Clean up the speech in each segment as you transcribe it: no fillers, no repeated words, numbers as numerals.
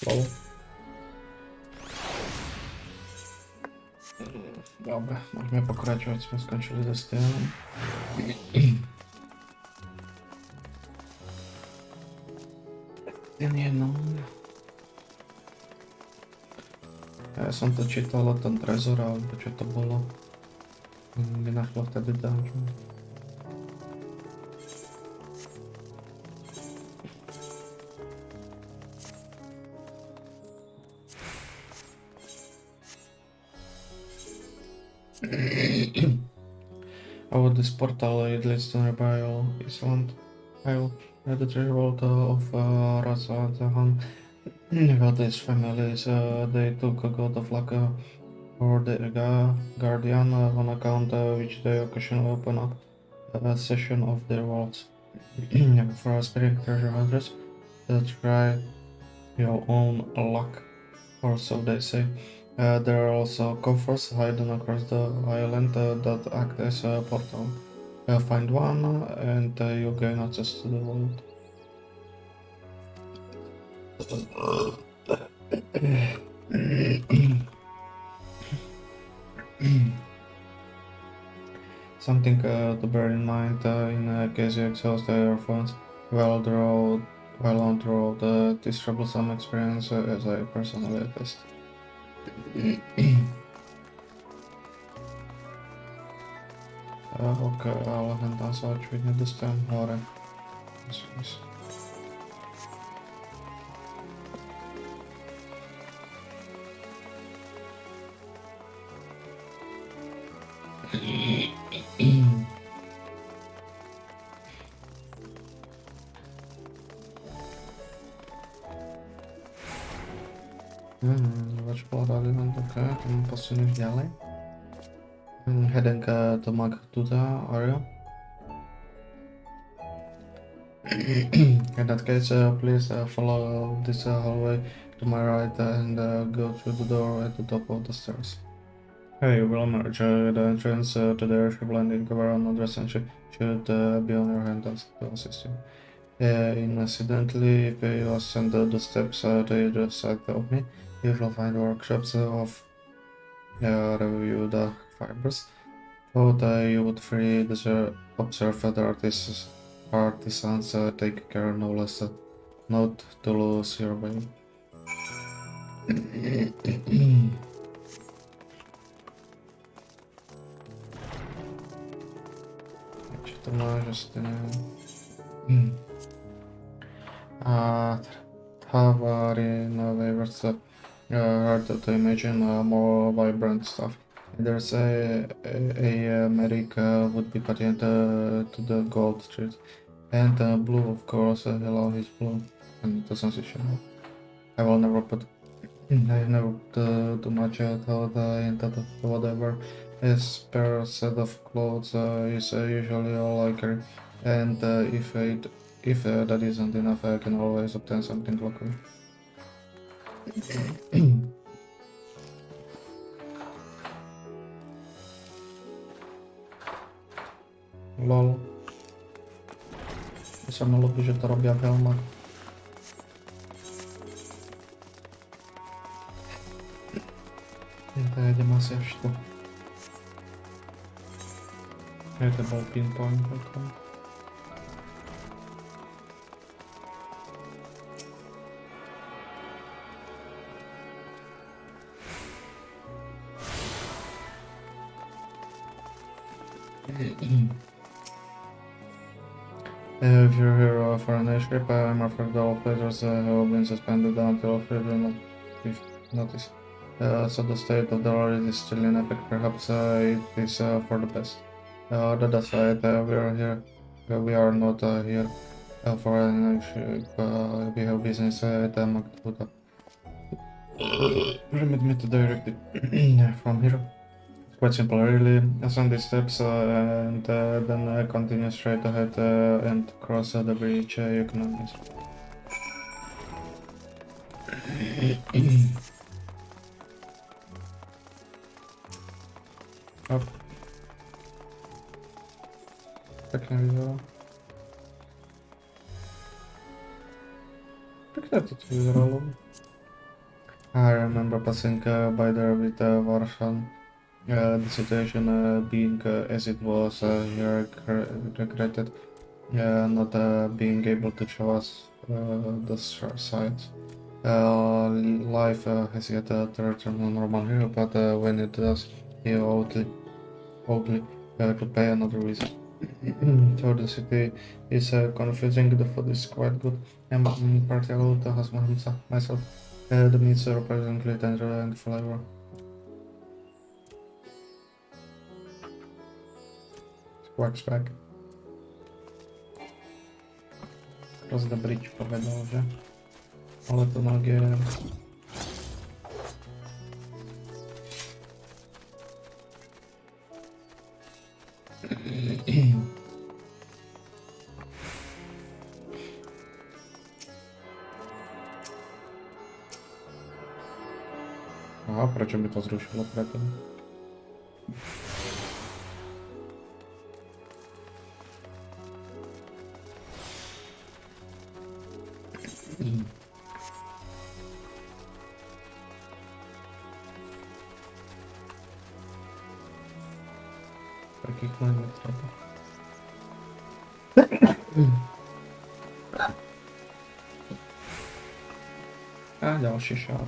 Lol. Dobra, môžeme pokračovať, sme skončili so stylom. Ten je no. Ja som to čítal o tom Trezora, alebo čo to bolo. Mi našlo vtedy dungeon. Oh, this portal it leads to nearby Island Isle, the treasure vault of Razadahan. Well, these families, they took a god of luck or the guardian on account which they occasionally open up a session of their vaults. For aspiring treasure hunters, try your own luck, or so they say. There are also coffers hidden across the island that act as a portal. Find one and you gain access to the vault. Something to bear in mind in case you exhaust your funds while on the road. This troublesome experience as I personally attest. Okej, ale ten tam sa očividne dostanem hore. Zobacz, podali nám také, tam posunúť ďalej. Heading to Magduda area. In that case, please follow this hallway to my right and go through the door at the top of the stairs. You will emerge the entrance to the airship landing where another sentry should be on your hand to assist you. Incidentally, if you ascend the steps to either side of me, you will find workshops of review the fibers. Thought you would free observe the artisans take care no less not to lose your way. Čo to máš asi neviem. Tavarin waivers hard to imagine more vibrant stuff. There's a medic would be patient to the gold street. And blue, of course, hello, he's blue. And to sensational. I will never put. I never put too much thought into whatever. A spare set of clothes is usually all I carry. And if that isn't enough, I can always obtain something local. Lol. To sa mi ľúbi, že to robia veľmi. Ja to jedem asi až tu. To bol pinpoint potom. If you're here for an airship, I'm afraid all players have been suspended until further notice. So the state of the road is still in effect. Perhaps it is for the best. That aside, we are not here for an airship. We have business at Magduda. Permit me to direct it from here. Quite simple, really. Ascend these steps and then continue straight ahead and cross the bridge you can miss. Up. Pekne vyzerá. Pekne to tu vyzeralo. I remember passing by there with Varshan. The situation being as it was, he regretted not being able to show us the sides. Life has yet to return to normal here, but when it does, he ugly to pay another visit. So the city is confusing, the food is quite good. I'm particular to has myself. The meats are surprisingly tender and flavor. Squawks back. Cross the bridge povedal, že? Ale to magie... Aha, prečo by to zrušilo predtým? Takých len netreba. A ďalší šár.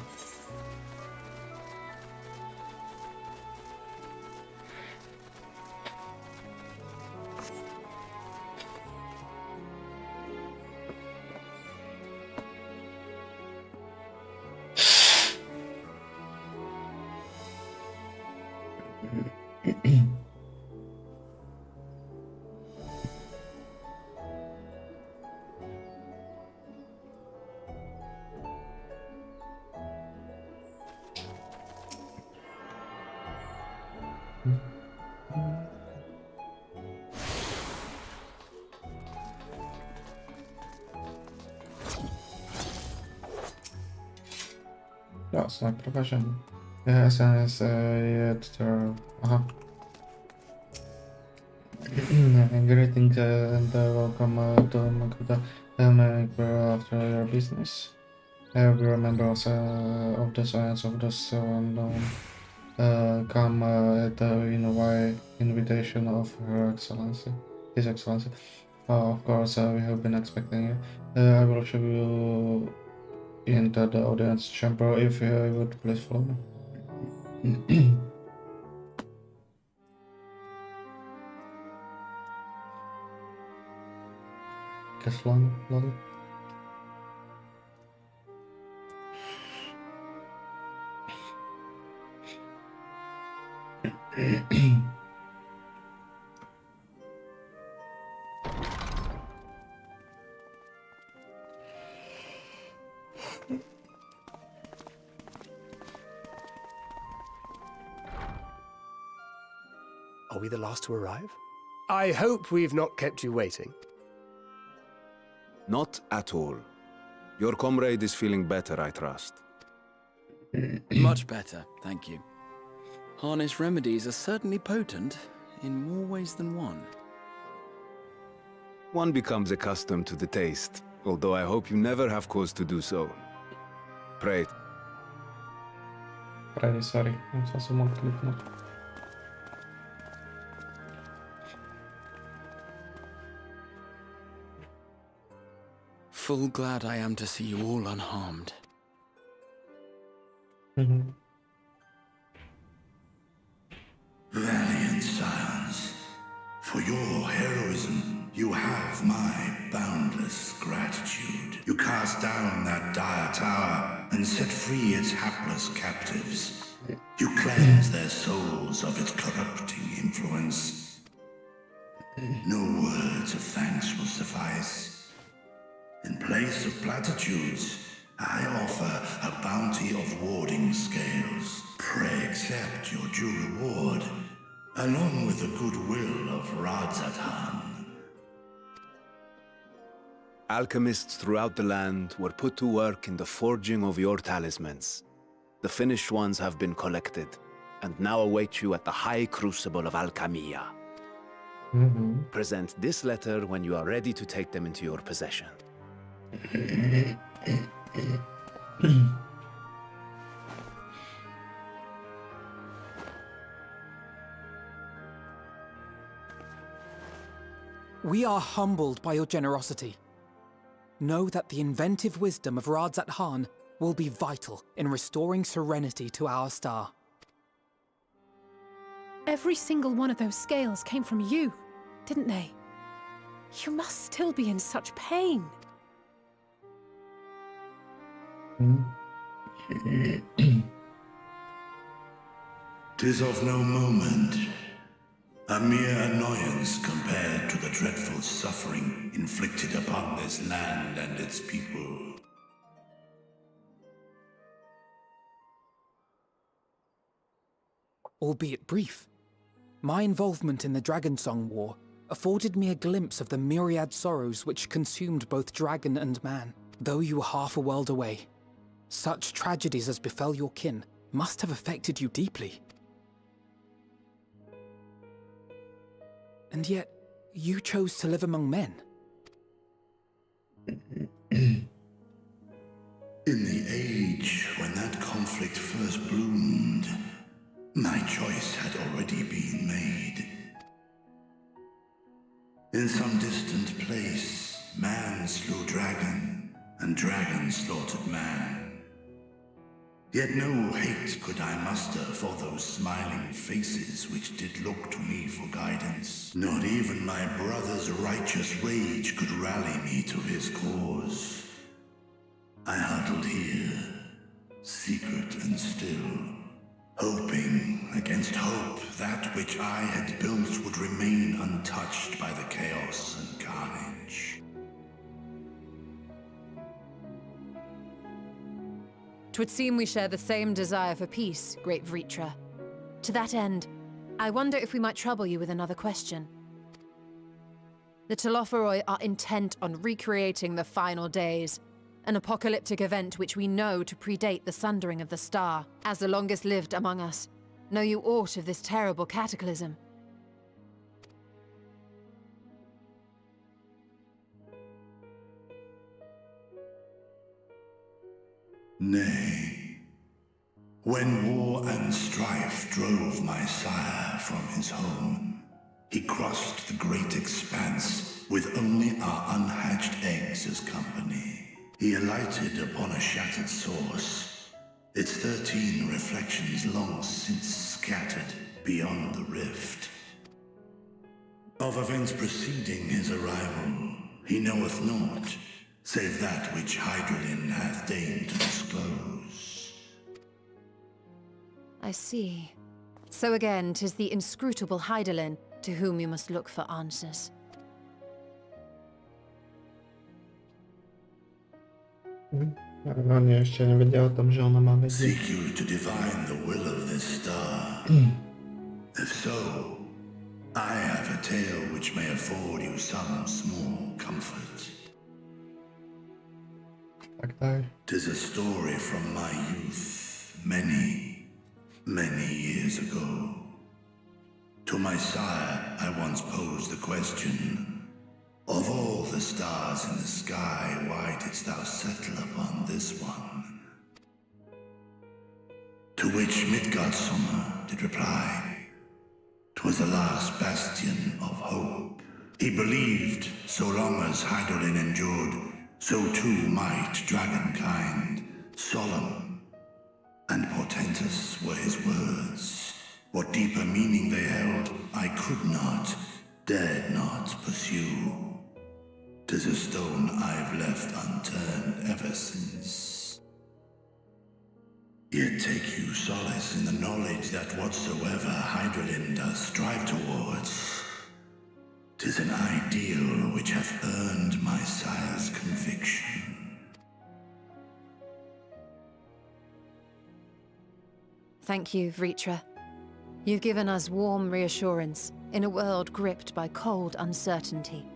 Jasne, prowadzimy. SNS jest... Aha. Greetings and welcome to Makuta after your business. We remember of the science of the unknown. Come at the invitation of Her Excellency, His Excellency. Of course, we have been expecting you. I will show you into the audience chamber if you would please follow me. Keslan, lol. Are we the last to arrive? I hope we've not kept you waiting. Not at all. Your comrade is feeling better, I trust. Much better, thank you. Harness remedies are certainly potent, in more ways than one. One becomes accustomed to the taste, although I hope you never have cause to do so. Pray. Sorry, musel som odkliknúť. Full glad I am to see you all unharmed. Valiant scions, for your heroism, you have my boundless gratitude. You cast down that dire tower and set free its hapless captives. You cleanse their souls of its corrupting influence. No words of thanks will suffice. In place of platitudes, I offer a bounty of warding scales. Pray accept your due reward, along with the goodwill of Radzatan. Alchemists throughout the land were put to work in the forging of your talismans. The finished ones have been collected, and now await you at the High Crucible of Alchemia. Present this letter when you are ready to take them into your possession. We are humbled by your generosity. Know that the inventive wisdom of Radzat Khan will be vital in restoring serenity to our star. Every single one of those scales came from you, didn't they? You must still be in such pain. Tis of no moment, a mere annoyance compared to the dreadful suffering inflicted upon this land and its people. Albeit brief, my involvement in the Dragonsong War afforded me a glimpse of the myriad sorrows which consumed both dragon and man. Though you were half a world away, such tragedies as befell your kin must have affected you deeply. And yet, you chose to live among men. In the age when that conflict first bloomed, my choice had already been made. In some distant place, man slew dragon, and dragon slaughtered man. Yet no hate could I muster for those smiling faces which did look to me for guidance. Not even my brother's righteous rage could rally me to his cause. I huddled here, secret and still, hoping against hope that which I had built would remain untouched by the chaos and carnage. 'Twould seem we share the same desire for peace, great Vritra. To that end, I wonder if we might trouble you with another question. The Telophoroi are intent on recreating the final days, an apocalyptic event which we know to predate the sundering of the star. As the longest lived among us, know you aught of this terrible cataclysm? Nay. When war and strife drove my sire from his home, he crossed the great expanse with only our unhatched eggs as company. He alighted upon a shattered source, its 13 reflections long since scattered beyond the rift. Of events preceding his arrival, he knoweth naught, save that which Hydralin hath deigned to disclose. I see. So again, 'tis the inscrutable Hydaelyn to whom you must look for answers. On jeszcze nie wiedział o tym, że ona ma wiedzieć. Seek you to divine the will of this star? If so, I have a tale which may afford you some small comfort. Tak, tak. 'Tis a story from my youth, many years ago. To my sire, I once posed the question, of all the stars in the sky, why didst thou settle upon this one? To which Midgardsormr did reply, 'twas the last bastion of hope. He believed so long as Hydaelyn endured, so too might dragonkind. Solemn and portentous were his words. What deeper meaning they held, I could not, dared not pursue. 'Tis a stone I've left unturned ever since. Yet take you solace in the knowledge that whatsoever Hydaelyn does strive towards, 'tis an ideal which hath earned my sire's conviction. Thank you, Vritra. You've given us warm reassurance in a world gripped by cold uncertainty.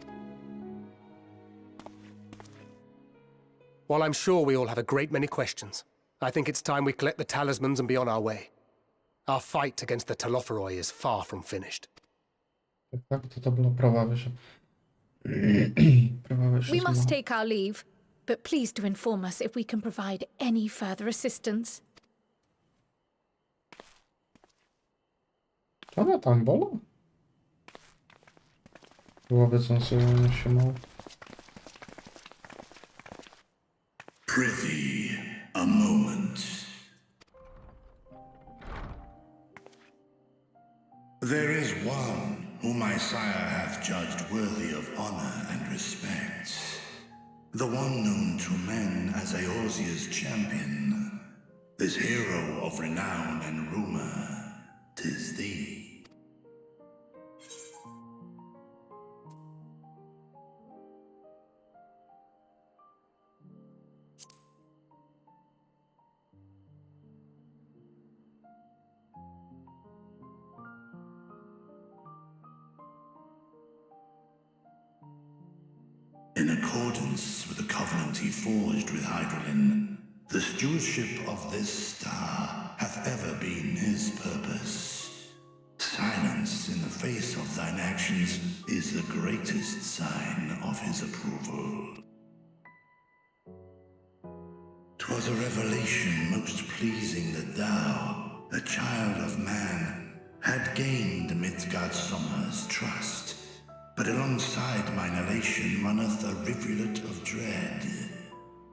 While I'm sure we all have a great many questions, I think it's time we collect the talismans and be on our way. Our fight against the Telophoroi is far from finished. Tak, to była prawa wyższa. Prawa wyższa. We must take our leave, but please do inform us if we can provide any further assistance. Ona tam była? Vůbec jsem si nevšiml. Prithee, a moment. There is one whom my sire hath judged worthy of honor and respect. The one known to men as Eorzea's champion. This hero of renown and rumor, 'tis thee. In accordance with the covenant he forged with Hydralin, the stewardship of this star hath ever been his purpose. Silence in the face of thine actions is the greatest sign of his approval. 'Twas a revelation most pleasing that thou, a child of man, had gained Midgardsormr's trust. But alongside mine elation runneth a rivulet of dread.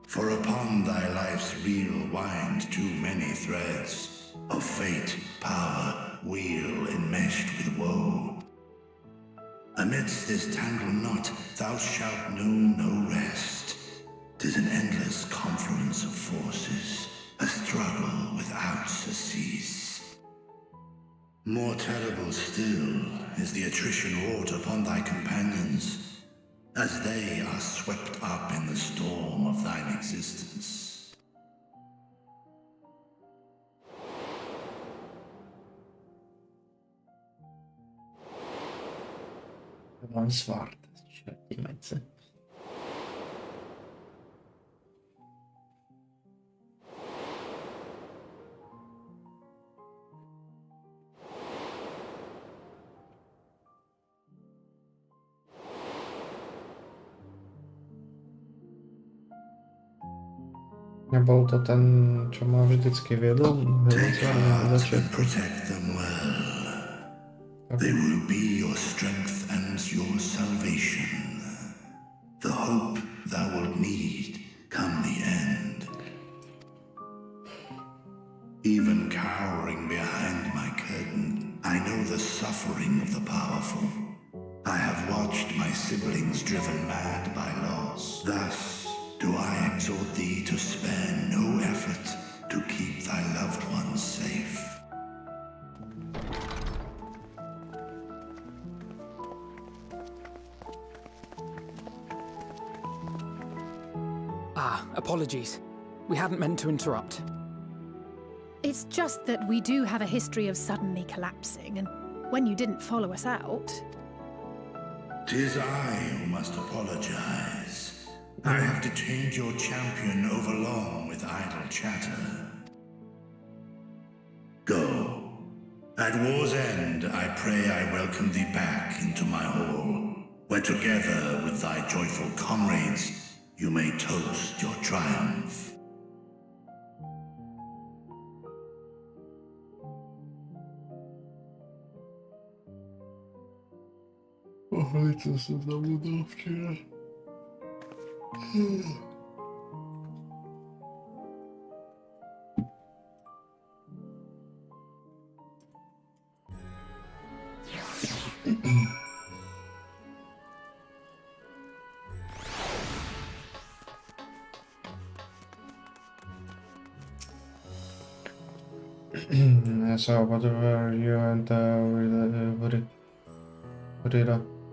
For upon thy life's reel wind too many threads of fate, power, weal enmeshed with woe. Amidst this tangled knot thou shalt know no rest. 'Tis an endless confluence of forces, a struggle without surcease. More terrible still is the attrition wrought upon thy companions, as they are swept up in the storm of thine existence. Mám svart, čertímece. Nebol to ten, čo ma vždycky viedol? Take heart and protect them well. They will be your strength and your salvation. The hope thou wilt need come the end. Even cowering behind my curtain, I know the suffering of the powerful. I have watched my siblings driven mad by loss. Thus do I exhort thee to spare no effort to keep thy loved ones safe. Apologies. We hadn't meant to interrupt. It's just that we do have a history of suddenly collapsing, and when you didn't follow us out... 'Tis I who must apologize. I have detained your champion overlong with idle chatter. Go. At war's end, I pray I welcome thee back into my hall, where together with thy joyful comrades, you may toast your triumph. Co se zabudl včera. So what were you and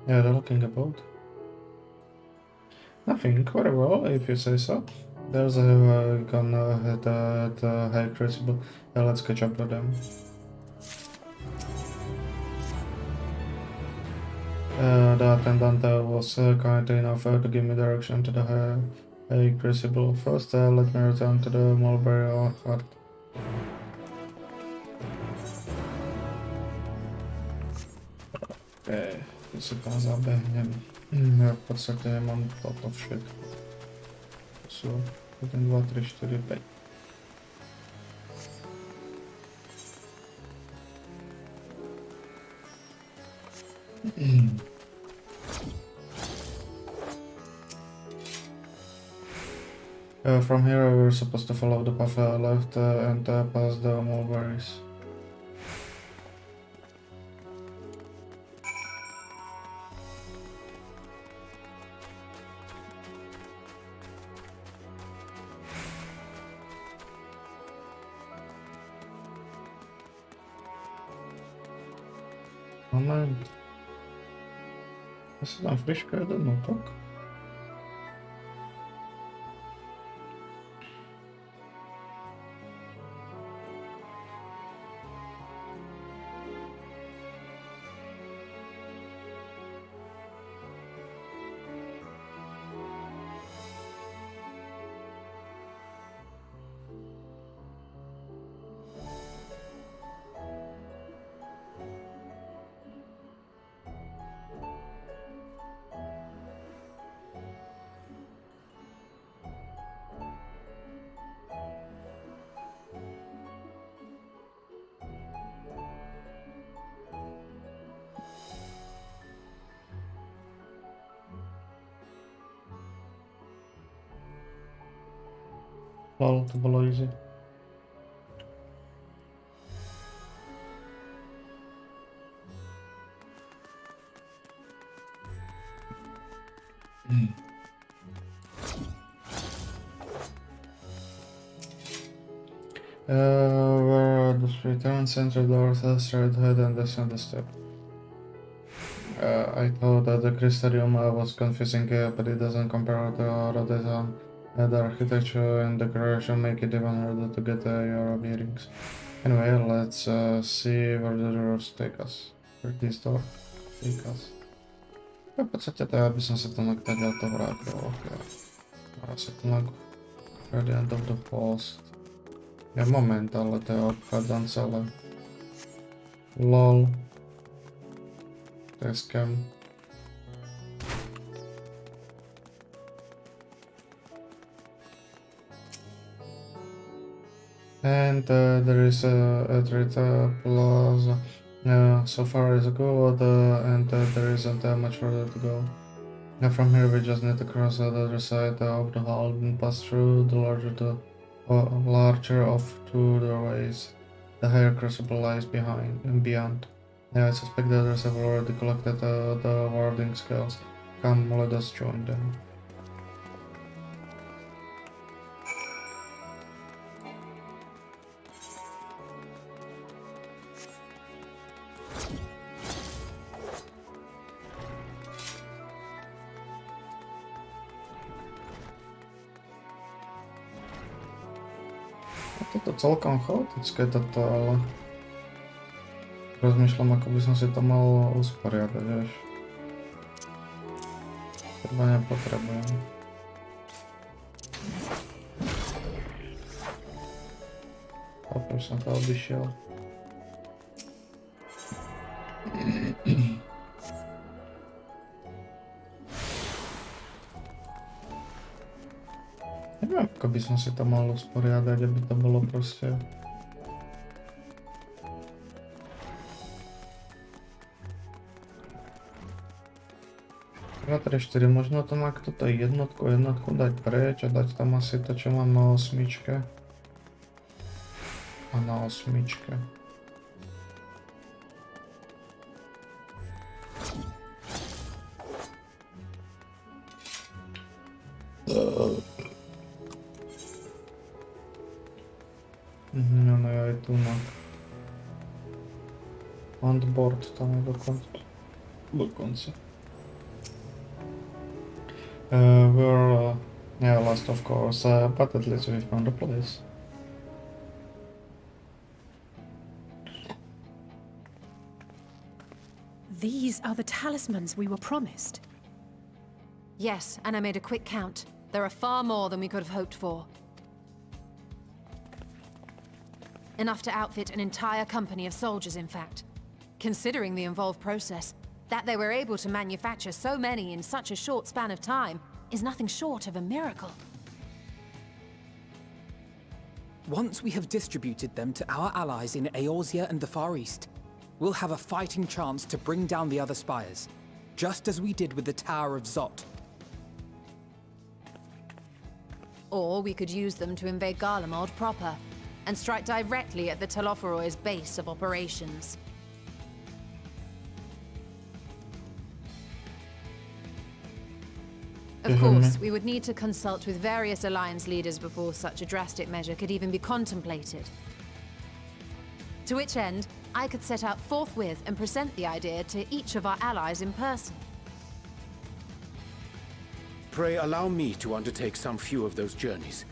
Rita looking about? Nothing, quite well, if you say so. There's a gun at the High Crucible. Let's catch up with them. The attendant was kind enough to give me direction to the High Crucible. First, let me return to the Mulberry Heart. To si tam zabehnem. Ja v podstate nemám toto všetko. To sú 1, 2, 3, 4, 5. From here we're supposed to follow the path left and past the mulberries. Moment. Ja si dám friško jeden útok. Lol, to bylo easy. Where the return center door straight ahead and descend the step. I thought that the Crystarium was confusing, but it doesn't compare to the design. The architecture and decoration make it even harder to get your bearings. Anyway, let's see where the doors take us. Where this door take us. V podstate to ja by som sa to naktáďal to vrátil, ok. A sa to na Gradient of the Post. Ja moment, ale to je obchádzam celé. LOL. To je scam. And there is a trade plaza. So far is good, and there isn't much further to go. From here we just need to cross the other side of the hall and pass through the larger of two doorways. The higher crucible lies behind and beyond. I suspect the others have already collected the warding scales. Come, let us join them. Toto celkom chaotické toto, ale rozmýšľam, ako by som si to mal usporiadať, vieš. Treba nepotrebujem. Opäť som to obišiel. Neviem, ako by som si to mal usporiadať, aby to bolo proste... Dva, 3, 4, možno to na toto jednotku dať preč a dať tam asi to, čo mám na 8. A na 8. No ja aj tu na handboard tam je dokonca. We're yeah, lost of course, but at least we found a place. These are the talismans we were promised. Yes, and I made a quick count. There are far more than we could have hoped for. Enough to outfit an entire company of soldiers, in fact. Considering the involved process, that they were able to manufacture so many in such a short span of time is nothing short of a miracle. Once we have distributed them to our allies in Eorzea and the Far East, we'll have a fighting chance to bring down the other spires, just as we did with the Tower of Zot. Or we could use them to invade Garlemald proper, and strike directly at the Telophoroid's base of operations. Of course, we would need to consult with various Alliance leaders before such a drastic measure could even be contemplated. To which end, I could set out forthwith and present the idea to each of our allies in person. Pray allow me to undertake some few of those journeys.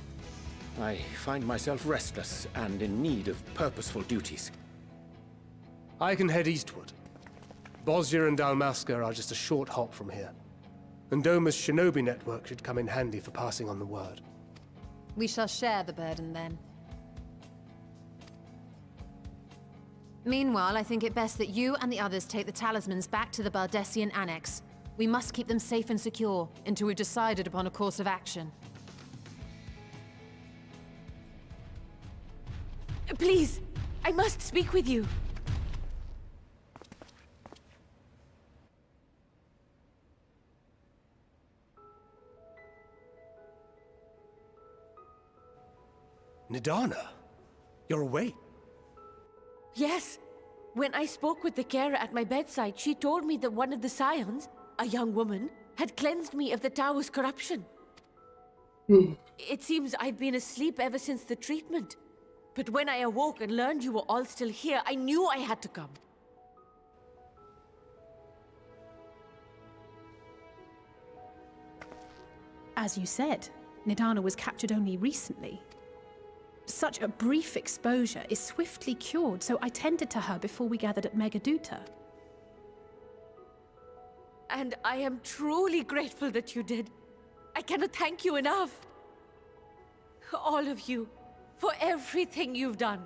I find myself restless and in need of purposeful duties. I can head eastward. Bosnia and Dalmasca are just a short hop from here. And Doma's shinobi network should come in handy for passing on the word. We shall share the burden then. Meanwhile, I think it best that you and the others take the talismans back to the Baldessian Annex. We must keep them safe and secure until we've decided upon a course of action. Please, I must speak with you. Nidana, you're awake. Yes. When I spoke with the carer at my bedside, she told me that one of the scions, a young woman, had cleansed me of the tower's corruption. It seems I've been asleep ever since the treatment. But when I awoke and learned you were all still here, I knew I had to come. As you said, Nidana was captured only recently. Such a brief exposure is swiftly cured, so I tended to her before we gathered at Megaduta. And I am truly grateful that you did. I cannot thank you enough. All of you, for everything you've done.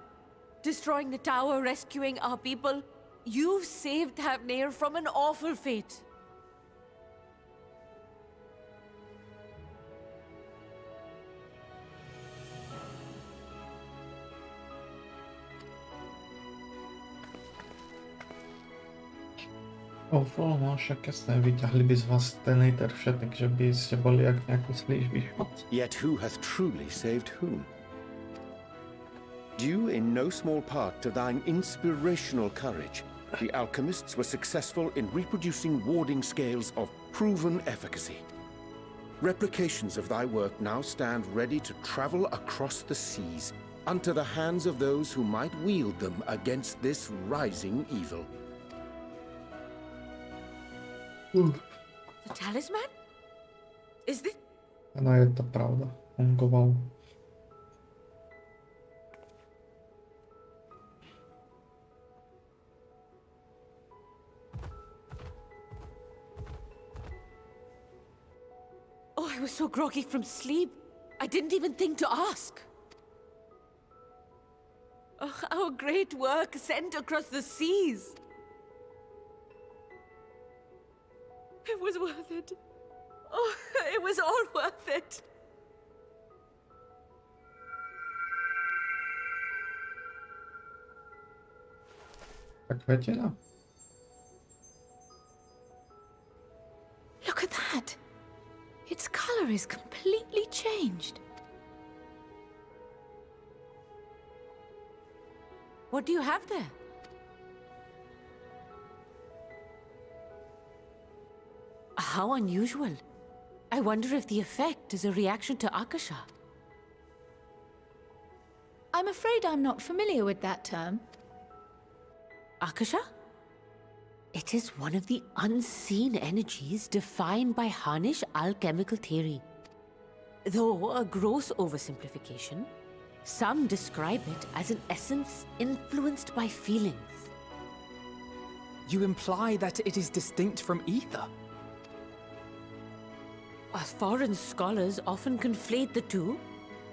Destroying the tower, rescuing our people. You've saved Thavnair from an awful fate. No, však jasné, vyťahli by z vás ten nejtervše, takže by ste boli jak nejaký slížby šmot. Yet who hath truly saved whom? Due in no small part to thine inspirational courage, the alchemists were successful in reproducing warding scales of proven efficacy. Replications of thy work now stand ready to travel across the seas, unto the hands of those who might wield them against this rising evil. The talisman? Is this... Ano, je to pravda. Fungoval. Oh, I was so groggy from sleep. I didn't even think to ask. Oh, our great work sent across the seas. It was worth it. Oh, it was all worth it. Tak většina. Look at that! Its color is completely changed. What do you have there? How unusual. I wonder if the effect is a reaction to Akasha. I'm afraid I'm not familiar with that term. Akasha? It is one of the unseen energies defined by Harnish alchemical theory. Though a gross oversimplification, some describe it as an essence influenced by feelings. You imply that it is distinct from ether? Foreign scholars often conflate the two,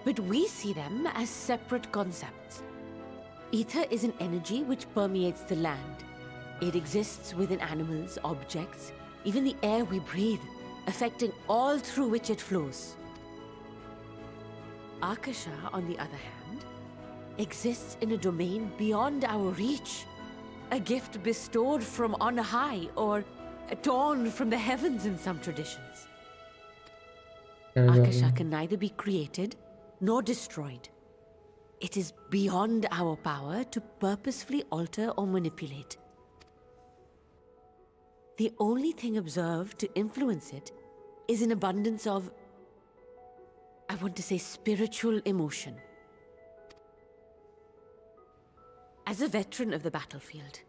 but we see them as separate concepts. Ether is an energy which permeates the land. It exists within animals, objects, even the air we breathe, affecting all through which it flows. Akasha, on the other hand, exists in a domain beyond our reach. A gift bestowed from on high, or torn from the heavens in some traditions. Akasha can neither be created nor destroyed. It is beyond our power to purposefully alter or manipulate. The only thing observed to influence it is an abundance of, I want to say, spiritual emotion. As a veteran of the battlefield,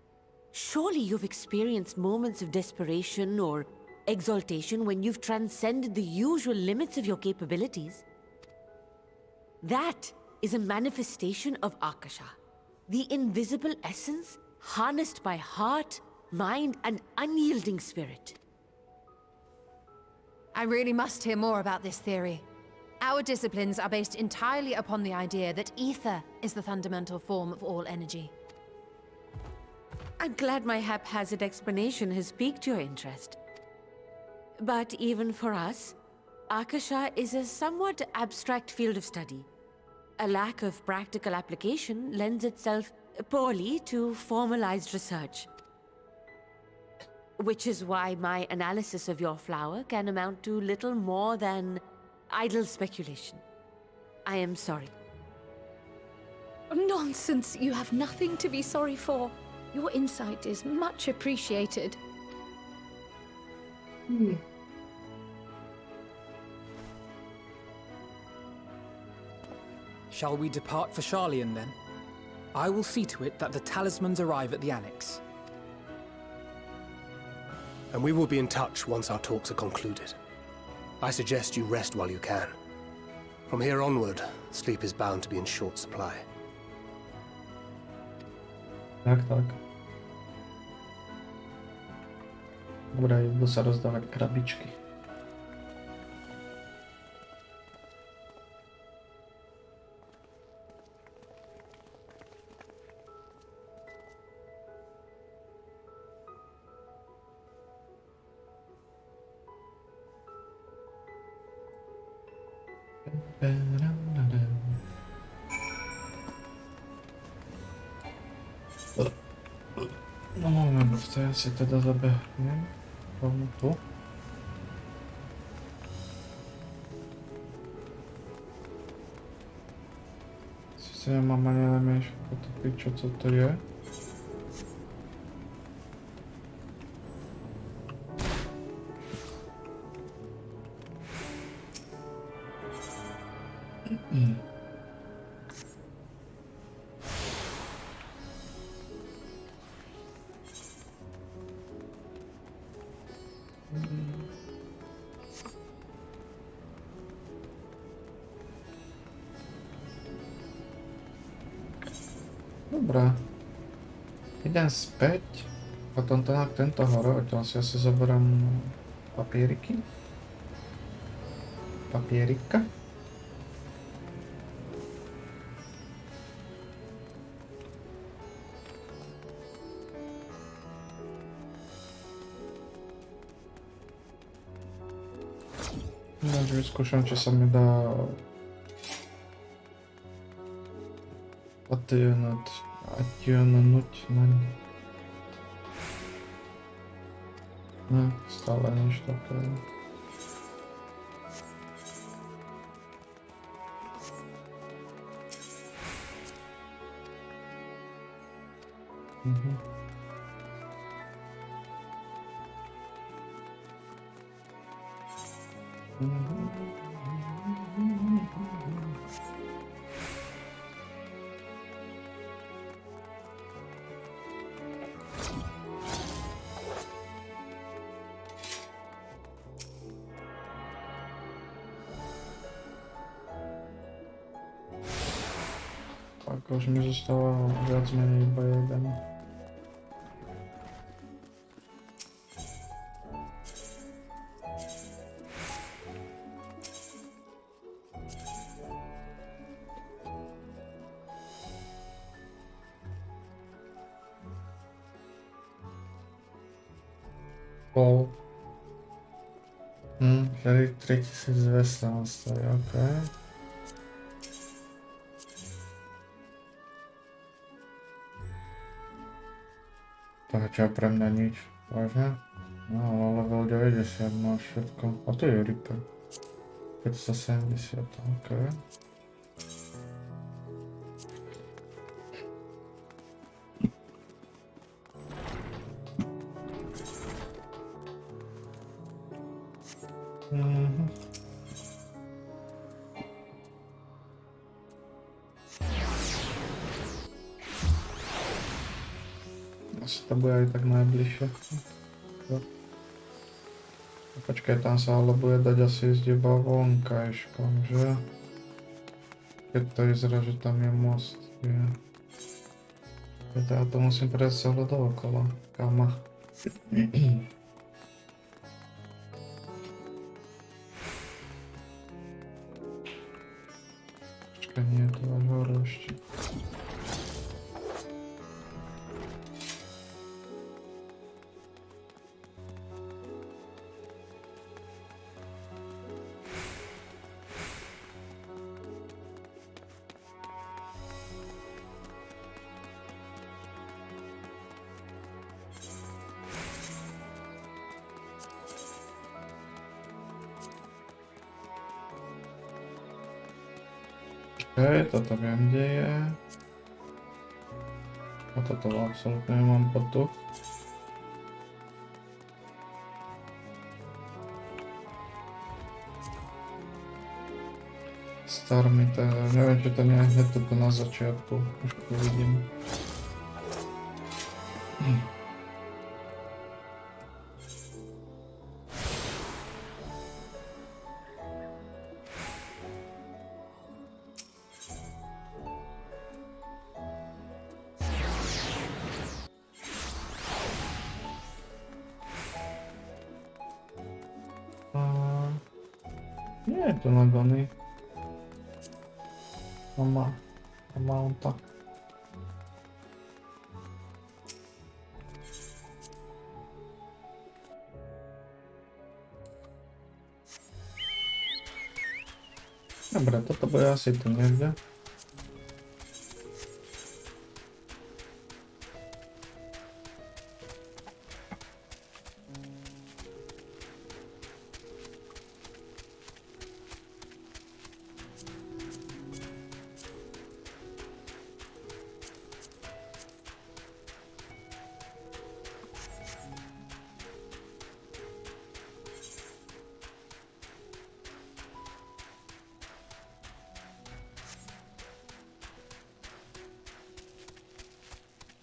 surely you've experienced moments of desperation or exaltation when you've transcended the usual limits of your capabilities. That is a manifestation of Akasha, the invisible essence harnessed by heart, mind, and unyielding spirit. I really must hear more about this theory. Our disciplines are based entirely upon the idea that ether is the fundamental form of all energy. I'm glad my haphazard explanation has piqued your interest. But even for us, Akasha is a somewhat abstract field of study. A lack of practical application lends itself poorly to formalized research. Which is why my analysis of your flower can amount to little more than idle speculation. I am sorry. Nonsense! You have nothing to be sorry for. Your insight is much appreciated. Shall we depart for Sharlayan then? I will see to it that the talismans arrive at the Annex. And we will be in touch once our talks are concluded. I suggest you rest while you can. From here onward, sleep is bound to be in short supply. Tak. Dobra, jdu sa rozdávať krabičky. No moment, to ja si teda zabehnem rovno tu. Sice nemám ani najmenšie potopiť, čo to je. Dobrá. Idem späť. Potom tento hore, odtiaľ si asi zoberám papieriky. Papierika. Takže vyskúšam, či sa mi dá attunúť na ne. Ne, stále nič také. Tak už mi zostáva viac menej iba jeden. Tady 3200 nastaví, ok. To čo pre mňa nič, vážne? No, ale level 90 má všetko. A to je Reaper. 570, okej. Mhm. Asi to bude aj tak najbližšie. Počkaj, tam sa ale bude dať asi ísť iba vonkajškom, že? Keď to vyzerá, že tam je most. Ja to musím prejsť celé dookola. Kama. Počkaj, nie je to až hore ešte. Okej, toto viem, kde je. A toto absolútne nemám potuch. Starmi, to neviem, či to nie je hneď toto na začiatku. Už to vidím. Nie je to na gony. Mounta. Dobre, toto bude asi tu niekde.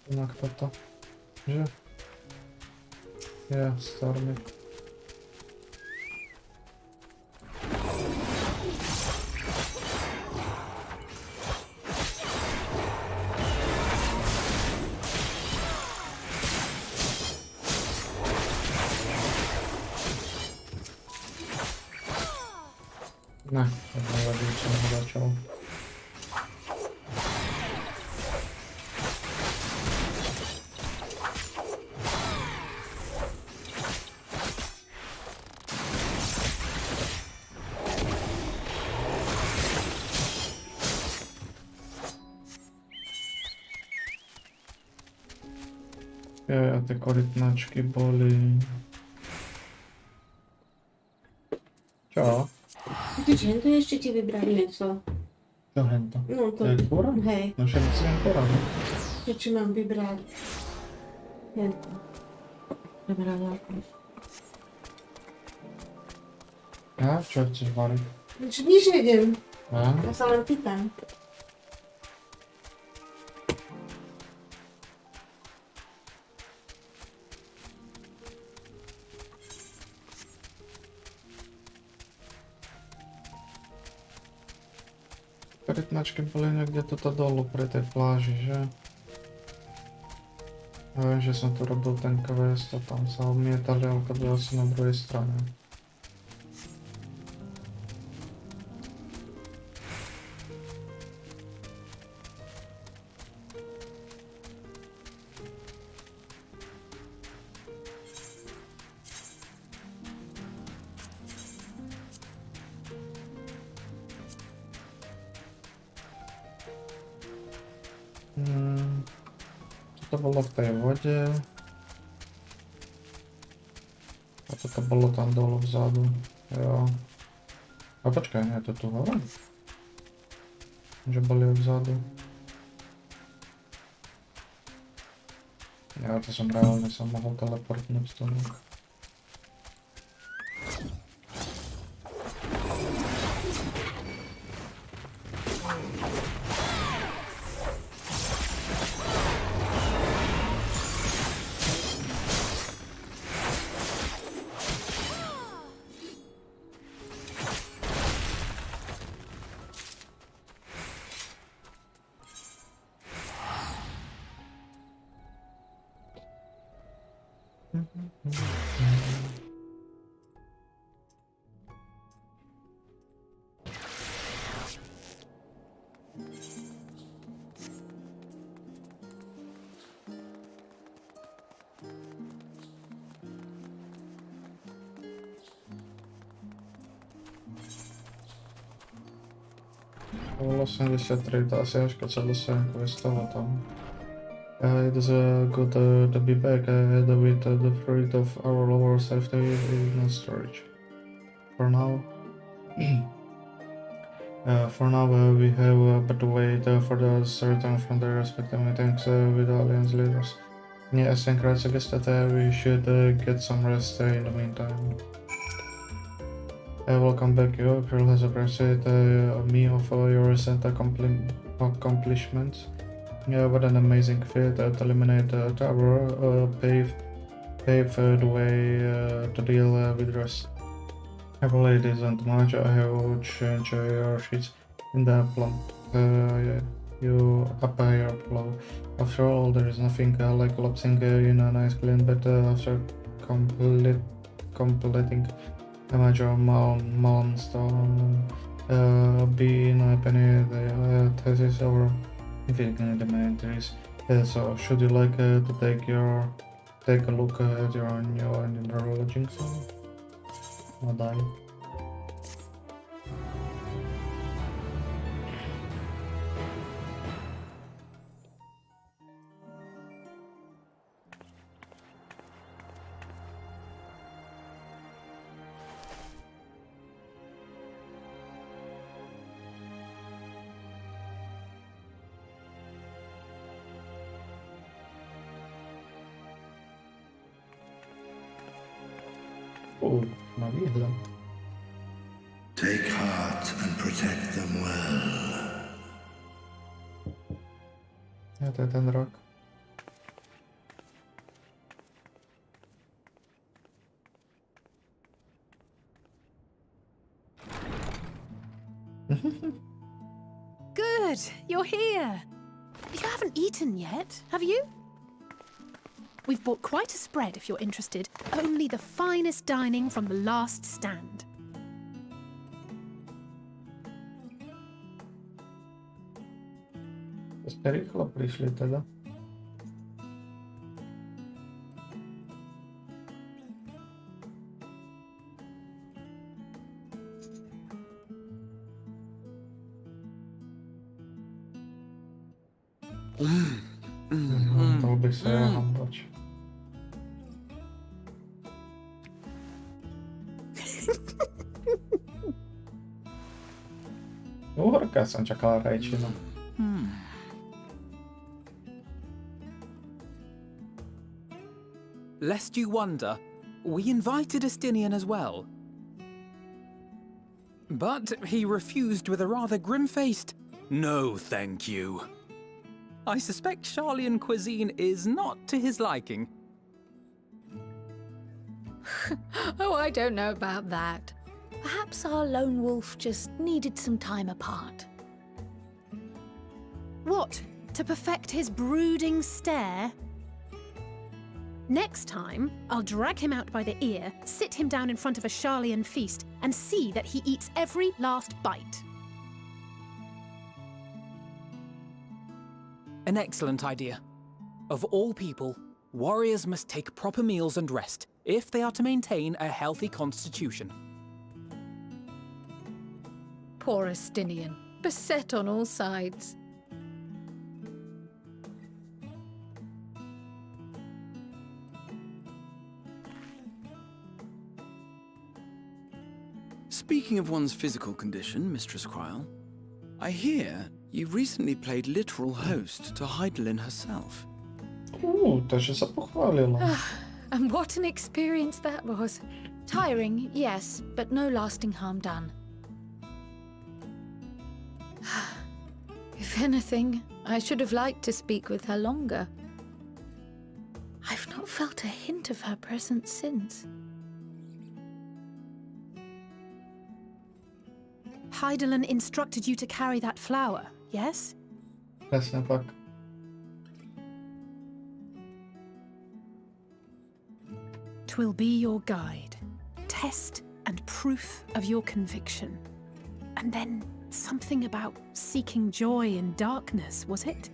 Inak toto, že? Je, starmy. Ne, to nevadí, čo som začal. A tie korytnačky boli... Čo? Vidíš, hento ešte ti vybrali niečo. Čo hento? No to... Je kúra? Hej. No všetci si jen kúra, ne? Či mám vybrať hento. Vybrala ako. A čo chceš variť? Nič nejdem. A? Ja sa len pýtam. Korytnačky boli niekde toto dolu pri tej pláži, že? Ja viem, že som tu robil ten quest a tam sa obmietali, ale to bylo asi na druhej strane. To bolo v tej vode. A toto bolo tam dolu vzadu. Jo. A A počkaj, je to tu hore? Že boli vzadu. Ja to som reálne sa mohol teleportnúť z toho. Level 83, to asi až co dostanku vystalo tam. It is good to be back with the fruit of our lower safety in storage. For now, we have but to wait for the return from their respective meetings with Alliance leaders. Yeah, I think I suggest that we should get some rest in the meantime. Welcome back, you. April has appreciated me of your recent accomplishments. What an amazing feat to eliminate the tower, pave the way to deal with rest. April it isn't much, I have changed your sheets in the plump. You up your flow. After all, there is nothing like collapsing in a nice clean bed after completing a major milestone. Being a penny, the thesis or filling the commentaries. So, should you like to take a look at your new neurologic zone? Or die? Oh, una isla. Take heart and protect them well. Ja, to je ten rok. Good, you're here. You haven't eaten yet, have you? We've bought quite a spread if you're interested. Only the finest dining from the last stand. Ste rýchlo prišli teda. To by sa ja hambať. Uhorka som čakala rajčinu. Lest you wonder, we invited Estinian as well. But he refused with a rather grim-faced, "No, thank you." I suspect Charlian cuisine is not to his liking. Oh, I don't know about that. Perhaps our lone wolf just needed some time apart. What? To perfect his brooding stare? Next time, I'll drag him out by the ear, sit him down in front of a Charlian feast, and see that he eats every last bite. An excellent idea. Of all people, warriors must take proper meals and rest if they are to maintain a healthy constitution. Poor Estinian, beset on all sides. Speaking Speaking of one's physical condition, Mistress Cryle, I hear you recently played literal host to Heidelin herself. To się zapochwalila. And what an experience that was. Tiring, yes, but no lasting harm done. If anything, I should have liked to speak with her longer. I've not felt a hint of her presence since. Heidelin instructed you to carry that flower, yes? Presne tak. Twill be your guide, test and proof of your conviction. And then something about seeking joy in darkness, was it?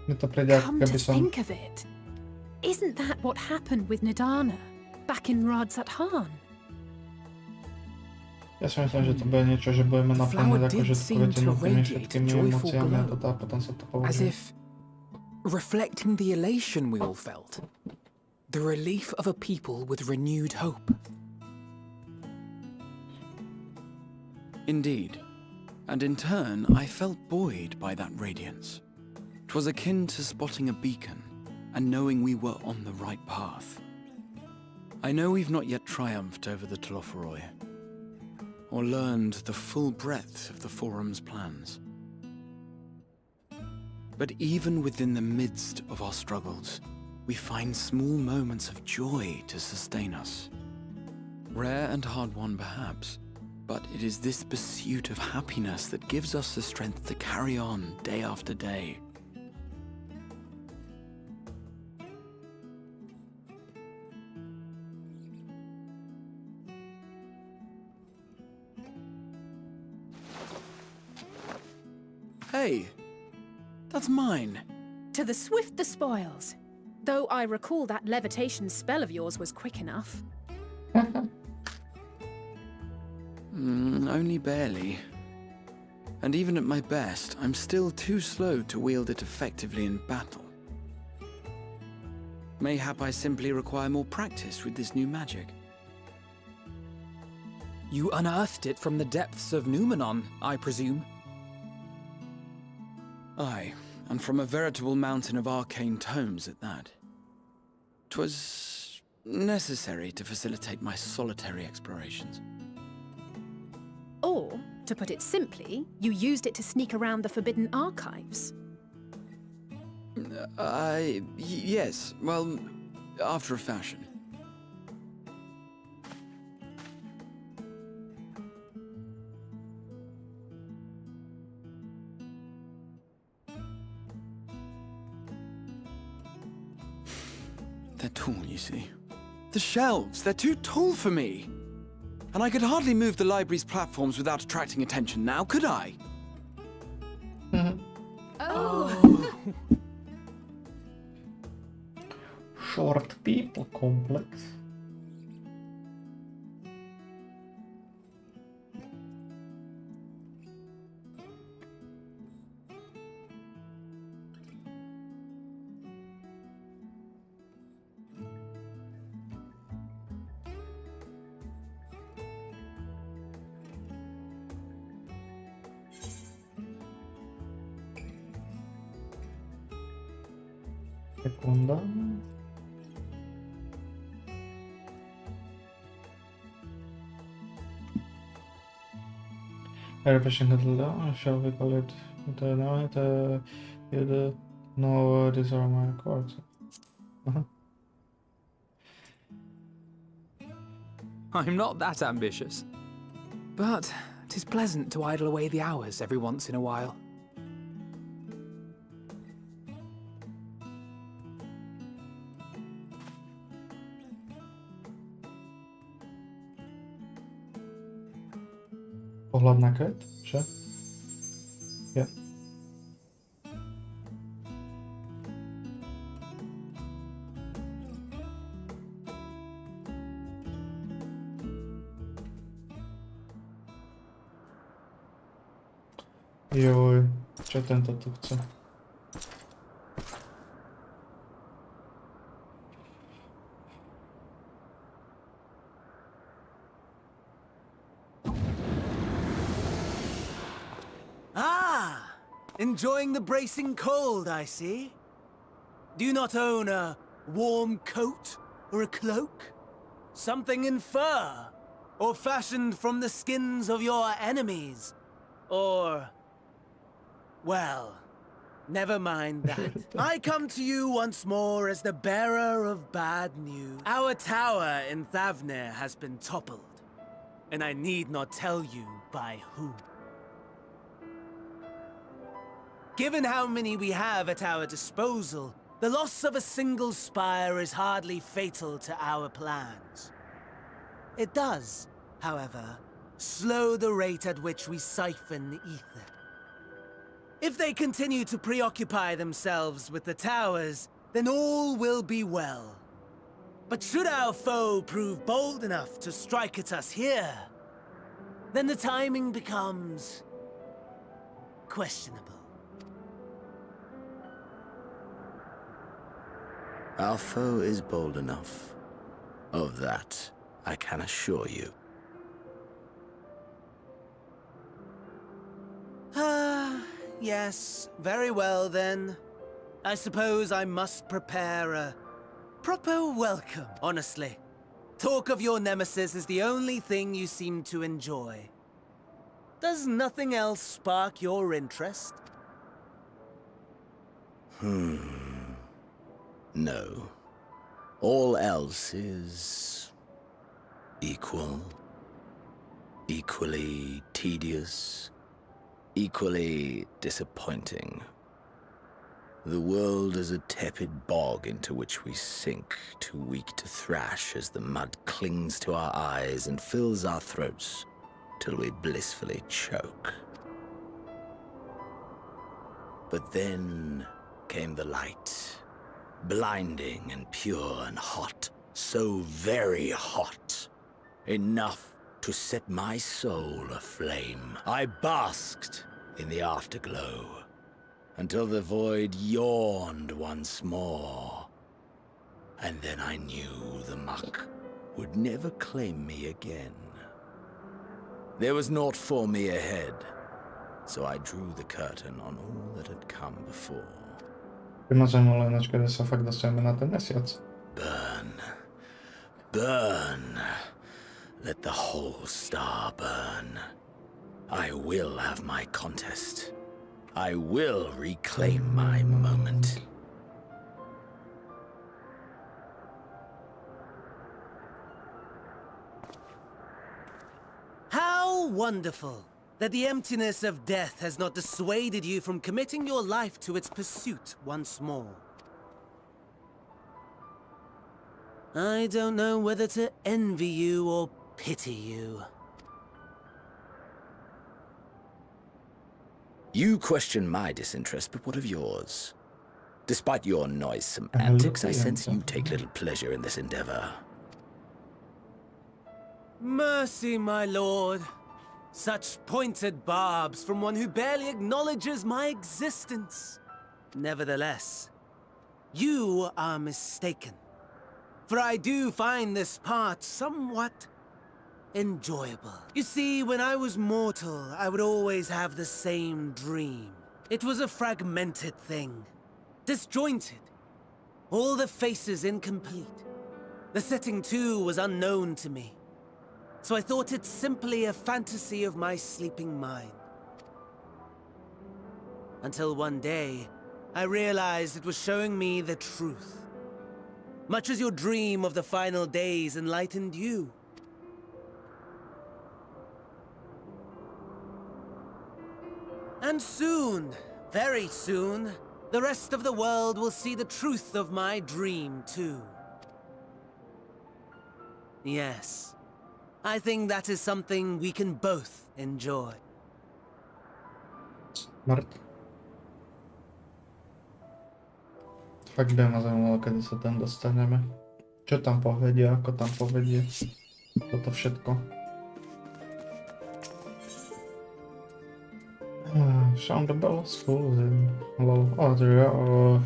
Mi to príde ako Come to keby som... think of it, isn't that what happened with Nidana back in Radzat Han? Ja si myslím, že to bude niečo, že budeme naplňať akože tými všetkými emóciami a toto a potom sa to As považuje. if reflecting the elation we all felt. The relief of a people with renewed hope. Indeed. And in turn, I felt buoyed by that radiance. 'Twas akin to spotting a beacon and knowing we were on the right path. I know we've not yet triumphed over the Telophoroi, or learned the full breadth of the Forum's plans. But even within the midst of our struggles, we find small moments of joy to sustain us. Rare and hard-won perhaps, but it is this pursuit of happiness that gives us the strength to carry on day after day. Hey, that's mine. To the swift the spoils. Though I recall that levitation spell of yours was quick enough. Only barely. And even at my best, I'm still too slow to wield it effectively in battle. Mayhap I simply require more practice with this new magic. You unearthed it from the depths of Numenon, I presume? Aye, and from a veritable mountain of arcane tomes at that. 'Twas necessary to facilitate my solitary explorations. Or, to put it simply, you used it to sneak around the Forbidden Archives. Yes, well, after a fashion. They're tall, you see. The shelves, they're too tall for me. And I could hardly move the library's platforms without attracting attention now, could I? Short people complex. Sekunda. Everything shall we call it the night you know these are my cards. I'm not that ambitious. But 'tis pleasant to idle away the hours every once in a while. Pohľad na kvet, že? Ja. Joj, čo tento tu chce? Enjoying the bracing cold, I see. Do you not own a warm coat or a cloak? Something in fur? Or fashioned from the skins of your enemies? Or... well, never mind that. I come to you once more as the bearer of bad news. Our tower in Thavnir has been toppled, and I need not tell you by whom. Given how many we have at our disposal, the loss of a single spire is hardly fatal to our plans. It does, however, slow the rate at which we siphon ether. If they continue to preoccupy themselves with the towers, then all will be well. But should our foe prove bold enough to strike at us here, then the timing becomes questionable. Our foe is bold enough. Of that, I can assure you. Yes, very well then. I suppose I must prepare a proper welcome. Honestly, talk of your nemesis is the only thing you seem to enjoy. Does nothing else spark your interest? No. All else is... equal. Equally tedious. Equally disappointing. The world is a tepid bog into which we sink, too weak to thrash as the mud clings to our eyes and fills our throats till we blissfully choke. But then came the light, blinding and pure and hot, so very hot, enough to set my soul aflame. I basked in the afterglow, until the void yawned once more. And then I knew the muck would never claim me again. There was naught for me ahead, so I drew the curtain on all that had come before. Możemy oglądać, kiedy się fakt dostajemy na ten mesiac. Burn. Burn. Let the whole star burn. I will have my contest. I will reclaim my moment. How wonderful that the emptiness of death has not dissuaded you from committing your life to its pursuit once more. I don't know whether to envy you or pity you. You question my disinterest, but what of yours? Despite your noisome antics, I sense you take little pleasure in this endeavor. Mercy, my lord. Such pointed barbs from one who barely acknowledges my existence. Nevertheless, you are mistaken. For I do find this part somewhat enjoyable. You see, when I was mortal, I would always have the same dream. It was a fragmented thing, disjointed, all the faces incomplete. The setting, too, was unknown to me. So I thought it simply a fantasy of my sleeping mind. Until one day, I realized it was showing me the truth. Much as your dream of the final days enlightened you. And soon, very soon, the rest of the world will see the truth of my dream, too. Yes, I think that is something we can both enjoy. Smart. Fakt by ma zajmowało, kiedy się ten dostaniemy. Čo tam povedie, ako tam povedie. Toto všetko. Sound the bells, cool. Hello. Oh, there you are.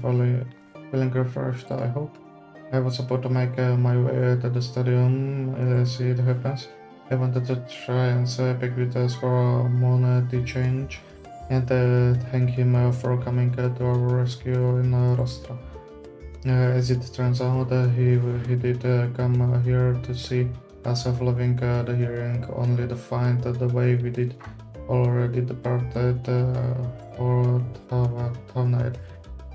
Feeling refreshed, I hope. I was about to make my way to the stadium, see it happens. I wanted to try and pick with us for a money change. and thank him for coming to our rescue in Rostra. As it turns out, he did come here to see us following the hearing, only to find the way we did already departed for Tavnide.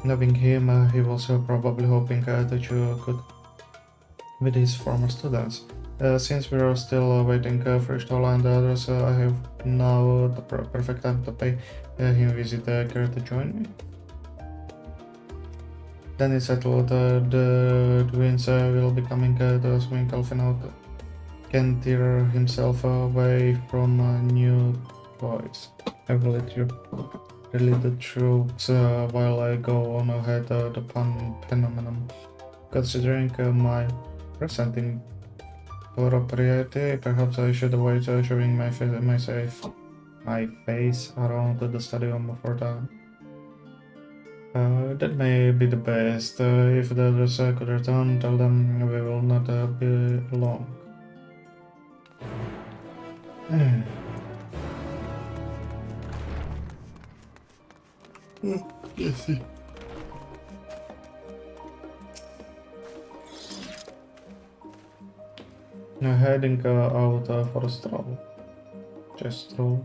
Knowing him, he was probably hoping that you could with his former students. Since we are still waiting for Stola and the others, I have now the perfect time to pay him a visit. Care to join me? Then it's settled. The twins will be coming to swing Alfin out. Can tear himself away from new toys. I will let you relieve the troops while I go on ahead the phenomenon. Considering my present propriety, perhaps I should avoid showing my face around the stadium for time. That may be the best. If the others could return, tell them we will not be long. Yes. Heading out for a stroll. Just stroll.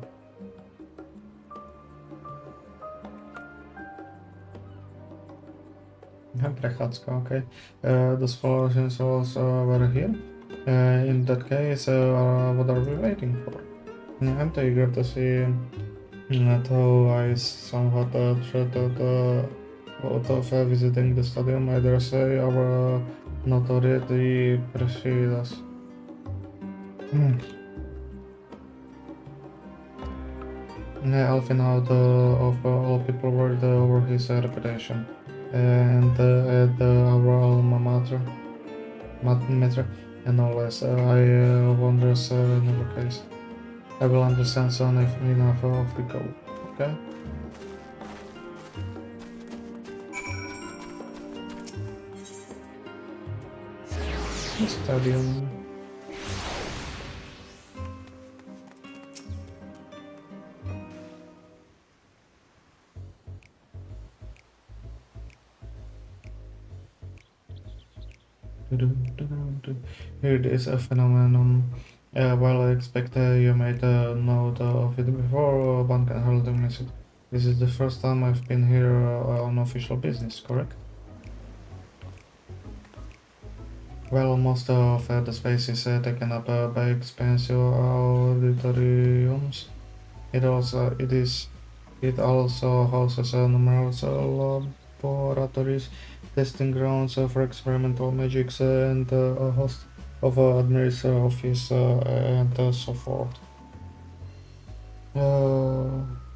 Prechádzka, okay. The scholars were here. In that case, what are we waiting for? I'm too eager to see, though I somewhat dreaded out of visiting the stadium. I dare say our notoriety precedes us. Alfin out of all people worried over his reputation. And at our alma mater, and all less. I wonders in the case. I will understand soon if enough of the go. Okay? Stadium. It is a phenomenon. While I expect you made a note of it before, one can hardly miss it. This is the first time I've been here on official business, correct? Well, most of the space is taken up by expensive auditoriums. It also houses numerous laboratories, testing grounds for experimental magics, and a host of administrative office and so forth.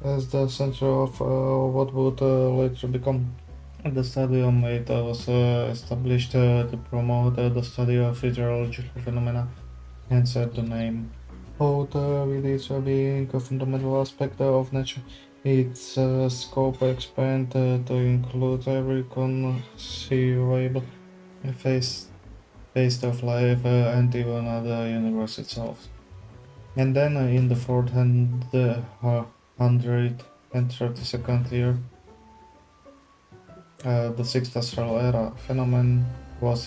As the center of what would later become the stadium, it was established to promote the study of meteorological phenomena, hence the name. Both with its being a fundamental aspect of nature, its scope expanded to include every conceivable phase of life and even the universe itself. And then in the 432nd year, the sixth astral era phenomenon was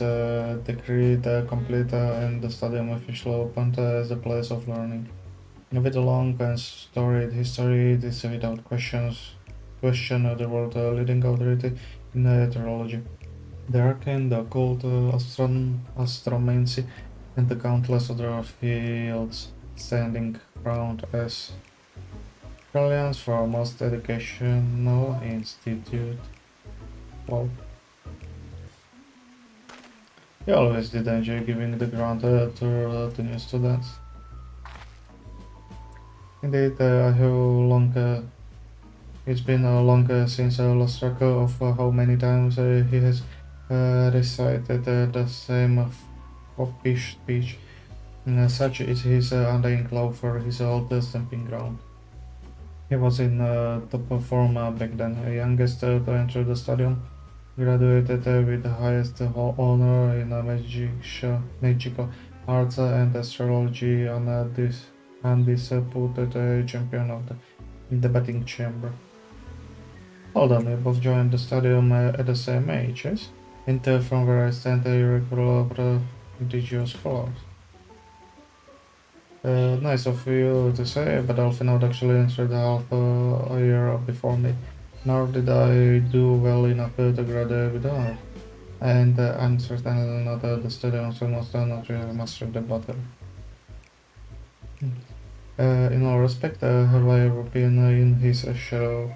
decreed complete and the stadium officially opened as a place of learning. With a long and storied history, it is without question the world leading authority in meteorology. The arcane, the occult, astromancy, and the countless other fields standing around as Australians' foremost educational institute. Wow. I always did enjoy giving the ground to new students. Indeed, I have it's been long since I lost track of how many times he has recited the same foppish speech. Such is his undying love for his old stamping ground. He was in top form back then, youngest to enter the stadium, graduated with the highest honor in magical arts and astrology, and undisputed champion of the in the betting chamber. Hold on, we both joined the stadium at the same age, yes? From where I stand, a regular prodigious follows. Nice of you to say, but Alfinoud actually entered half a year before me. Nor did I do well enough to graduate with honors. And I'm certainly not the stadium's most not really master of the battle. In all respect, have I ever been in his shadow?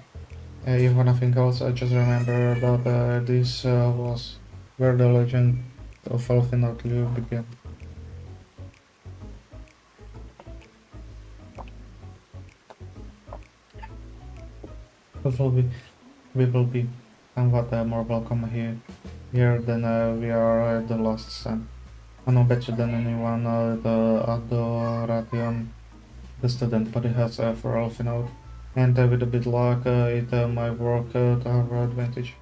If nothing else, I just remember that this was where the legend of Alfinoud began. We will be somewhat more welcome here than we are at the last stand. I know better than anyone the Adoration the student body has for Alfinoud, and with a bit luck it might work to our advantage.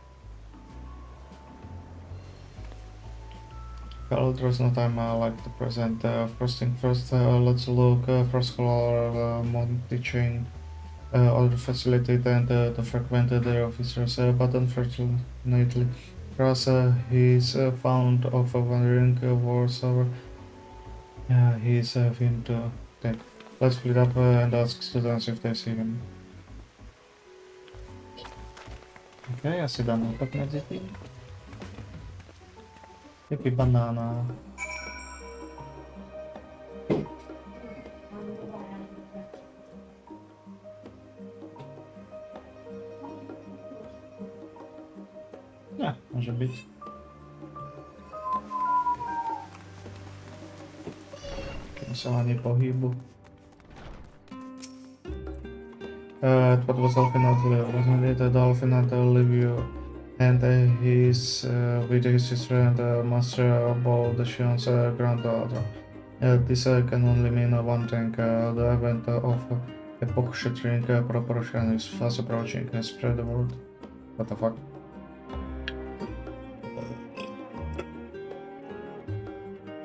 Well, there's no time like the present. First thing first, let's look for scholar Monty Chain. All the facilitate and to frequent their officers, but unfortunately, Ross he's found of wandering wars over. He's been to take. Let's split up and ask students if they see him. Okay, asi dáme tak mezi tím. Typy banána. Ne, může být. Kým se ani pohybu. What was Alfinoud wasn't it Alfinoud Livio and his with his sister and master about the Shion's granddaughter. This can only mean one thing, the event of epoch-shattering proportion is fast approaching, spread the word. What the fuck?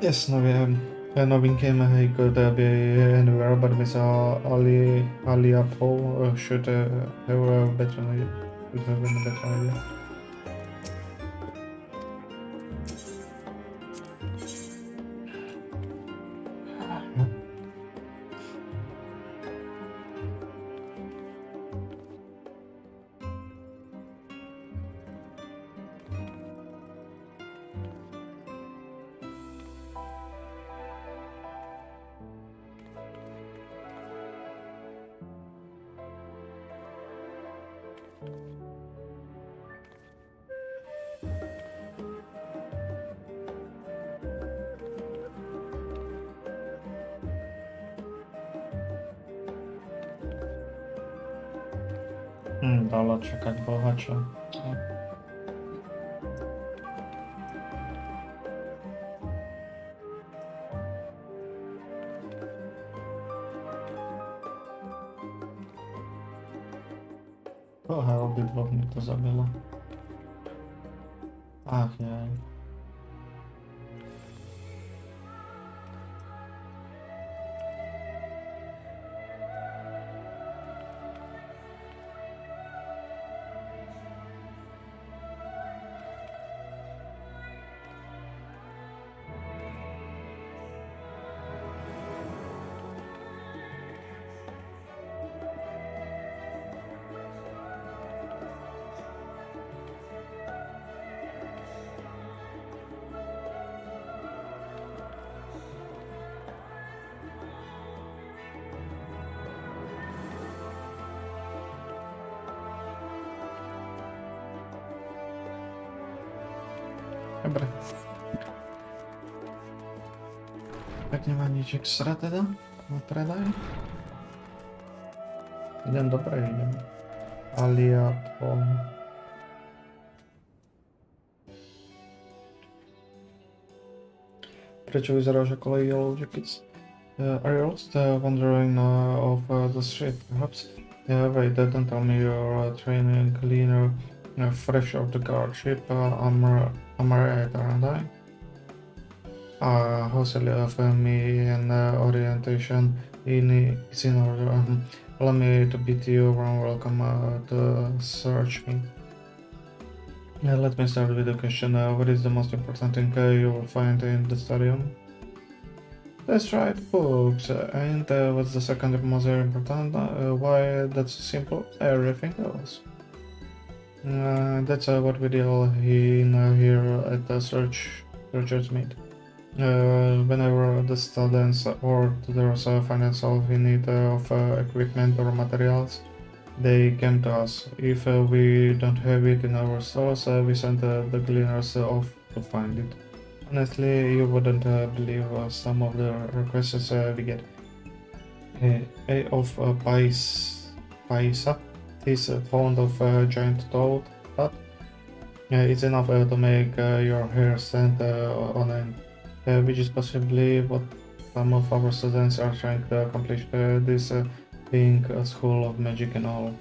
Yes, novinky could be anywhere, but with Ali Apple should have a better idea. Should have been a better idea. Dalo czekać bohacze. Trochę obydwu mnie to zabiło. Ach jaj. Dobre. Tak nie ma nic ekstra teda? Na predaj? Idem dobre, idem. Alia po... Prečo vyzeráš ako Lady Yellow Jackets? Are you lost wandering off the street, perhaps? Wait, don't tell me you're training cleaner, fresh off the guard ship. I'm right, aren't I? How silly of me, and orientation is in order. Allow me to bid you a warm welcome to search me. Let me start with the question, what is the most important thing you will find in the stadium? That's right, books. And what's the second most important? Why, that's simple, everything else. That's what we deal in here at the Searchers Meet. Whenever the students or tutors find themselves in need of equipment or materials, they came to us. If we don't have it in our stores, we send the cleaners off to find it. Honestly, you wouldn't believe some of the requests we get. Of Paisa, this fond of giant toad, but it's enough to make your hair stand on end, which is possibly what some of our students are trying to accomplish, this being a school of magic and all.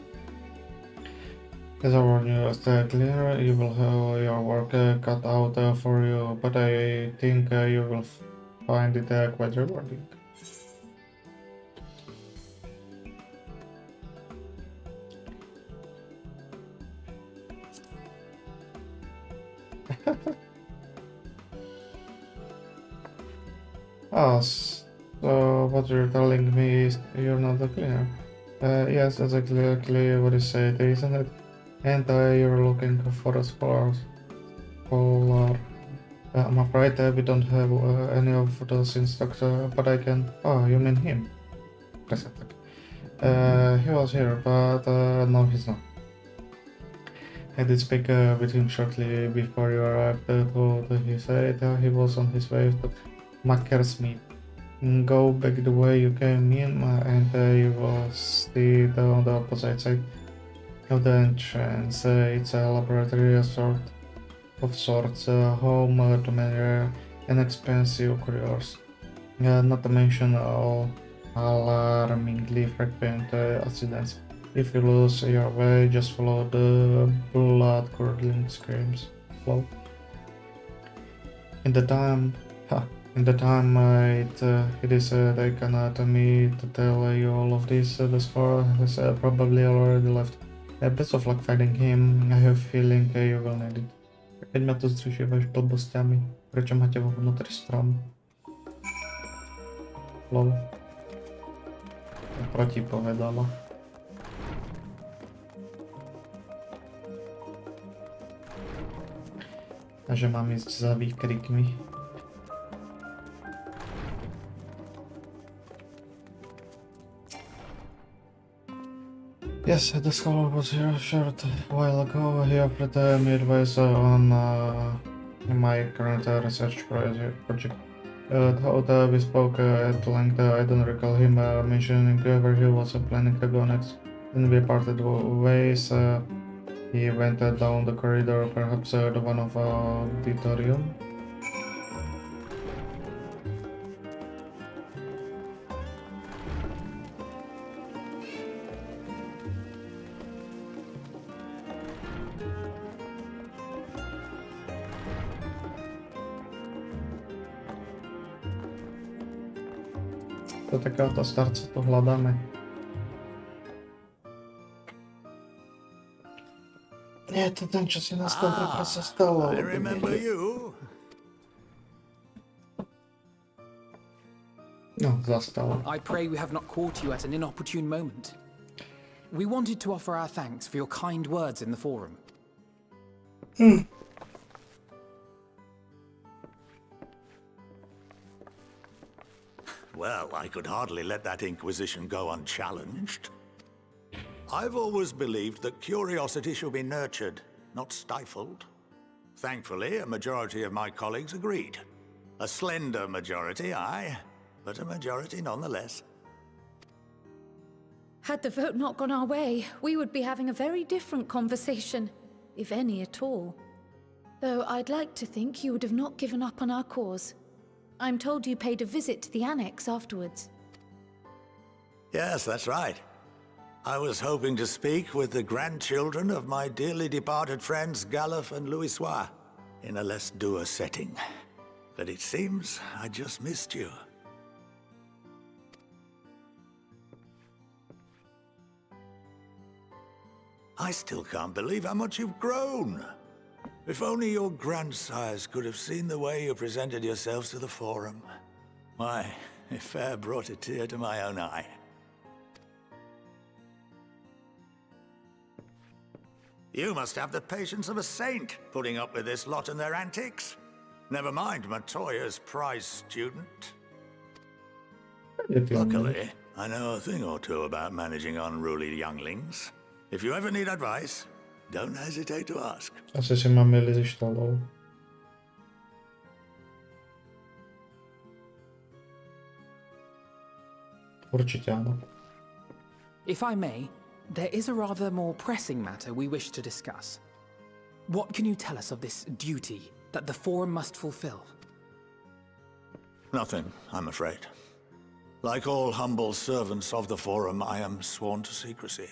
As our newest cleaner, you will have your work cut out for you, but I think you will find it quite rewarding. So what you're telling me is you're not a cleaner? Yes, that's exactly what you said, isn't it? And you're looking for a scholar. I'm afraid we don't have any of those in stock, but I can... Oh, you mean him? He was here, but no, he's not. I did speak with him shortly before you arrived. He said he was on his way to Mackersmith. Go back the way you came in, and you will see on the opposite side of the entrance. It's a laboratory of sorts, home to many rare and expensive curios. Not to mention all alarmingly frequent accidents. If you lose your way, just follow the blood-curdling screams. Well, in the time it is taken to me to tell you all of this, the score has probably already left. Best of luck finding him. I have a feeling you will need it. Keď ma tu zdržívaš blbostiami, prečo máte vo vnútri strom? Lol. Protipovedala. A že mám ísť za výkrikmi. Yes, the scholar was here a short while ago. He offered me advice on my current research project. Though we spoke at length, I don't recall him mentioning where he was planning to go next. Then we parted ways. He went down the corridor, perhaps the one of auditorium. To takéhoto starca tu hľadáme. Nie, to ten, čo si nás tam sa stalo. I remember you. No, zastalo. I pray we have not caught you at an inopportune moment. We wanted to offer our thanks for your kind words in the forum. Well, I could hardly let that inquisition go unchallenged. I've always believed that curiosity should be nurtured, not stifled. Thankfully, a majority of my colleagues agreed. A slender majority, aye, but a majority nonetheless. Had the vote not gone our way, we would be having a very different conversation, if any at all. Though I'd like to think you would have not given up on our cause. I'm told you paid a visit to the annex afterwards. Yes, that's right. I was hoping to speak with the grandchildren of my dearly departed friends Galuf and Louisoix in a less dour setting. But it seems I just missed you. I still can't believe how much you've grown. If only your grandsires could have seen the way you presented yourselves to the Forum. Why, it fair brought a tear to my own eye. You must have the patience of a saint, putting up with this lot and their antics. Never mind Matoya's prize student. Luckily, I know a thing or two about managing unruly younglings. If you ever need advice, don't hesitate to ask. Asi si mám jeli se štolou. Určitě ano. If I may, there is a rather more pressing matter we wish to discuss. What can you tell us of this duty that the Forum must fulfill? Nothing, I'm afraid. Like all humble servants of the Forum, I am sworn to secrecy.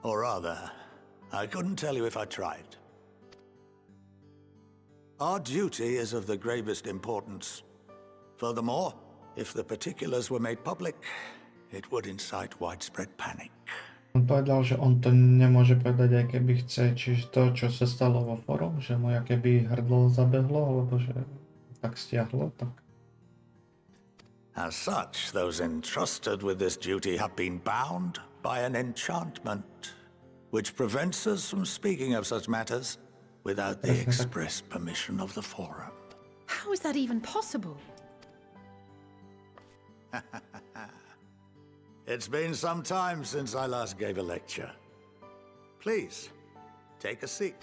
Or rather, I couldn't tell you if I tried. Our duty is of the gravest importance. Furthermore, if the particulars were made public, it would incite widespread panic. On povedal, že on to nemôže povedať, aj keby chce, čiže to, čo sa stalo vo Forum, že mu keby hrdlo zabehlo, alebo že tak stiahlo, tak... As such, those entrusted with this duty have been bound by an enchantment, which prevents us from speaking of such matters without the express permission of the Forum. How is that even possible? It's been some time since I last gave a lecture. Please, take a seat.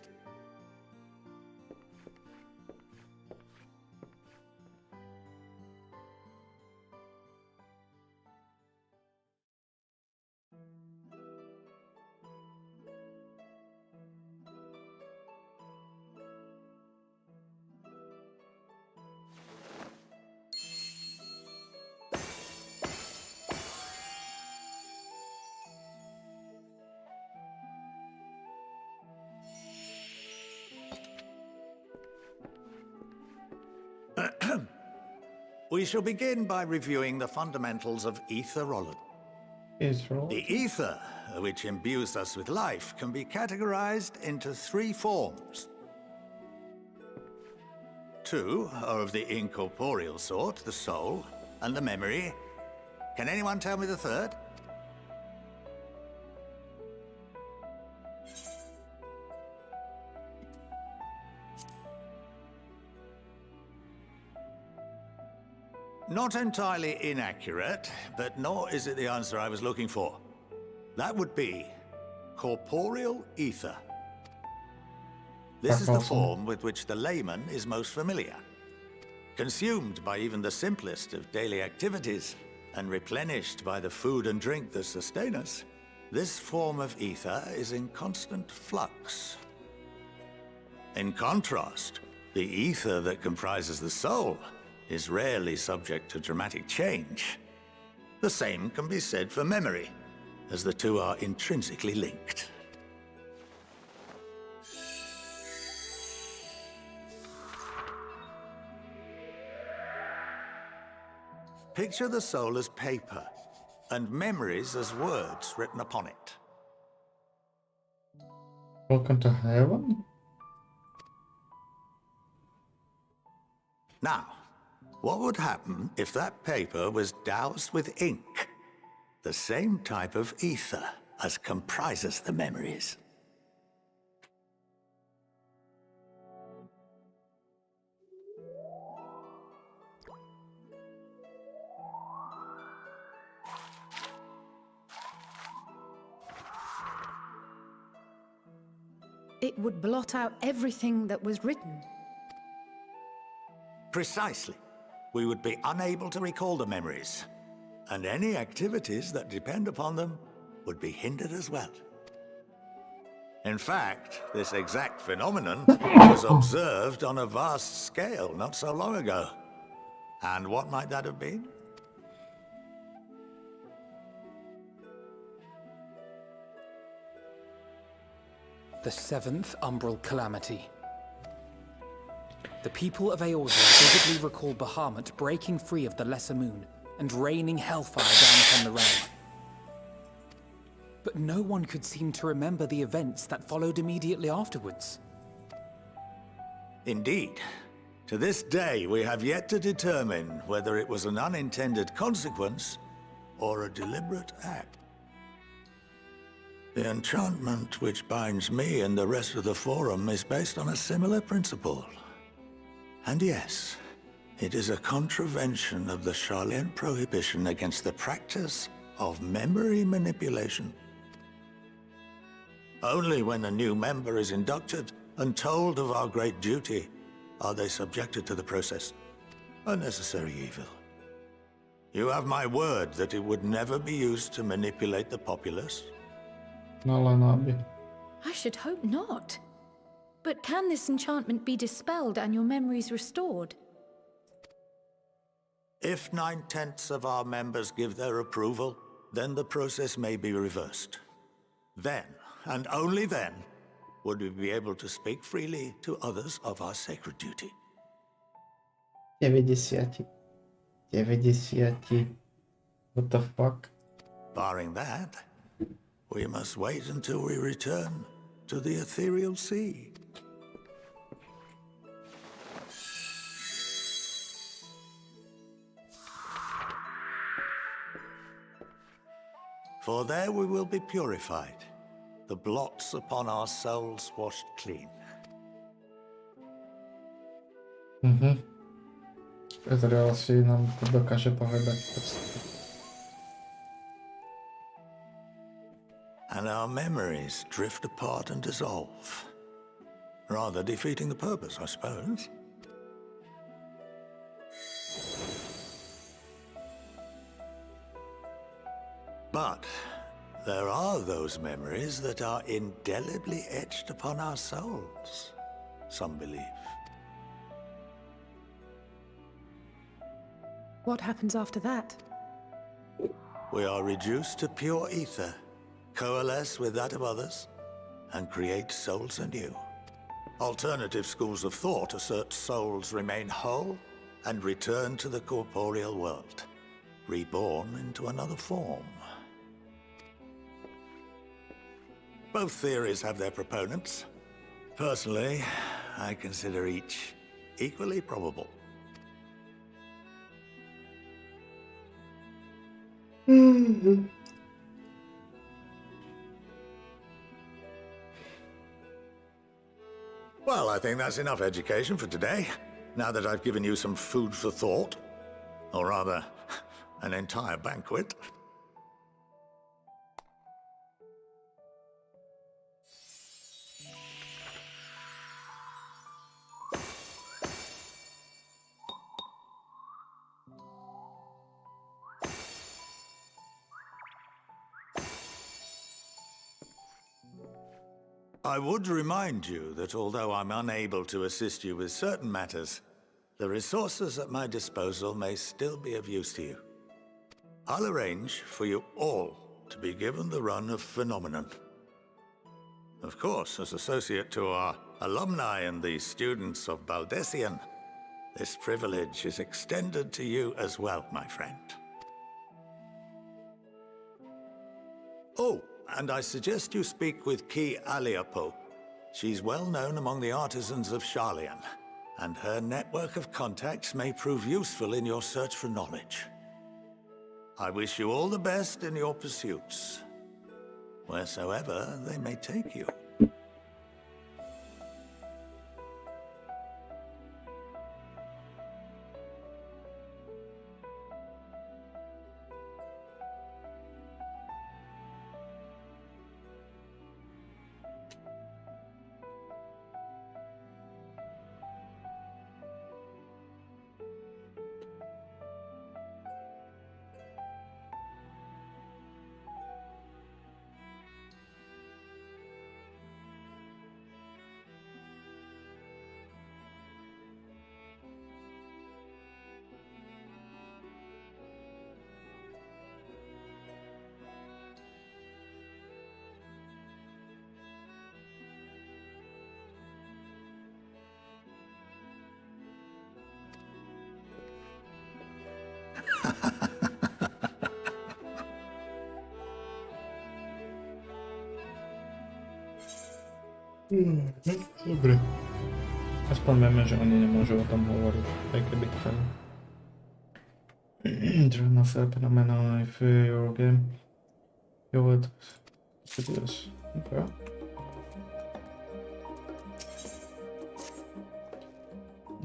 We shall begin by reviewing the fundamentals of etherology. The ether, which imbues us with life, can be categorized into three forms. Two are of the incorporeal sort, the soul and the memory. Can anyone tell me the third? Not entirely inaccurate, but nor is it the answer I was looking for. That would be corporeal ether. This is the form with which the layman is most familiar. Consumed by even the simplest of daily activities, and replenished by the food and drink that sustain us, this form of ether is in constant flux. In contrast, the ether that comprises the soul is rarely subject to dramatic change. The same can be said for memory, as the two are intrinsically linked. Picture the soul as paper, and memories as words written upon it. Welcome to heaven? Now, what would happen if that paper was doused with ink? The same type of ether as comprises the memories. It would blot out everything that was written. Precisely. We would be unable to recall the memories, and any activities that depend upon them would be hindered as well. In fact, this exact phenomenon was observed on a vast scale not so long ago. And what might that have been? The seventh Umbral Calamity. The people of Eorzea vividly recall Bahamut breaking free of the Lesser Moon and raining hellfire down upon the realm. but no one could seem to remember the events that followed immediately afterwards. Indeed. To this day, we have yet to determine whether it was an unintended consequence or a deliberate act. The enchantment which binds me and the rest of the Forum is based on a similar principle. And yes, it is a contravention of the Sharlayan prohibition against the practice of memory manipulation. Only when a new member is inducted and told of our great duty are they subjected to the process. A necessary evil. You have my word that it would never be used to manipulate the populace? Nalanabi. I should hope not. But can this enchantment be dispelled and your memories restored? If 9/10 of our members give their approval, then the process may be reversed. Then, and only then, would we be able to speak freely to others of our sacred duty. 90. 90. What the fuck? Barring that, we must wait until we return to the ethereal sea. For there we will be purified, the blots upon our souls washed clean. Ezreal si nám to dokáže povedať. And our memories drift apart and dissolve, rather defeating the purpose, I suppose. But there are those memories that are indelibly etched upon our souls, some believe. What happens after that? We are reduced to pure ether, coalesce with that of others, and create souls anew. Alternative schools of thought assert souls remain whole and return to the corporeal world, reborn into another form. Both theories have their proponents. Personally, I consider each equally probable. Well, I think that's enough education for today, now that I've given you some food for thought. Or rather, an entire banquet. I would remind you that although I'm unable to assist you with certain matters, the resources at my disposal may still be of use to you. I'll arrange for you all to be given the run of Phenomenon. Of course, as associate to our alumni and the students of Baldessian, this privilege is extended to you as well, my friend. Oh, and I suggest you speak with Ki Aliapo. She's well known among the artisans of Sharlayan, and her network of contacts may prove useful in your search for knowledge. I wish you all the best in your pursuits, wheresoever they may take you. Dobre. Aspoň vieme, že oni nemôžu o tom hovoriť, aj keby chceli. Turn off phenomenon if your game you would use. Okay.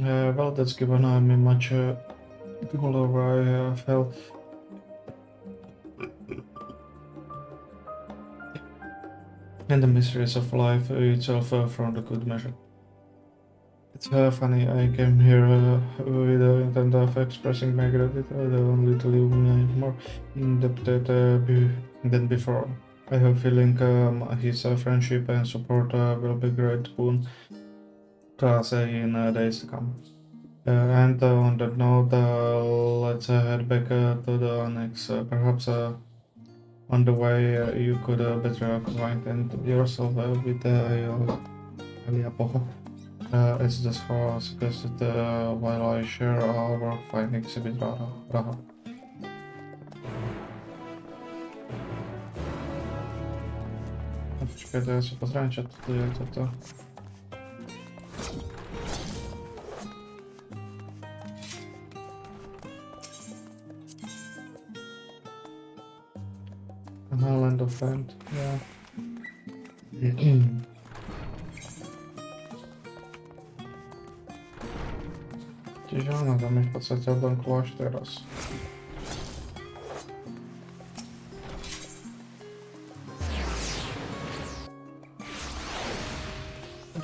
Well, that's given me much cooler I felt. And the mysteries of life itself from the good measure. It's funny, I came here with the intent of expressing my gratitude only to leave me more indebted than before. I have a feeling his friendship and support will be great boon to us in days to come. And on that note, let's head back to the annex. Perhaps on the way you could better acquaint yourself with Aliapoho. It's just for us because while I share our findings with Raha. Počkajte, ja si pozriem, čo tu je toto. Aha, Land of Fend, ja. Čiže áno, tam je v podstate odomklo až teraz.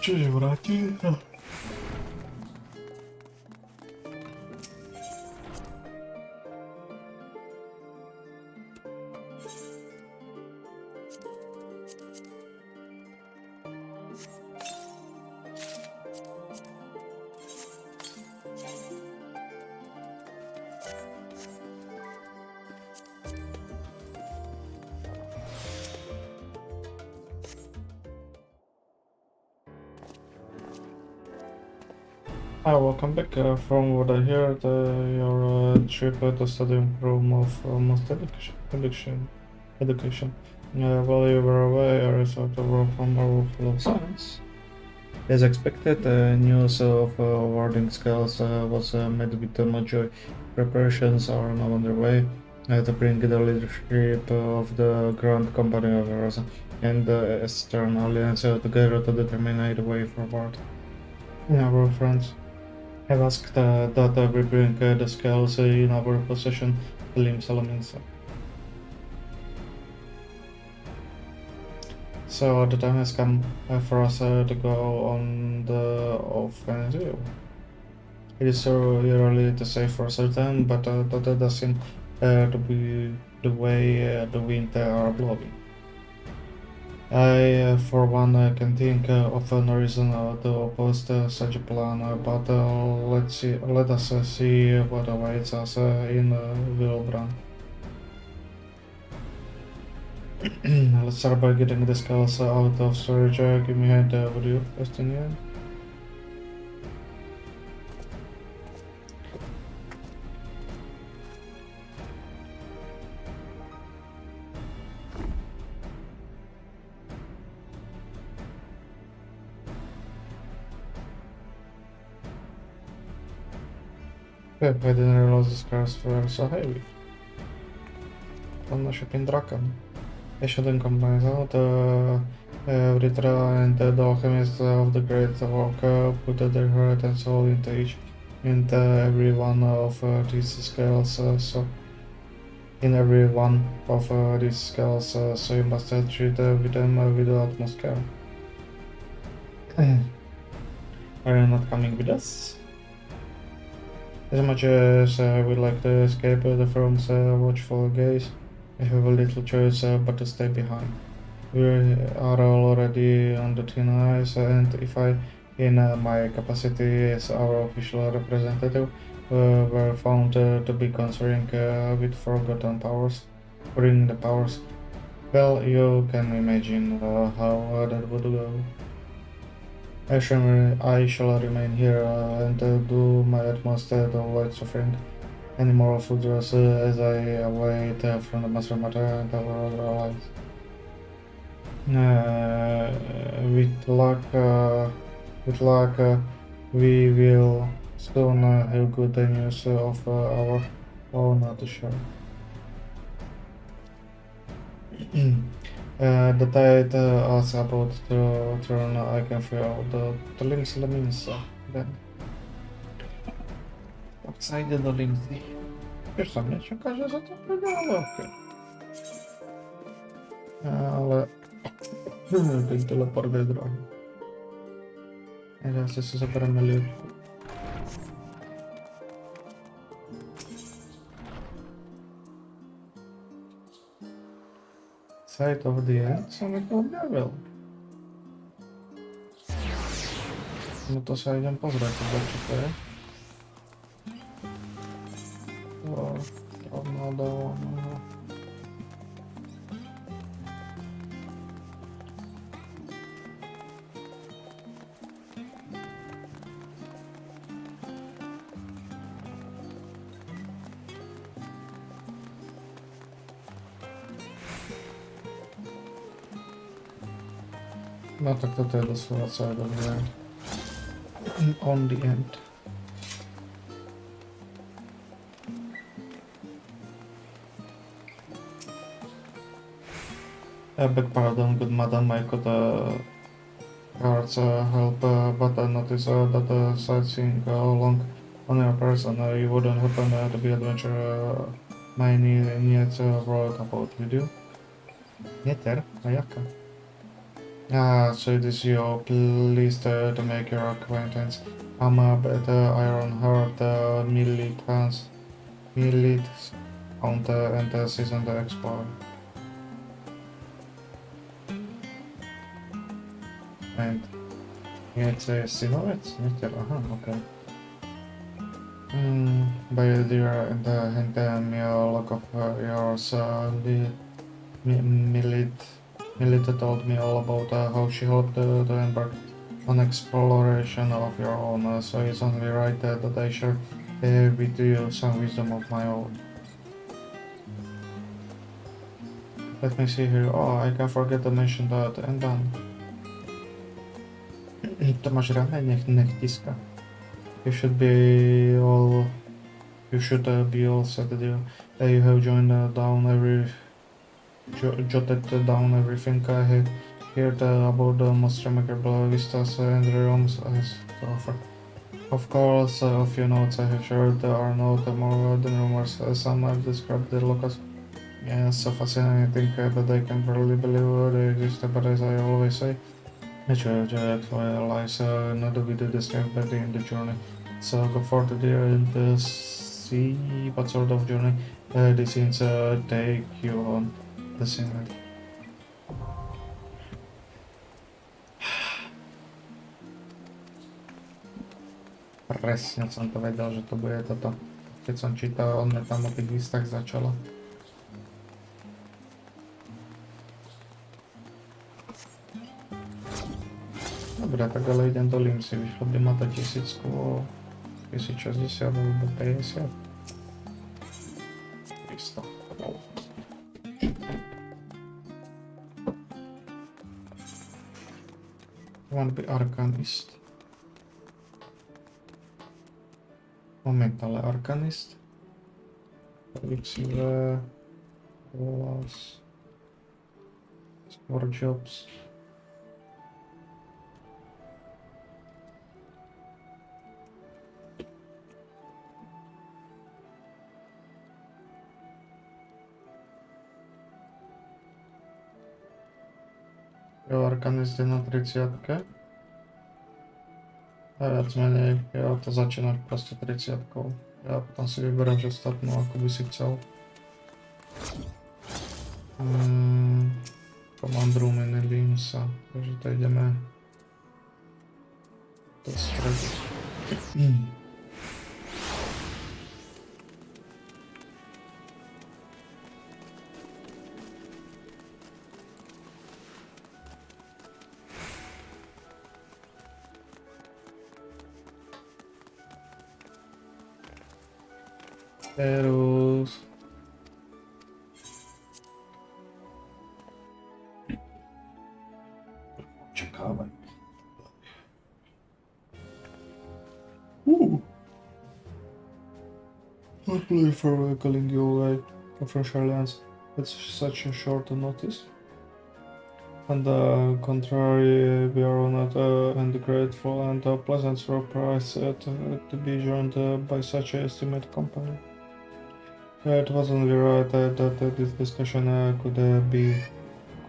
Čiže vráti? Hi, welcome back. From what I hear, your trip to studying room of most education. While you were away, I resolved to work from our full of science. As expected, news of warding skills was met with much joy. Preparations are now underway to bring the leadership of the Grand Company of Erosa and the Eastern Alliance together to determine the way forward. Our friends have asked that we bring the scales in our possession to Lim Salaminsa. So the time has come for us to go on the offensive. It is so early to say for certain, but that does seem to be the way the wind are blowing. I, for one, can think of no reason to oppose such a plan, but let us see what awaits us in Wilbrand. Let's start by getting the skulls out of storage. Give me a hand, would you, Justinian? I didn't realize the scars were so heavy. I'm shipping Draken. I shouldn't complain out. Vritra and the alchemists of the Great Walk put their heart and soul into each and every one of these scales. In every one of these scales, so you must treat with them with the utmost care. Are you not coming with us? As much as I would like to escape the firm's watchful gaze, I have a little choice but to stay behind. We are already on the thin ice, and if I, in my capacity as our official representative, were found to be consorting with forgotten powers, bringing the powers, well, you can imagine how that would go. I shall remain here and do my utmost to avoid suffering any more fooders as I await from the Master Matter and our other allies. With luck, we will soon have good news of our own to share. The tide is about to turn. I can feel the limbs lemons. Then outside the limbsy. Wiesz co, mnie się okaże, że to wygrało. Ale ten teleport wygrał. Teraz sobie zabieramy lód. Sight of the end, samego level. No to sobie idziemy pozwać, zobaczycie. O, trudno dało, no. No tak to jest dosłownie całego dnia. On the end. Beg pardon, good madam, I could cards help, but I notice that sightseeing along on your person, you wouldn't happen to be adventure my needs wrote about, would you? Nieter? A jaka? So it is your pleased to make your acquaintance. I'm at Ironheart militants on the and season the explorer. And it's a synovec? Aha, okay. By the dear and hand me a look of yours, Milita told me all about how she hoped to embark on exploration of your own, so it's only right that I share with you some wisdom of my own. Let me see here. Oh, I can forget to mention that, and done. To masz ramę, niech tiska. You should be all set, dear. You have joined down jotted down everything I had heard about the most remarkable vistas and realms has to offer. Of course, a few notes I have shared are not more than rumors. Some have described the locus. Yes, so fascinating that I can barely believe they exist, but as I always say, nature lies not with the distinct but in the journey. So go forth there and see what sort of journey these scenes take you on. The same. Presne som to vedel, že to bude toto. Keď som čítal, on tam o tých listách začalo. Dobre, tak ale idem do Limsy, vyšlo by ma to 1000, 1060 alebo 50. 300. Want to be Arcanist. Moment, ale Arcanist. FFXIV. Rolas. Sport jobs. Jo, Arcanist je na 30. A viac menej, ja to začínam proste 30. Ja potom si vyberám, že ostatnú, ako by si chcel. Command Room nelím sa, takže to ideme do stredu. Serus. Očekávaj. Not believe for calling you away from Charlans at such a short notice. On the contrary, we are honored and grateful and pleasant surprise to be joined by such an esteemed company. It was only right that this discussion could be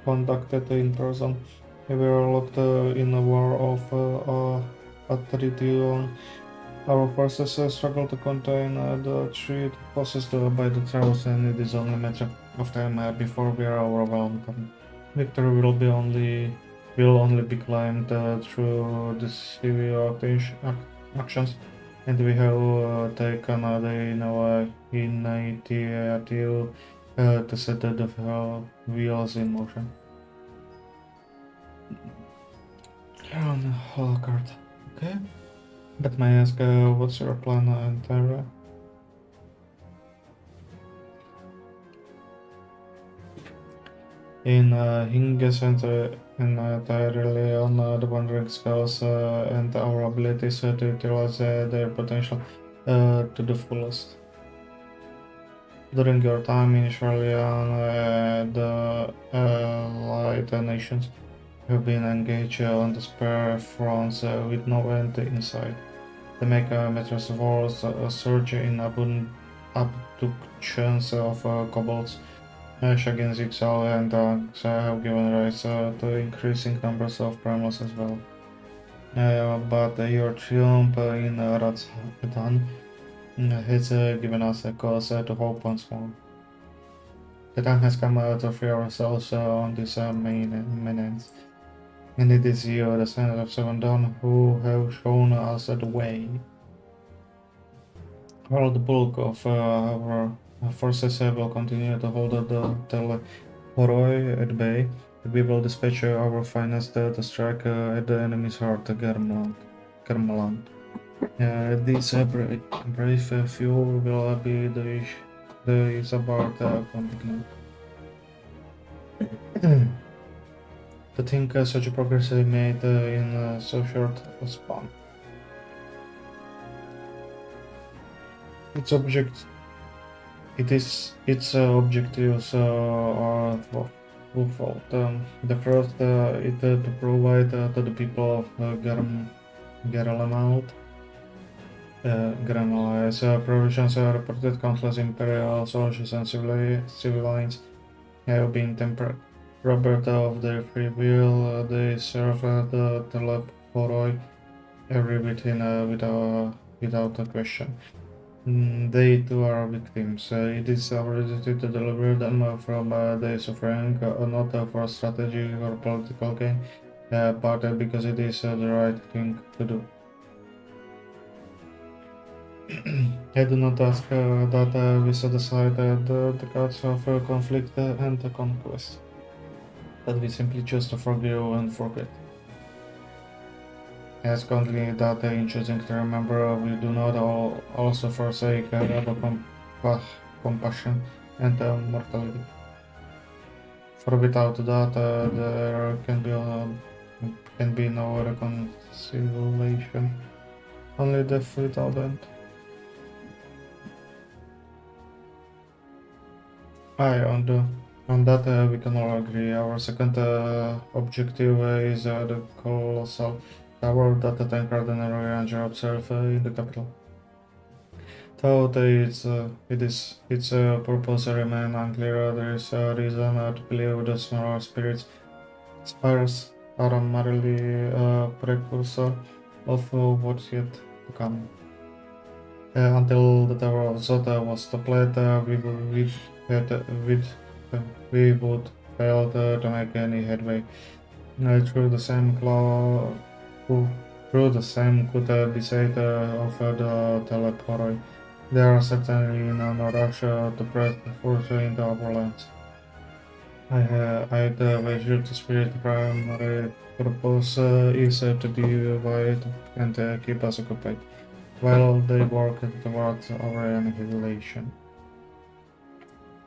conducted in person. We are locked in a war of attrition. Our forces struggle to contain the threat posed by the Traus, and it is only a matter of time before we are overwhelmed. Victory will only be climbed through decisive actions, and we have taken the initiative to set the wheels in motion. On Holocard, okay? But may I ask, what's your plan entirely? In Hinges entirely on the wandering skills and our abilities to utilize their potential to the fullest. During your time in Charlian, the Allied nations have been engaged on the spare fronts with no end in sight. They make matters worse, a surge in abductions of kobolds, Shagin Zixal and Dogs have given rise to increasing numbers of primals as well. But your triumph in Ratshadan has given us a cause to hope once more. The time has come to free ourselves on this menace. And it is you, the Sons of Seven Dawn, who have shown us the way. While the bulk of our forces will continue to hold the Teleporoi at bay, we will dispatch our finest to strike at the enemy's heart, Kermaland. These brave few will be the Isabard commitment. To think such a progress made in so short a span. Its objectives are twofold. The first is to provide to the people of Garalamalt. Garamalai's provisions reported countless imperial soldiers and civilians have been robbed of their free will. They serve the Teleporoi every bit without a question. They too are victims. It is our duty to deliver them from their suffering, not for strategy or political gain, but because it is the right thing to do. I do not ask that we set aside the gods of conflict and conquest, that we simply choose to forgive and forget. I ask only that in choosing to remember, we do not also forsake compassion and mortality. For without that, there can be no reconciliation, only death without end. On that we can all agree. Our second objective is the colossal tower that the Tankard and Ranger observe in the capital. Though its purpose remains unclear, there is reason to believe the smaller spires are merely a precursor of what's yet to come. Until the Tower of Zota was deployed, we would fail to make any headway. Through the same could be said of the Teleporoi. They are certainly in no rush to press further into our lands. I'd wager to spirit primary purpose is to divide and keep us occupied, while they work towards our annihilation.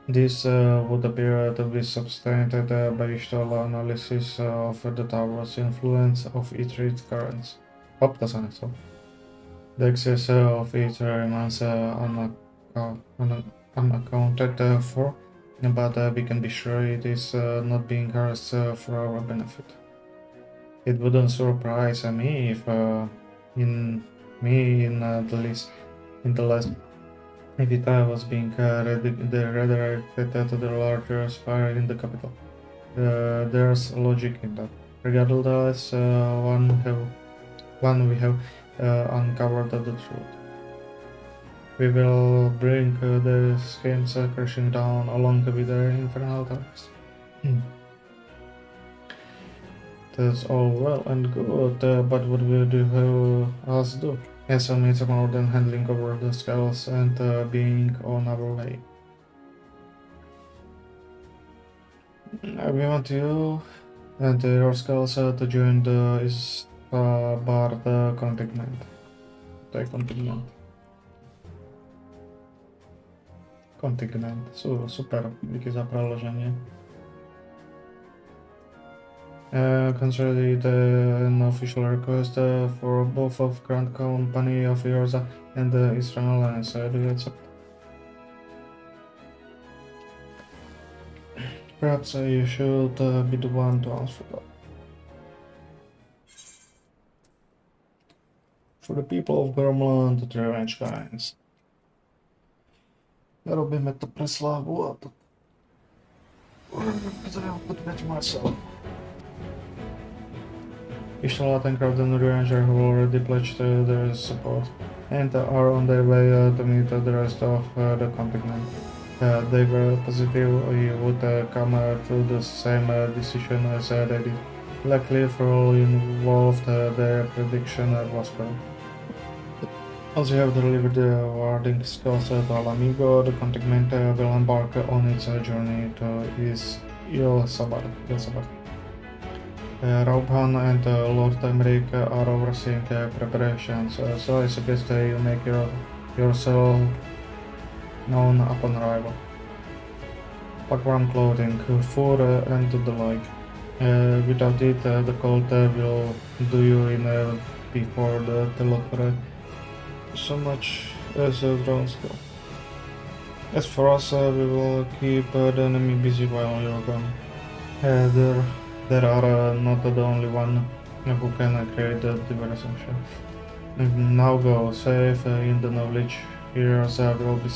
This would appear to be substantiated by visual analysis of the tower's influence of each its currents. So. The excess of it remains unaccounted for, but we can be sure it is not being harnessed for our benefit. It wouldn't surprise me if in the last if it was being redirected to the larger spire in the capital. There's logic in that. Regardless, one we have uncovered the truth. We will bring the schemes crashing down along with their infernal attacks. That's all well and good, but what will you us do? Some it's more than handling over the skulls and being on our way. We want you and your skulls to join the Bard contingent. Contingent. Super, díky za preloženie. Consider it an official request for both of Grand Company of yours and the Eastern Alliance. Do you accept? Perhaps you should be the one to answer that. For the people of Gormland, the revenge kinds. Robíme to pre slávu a to... Treba podmiať myself. Ishtal Attencraft and Ranger have already pledged their support and are on their way to meet the rest of the contingent. They were positive you would come to the same decision as they did. Luckily for all involved, their prediction was correct. Once you have delivered the warding skills to Alamigo, the contingent will embark on its journey to Il Sabar. Raubhan and Lord Emmerich are overseeing preparations, so I suggest you make yourself known upon arrival. Pack warm clothing, food and the like. Without it, the cold will do you in before the teleporter so much as drones go. As for us, we will keep the enemy busy while you're gone. There are not the only one who can create the diversion. Now go, safe in the knowledge. Heroes will be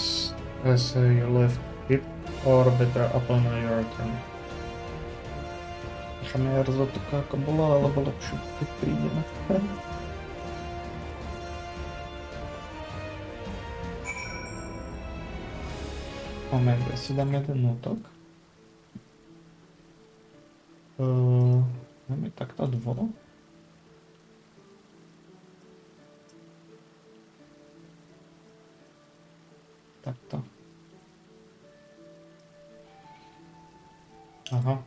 as you left it, or better upon your return. Necháme je rozhodnout taká, jako byla, alebo lepší, teď přijdeme. Moment, ja si dám jeden útok. Máme takto dvo. Takto. Aha.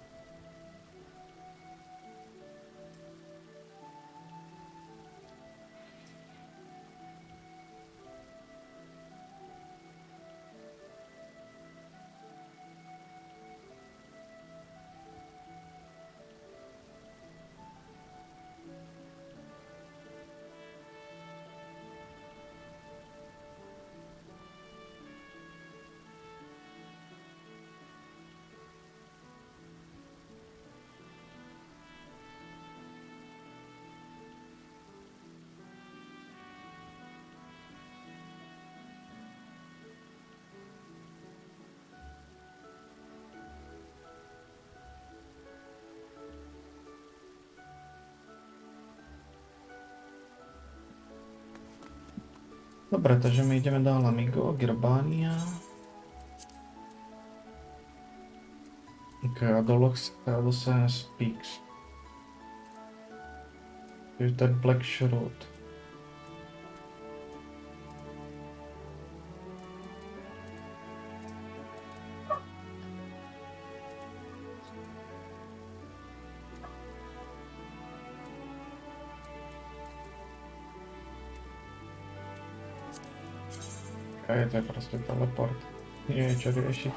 Dobre, takže my ideme do Alamigo, Girbania. Dosen Speaks. Je ten Black Shroud. A je to prostě teleport. Je čo riešiť.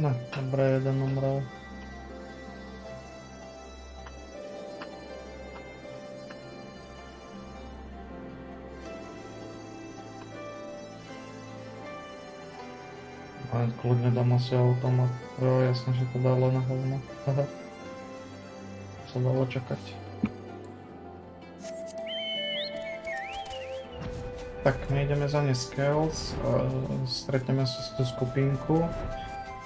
Ne, dobré, jeden umřel. Ale klidně dám asi automat. Jo, jasně, že to dalo na hovno. Haha. Co dalo čekat. Tak, my jdeme za ně skills, stretneme se s tu skupinku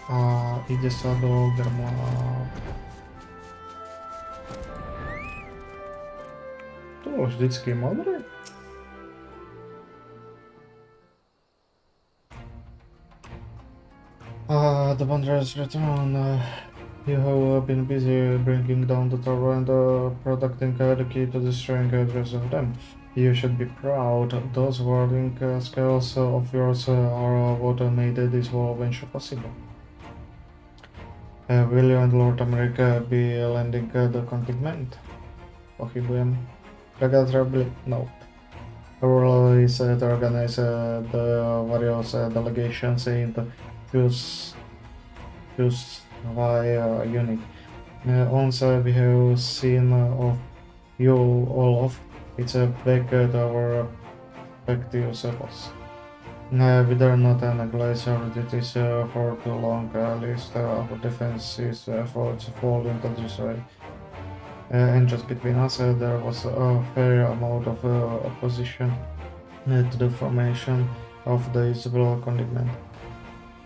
a jde se do Gremla. To bylo vždycky modrý. The Wanderers return. You have been busy bringing down the tower and protecting the key to destroying the rest of them. You should be proud. Those warding skills of yours are what made this whole venture possible. Will you and Lord America be lending the contingent? Pochybujem. Regrettably, no. Our role is to organize the various delegations into choose by unit. Once we have seen of you all off, it's back to our respective circles. We dare not neglect our duties for too long, at least our defenses efforts fall into disarray. And just between us, there was a fair amount of opposition to the formation of the Isabel contingent.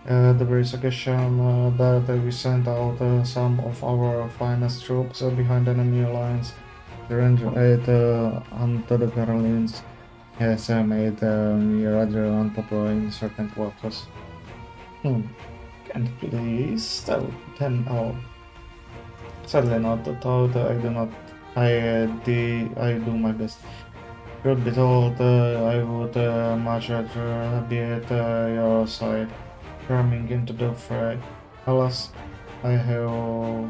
There is suggestion that we sent out some of our finest troops behind enemy lines. The range 8 onto the Carolines has made me rather unpopular in certain quarters. Can't please tell them all. Sadly not, thought I do my best. Truth be told, I would much rather be at your side, coming into the fray. Alas, I have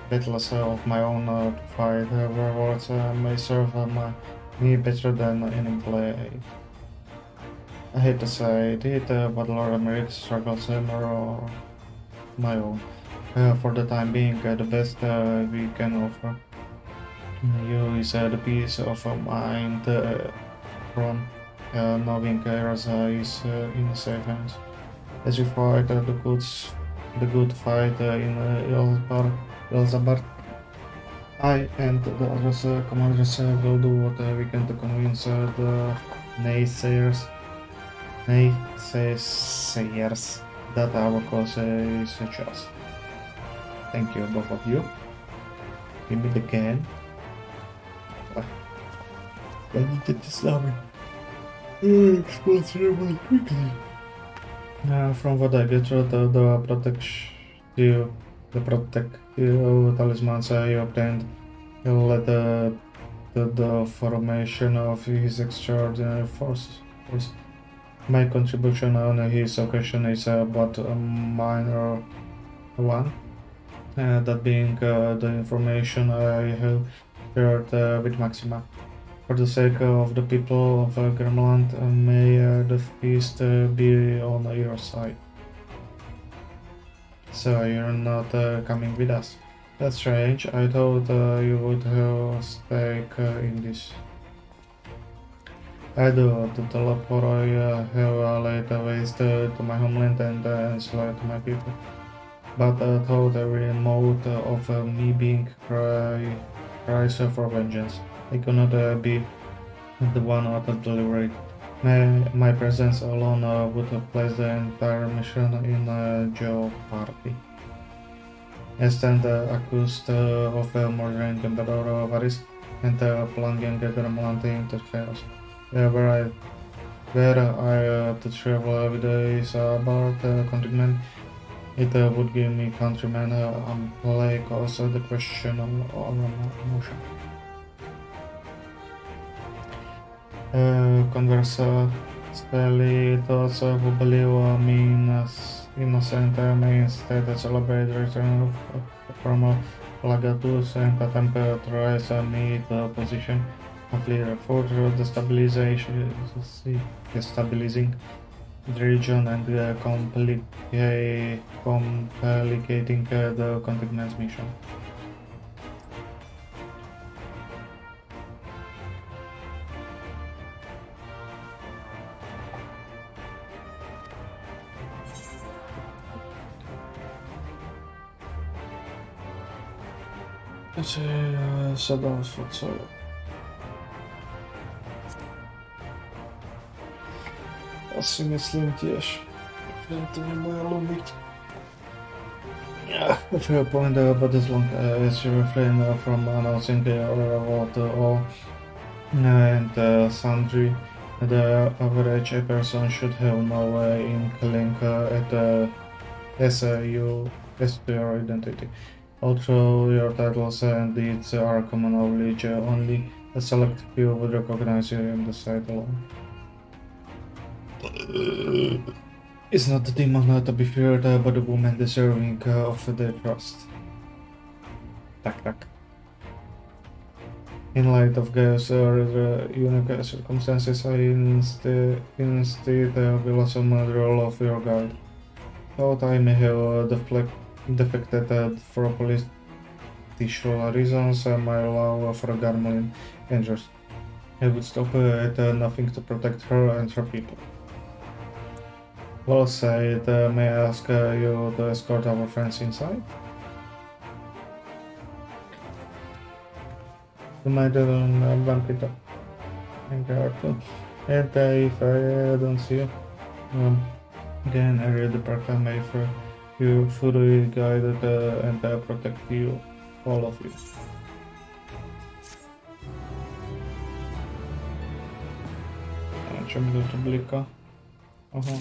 battles of my own to fight, rewards may serve me better than any blade. I hate to say it, but Lord America struggles more my own. For the time being, the best we can offer you is the peace of mind from knowing Erza is in safe hands. As you fight the good fight in Elzabar, I and the other commanders will do what we can to convince the naysayers that our cause is just. Thank you, both of you. Give me the can. I need to discover. Explodes really quickly. From what I get, the protective talismans you obtained led to the formation of his extraordinary forces. My contribution on his occasion is but a minor one. That being the information I have shared with Maxima. For the sake of the people of Gremland, may the feast be on your side. So you're not coming with us. That's strange. I thought you would have stake in this. I do. The Teleporoi have laid waste to my homeland and enslaved my people. But thought every mode of me being cries for vengeance. I cannot be the one to deliberate. My presence alone would place the entire mission in jeopardy. I stand accused of murdering Emperor Varys and plunging Gremland into chaos. Were I to travel with his about contingent, it would give me countrymen play cause the question or emotion. Conversa spelly those who believe me innocent may instead celebrate the return from Plagatus and attempt to raise me to position of leader. Further destabilizing the region and complicating the containment mission. Zadám co. Asi myslím tiež, že to nebude ľúbiť. A fair point, but as long as you refrain from announcing about all and sundry, the average person should have no inkling as to your identity. Although your titles and deeds are common knowledge, only a select few would recognize you in the sight alone. It's not the demon to be feared, but the woman deserving of their trust. Tak. In light of Gaius' unique circumstances, I instead will assume the role of your guide. Thought I may have defected for political reasons, my love for Garmelin injures. I would stop at nothing to protect her and her people. Well said, may I ask you to escort our friends inside? You might bump it up. And if I don't see you, again I read the park I made for you, fully guided and protect you, all of you. Čo mi to blika? Aha.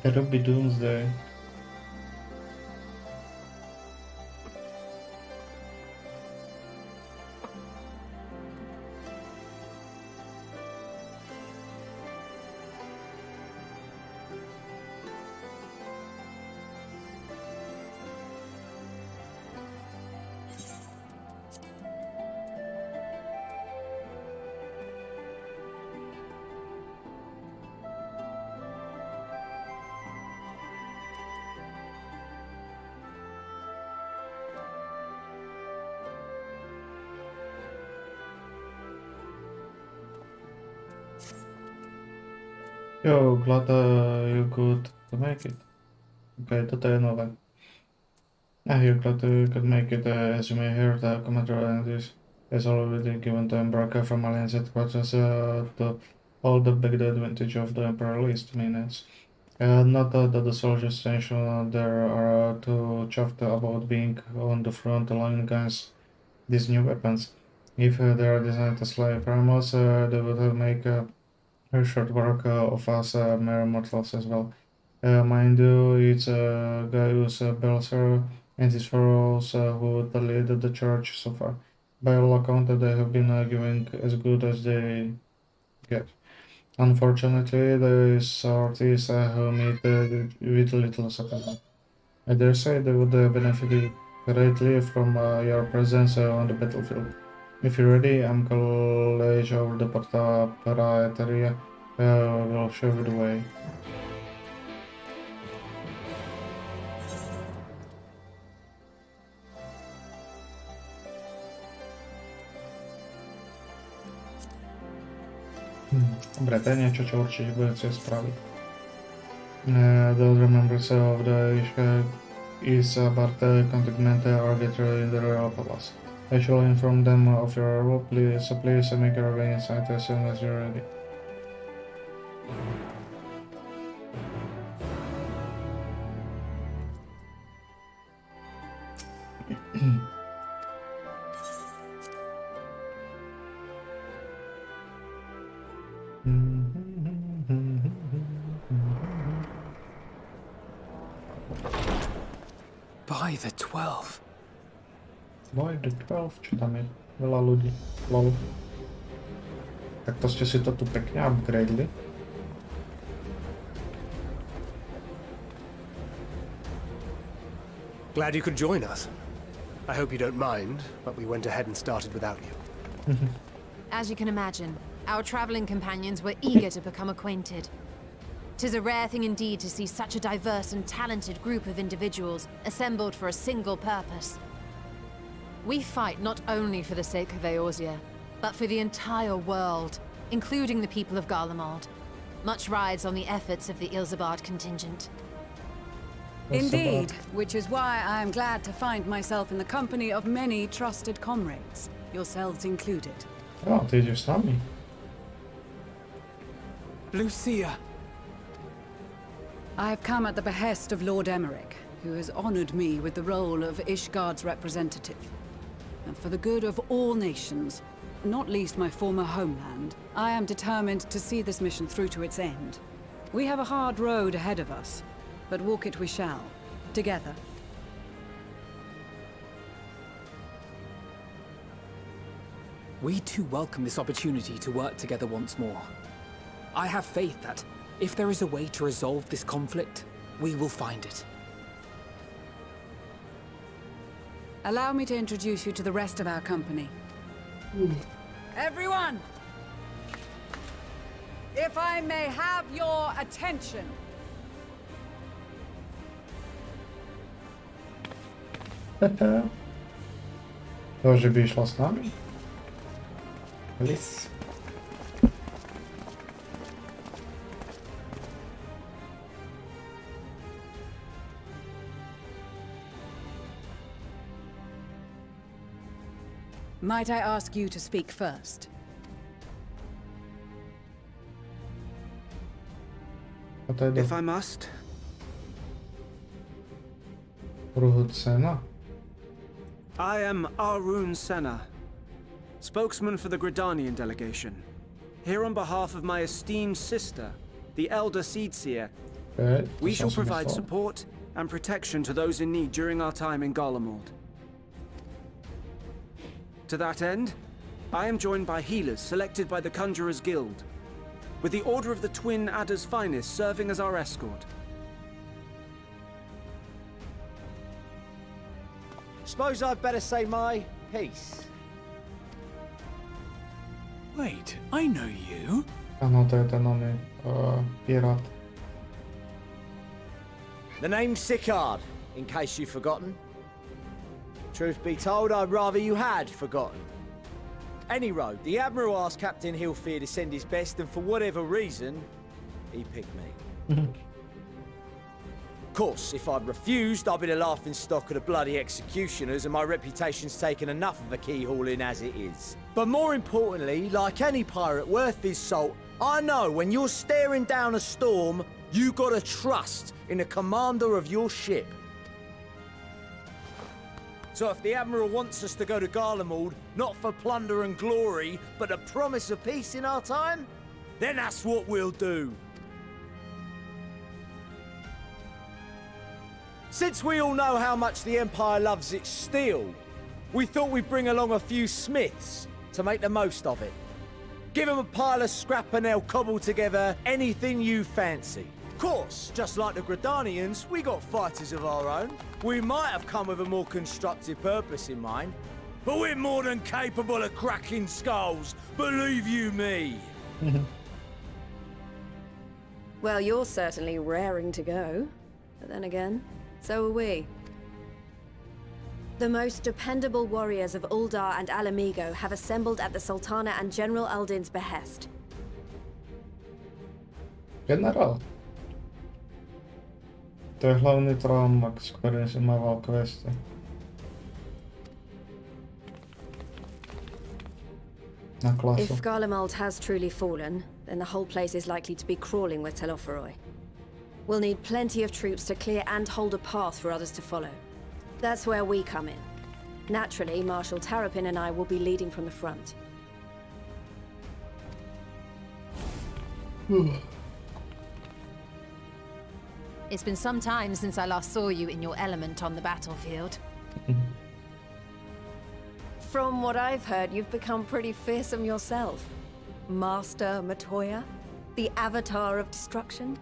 That'll be Doomsday. Yo, glad you could make it. Okay, toto je nové. You're glad you could make it. As you may hear, the commander is already given the Embarker from Alliance headquarters to hold the big advantage of the Imperialist menace. Not that the soldiers stationed there are too chuffed about being on the front line against these new weapons. If they are designed to slay primals, they would make short work of us mere mortals as well. Mind you, it's Gaius Belser and his followers who lead the church so far. By all accounts, they have been giving as good as they get. Unfortunately, the sorties who meet with little support. I dare say they would benefit greatly from your presence on the battlefield. If you're ready, Uncle Age over the Praeteria will show you the way. Dobre, to je niečo, čo určite bude chcieť spraviť. The other members of the Isabart contingent are gathered in the Royal Palace. I shall inform them of your arrival. Please make your way inside as soon as you're ready. By the 12. By the 12, čo tam je? Veľa ľudí. Lol. Tak to ste si to tu pekne upgradeli. Glad you could join us. I hope you don't mind, but we went ahead and started without you. As you can imagine, our traveling companions were eager to become acquainted. 'Tis a rare thing indeed to see such a diverse and talented group of individuals assembled for a single purpose. We fight not only for the sake of Eorzea, but for the entire world, including the people of Garlemald. Much rides on the efforts of the Ilsabard contingent. Indeed, which is why I am glad to find myself in the company of many trusted comrades, yourselves included. Ja, ty idziesz z nami. Lucia. I have come at the behest of Lord Emmerich, who has honored me with the role of Ishgard's representative. And for the good of all nations, not least my former homeland, I am determined to see this mission through to its end. We have a hard road ahead of us, but walk it we shall, together. We too welcome this opportunity to work together once more. I have faith that, if there is a way to resolve this conflict, we will find it. Allow me to introduce you to the rest of our company. Everyone! If I may have your attention. To, żeby szła z nami? Lis. Might I ask you to speak first? If I must. Ruhut Sena. I am Arun Senna, spokesman for the Gridanian delegation. Here on behalf of my esteemed sister, the Elder Seedseer, we shall provide support and protection to those in need during our time in Garlemald. To that end, I am joined by healers selected by the Conjurers Guild, with the Order of the Twin Adder's Finest serving as our escort. Suppose I'd better say my piece. Wait, I know you. Ano, to je ten oný pirát. The name's Sicard, in case you've forgotten. Truth be told, I'd rather you had forgotten. Any road, the Admiral asked Captain Hilfear to send his best, and for whatever reason, he picked me. Of course, if I'd refused, I'd be the laughing stock of the bloody executioners, and my reputation's taken enough of a keyhauling as it is. But more importantly, like any pirate worth his salt, I know when you're staring down a storm, you gotta trust in the commander of your ship. So if the Admiral wants us to go to Garlemald, not for plunder and glory, but a promise of peace in our time, then that's what we'll do. Since we all know how much the Empire loves its steel, we thought we'd bring along a few smiths to make the most of it. Give them a pile of scrap and they'll cobble together anything you fancy. Of course, just like the Gridanians, we got fighters of our own. We might have come with a more constructive purpose in mind, but we're more than capable of cracking skulls, believe you me. Well, you're certainly raring to go. But then again, so are we. The most dependable warriors of Uldar and Alamigo have assembled at the Sultana and General Aldin's behest. Generál. To je hlavný tromek, s ktorým si mával questy. Na klasu. If Garlemald has truly fallen, then the whole place is likely to be crawling with Telophoroi. We'll need plenty of troops to clear and hold a path for others to follow. That's where we come in. Naturally, Marshal Tarapin and I will be leading from the front. It's been some time since I last saw you in your element on the battlefield. From what I've heard, you've become pretty fearsome yourself. Master Matoya? The Avatar of Destruction?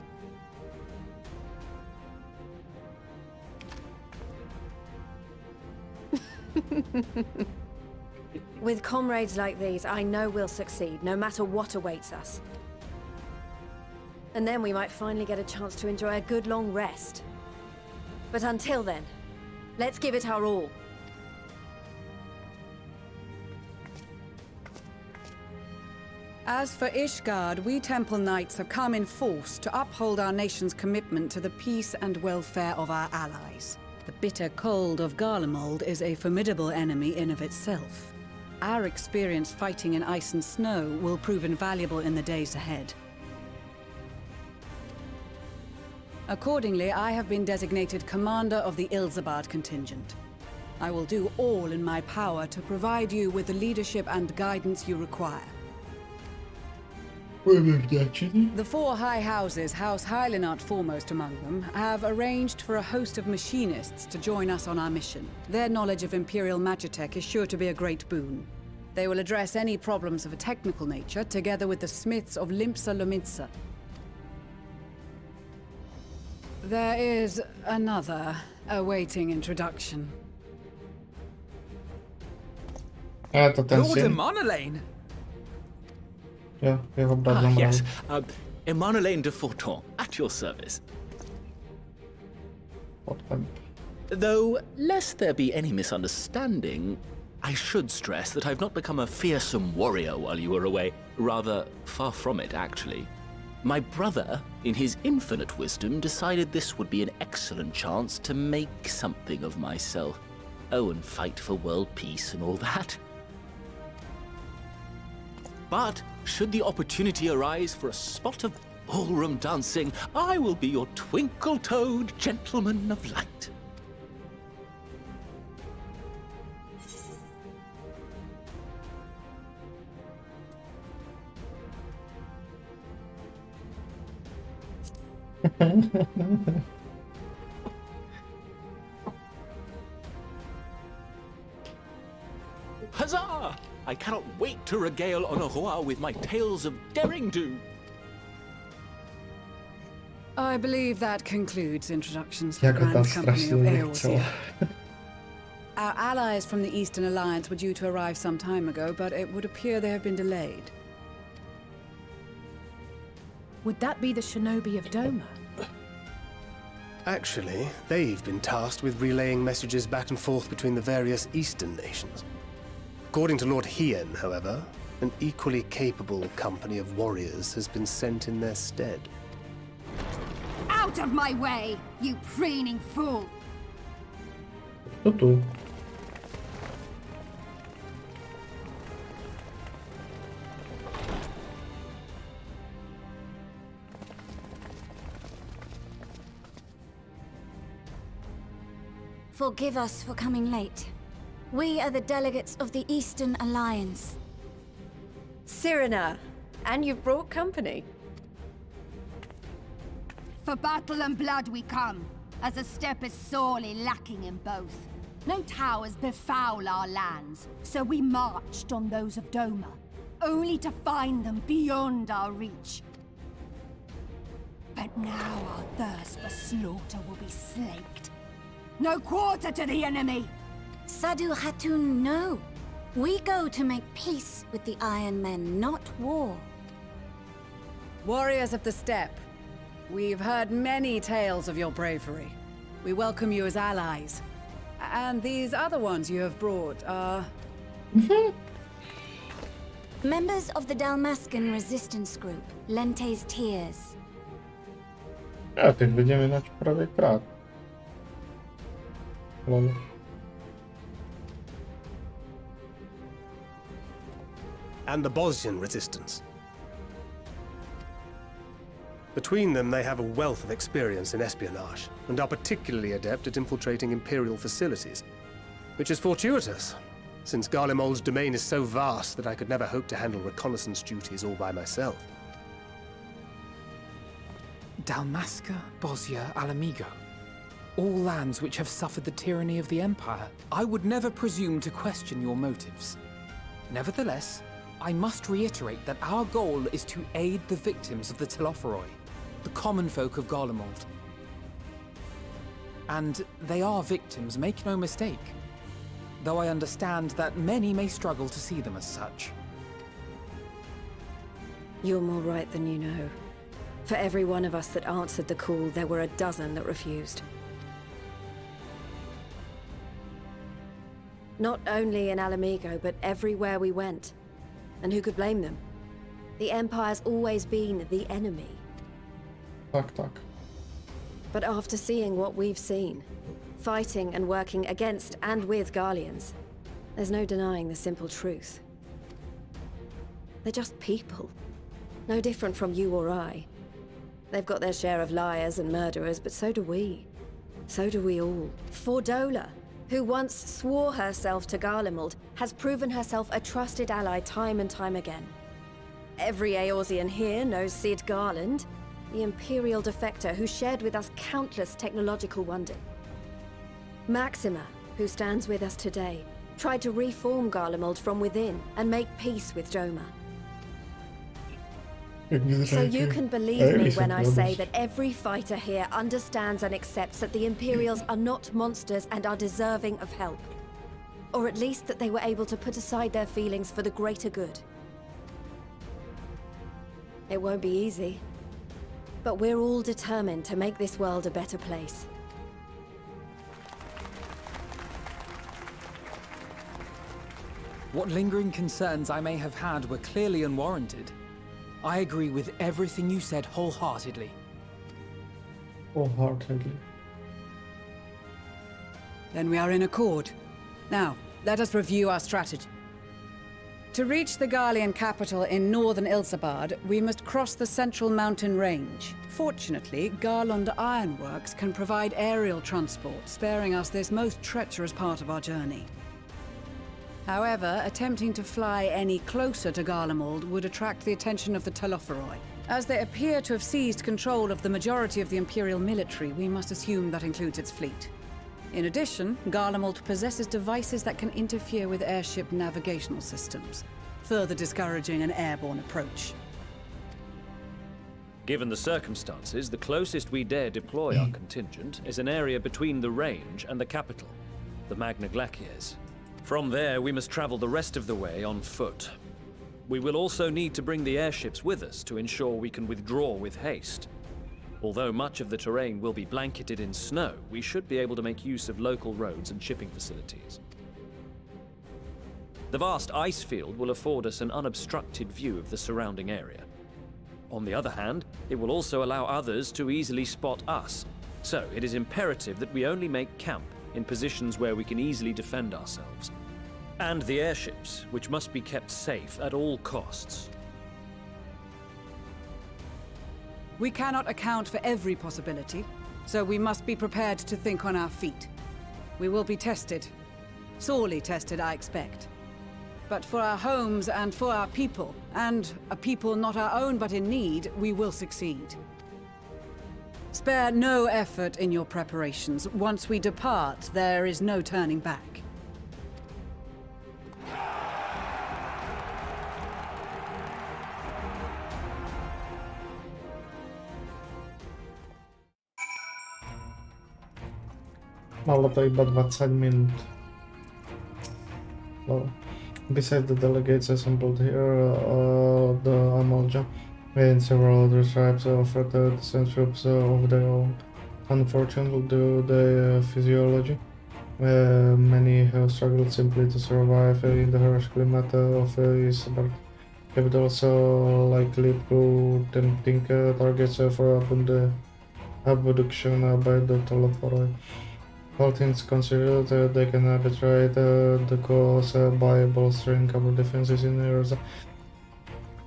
With comrades like these, I know we'll succeed, no matter what awaits us. And then we might finally get a chance to enjoy a good long rest. But until then, let's give it our all. As for Ishgard, we Temple Knights have come in force to uphold our nation's commitment to the peace and welfare of our allies. The bitter cold of Garlemald is a formidable enemy in of itself. Our experience fighting in ice and snow will prove invaluable in the days ahead. Accordingly, I have been designated commander of the Ilzabard contingent. I will do all in my power to provide you with the leadership and guidance you require. The four high houses, House Hylinart foremost among them, have arranged for a host of machinists to join us on our mission. Their knowledge of Imperial Magitech is sure to be a great boon. They will address any problems of a technical nature, together with the smiths of Limpsa Lomitsa. There is another awaiting introduction. To ten Lord syn. Emanolain! Jo, jeho brat zomrel. Yes, Emanolain de Forton, at your service. Though, lest there be any misunderstanding, I should stress that I've not become a fearsome warrior while you were away. Rather, far from it, actually. My brother, in his infinite wisdom, decided this would be an excellent chance to make something of myself. Oh, and fight for world peace and all that. But, should the opportunity arise for a spot of ballroom dancing, I will be your twinkle-toed gentleman of light. Huzzah! I cannot wait to regale Honoroa with my tales of daring-do. I believe that concludes introductions to the Jaka ta Grand Company of strasznie Eorzea. chcę. Our allies from the Eastern Alliance were due to arrive some time ago, but it would appear they have been delayed. Would that be the shinobi of Doma? Actually, they've been tasked with relaying messages back and forth between the various Eastern nations. According to Lord Hien, however, an equally capable company of warriors has been sent in their stead. Out of my way, you preening fool! Tu. Forgive us for coming late. We are the delegates of the Eastern Alliance. Cyrena, and you've brought company. For battle and blood we come, as the steppe is sorely lacking in both. No towers befoul our lands, so we marched on those of Doma, only to find them beyond our reach. But now our thirst for slaughter will be slaked. No quarter to the enemy! Sadu Hatun, no. We go to make peace with the Iron Men, not war. Warriors of the Steppe, we've heard many tales of your bravery. We welcome you as allies. And these other ones you have brought are... Members of the Dalmascan resistance group, Lente's Tears. A tych będziemy na prawie krat. Lol. And the Bosnian resistance. Between them, they have a wealth of experience in espionage, and are particularly adept at infiltrating Imperial facilities. Which is fortuitous, since Garlemald's domain is so vast that I could never hope to handle reconnaissance duties all by myself. Dalmasca, Bosnia, Alamigo. All lands which have suffered the tyranny of the Empire. I would never presume to question your motives. Nevertheless, I must reiterate that our goal is to aid the victims of the Telophoroi, the common folk of Garlemald. And they are victims, make no mistake. though I understand that many may struggle to see them as such. You're more right than you know. For every one of us that answered the call, there were a dozen that refused. Not only in Alamigo, but everywhere we went. And who could blame them? The Empire's always been the enemy. Tak. But after seeing what we've seen, fighting and working against and with Garleans, there's no denying the simple truth. They're just people. No different from you or I. They've got their share of liars and murderers, but so do we. So do we all. Fordola, who once swore herself to Garlemald, has proven herself a trusted ally time and time again. Every Eorzean here knows Cid Garland, the Imperial defector who shared with us countless technological wonder. Maxima, who stands with us today, tried to reform Garlemald from within and make peace with Doma. So you can believe me when I say that every fighter here understands and accepts that the Imperials are not monsters and are deserving of help. Or at least that they were able to put aside their feelings for the greater good. It won't be easy, but we're all determined to make this world a better place. What lingering concerns I may have had were clearly unwarranted. I agree with everything you said wholeheartedly. Wholeheartedly. Then we are in accord. Now, let us review our strategy. To reach the Garlean capital in northern Ilsabard, we must cross the central mountain range. Fortunately, Garlond Ironworks can provide aerial transport, sparing us this most treacherous part of our journey. However, attempting to fly any closer to Garlemald would attract the attention of the Telophoroi. As they appear to have seized control of the majority of the Imperial military, we must assume that includes its fleet. In addition, Garlemald possesses devices that can interfere with airship navigational systems, further discouraging an airborne approach. Given the circumstances, the closest we dare deploy our contingent is an area between the range and the capital, the Magna Glaciers. From there, we must travel the rest of the way on foot. We will also need to bring the airships with us to ensure we can withdraw with haste. Although much of the terrain will be blanketed in snow, we should be able to make use of local roads and shipping facilities. The vast ice field will afford us an unobstructed view of the surrounding area. On the other hand, it will also allow others to easily spot us, so it is imperative that we only make camp in positions where we can easily defend ourselves. And the airships, which must be kept safe at all costs. We cannot account for every possibility, so we must be prepared to think on our feet. We will be tested. Sorely tested, I expect. But for our homes and for our people, and a people not our own but in need, we will succeed. Spare no effort in your preparations. Once we depart, there is no turning back. Ale to iba 20 minut. Well, besides the delegates assembled here, the Amolja and several other tribes offered the same troops of their own. Unfortunately, due to the physiology, many have struggled simply to survive in the harsh climate of Isambard. Capital so likely to tempting targets for abduction by the Telophoroi. All things considered, they can betray the cause by bolstering our defenses in areas.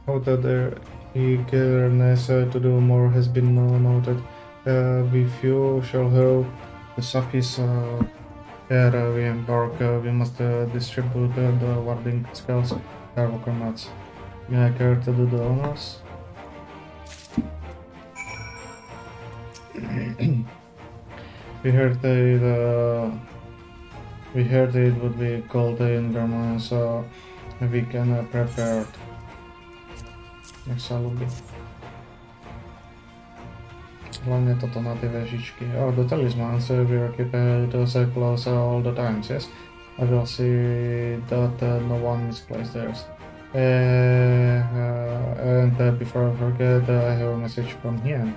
Although their eagerness to do more has been noted, we few shall have the suffice ere we embark. We must distribute the warding spells, Carvoker mats. May I care to do the honors? We heard it would be cold in Vermont, so we can prepare. Nech sa ľúbi. Hlavne toto na tie vežičky. Oh, the talismans we are keeping those close all the times, yes? I will see that no one misplaced theirs. Before I forget, I have a message from here.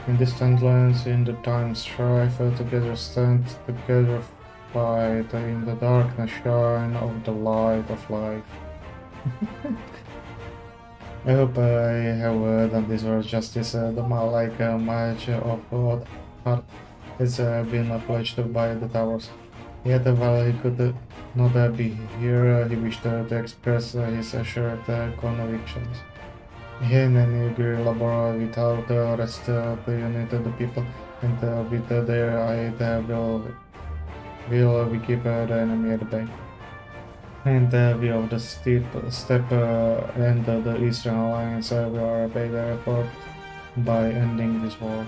In distant lands, in the time strife, together stand, together fight, in the darkness shine of the light of life. I hope I have done this verse justice. The like much of what heart has been pledged by the towers. Yet while he could not be here, he wished to express his assured convictions. He and any guerrilla labor without rest to unite the people, and with their aid will we keep the enemy at bay. And we of the step and the Eastern Alliance will repay their effort by ending this war.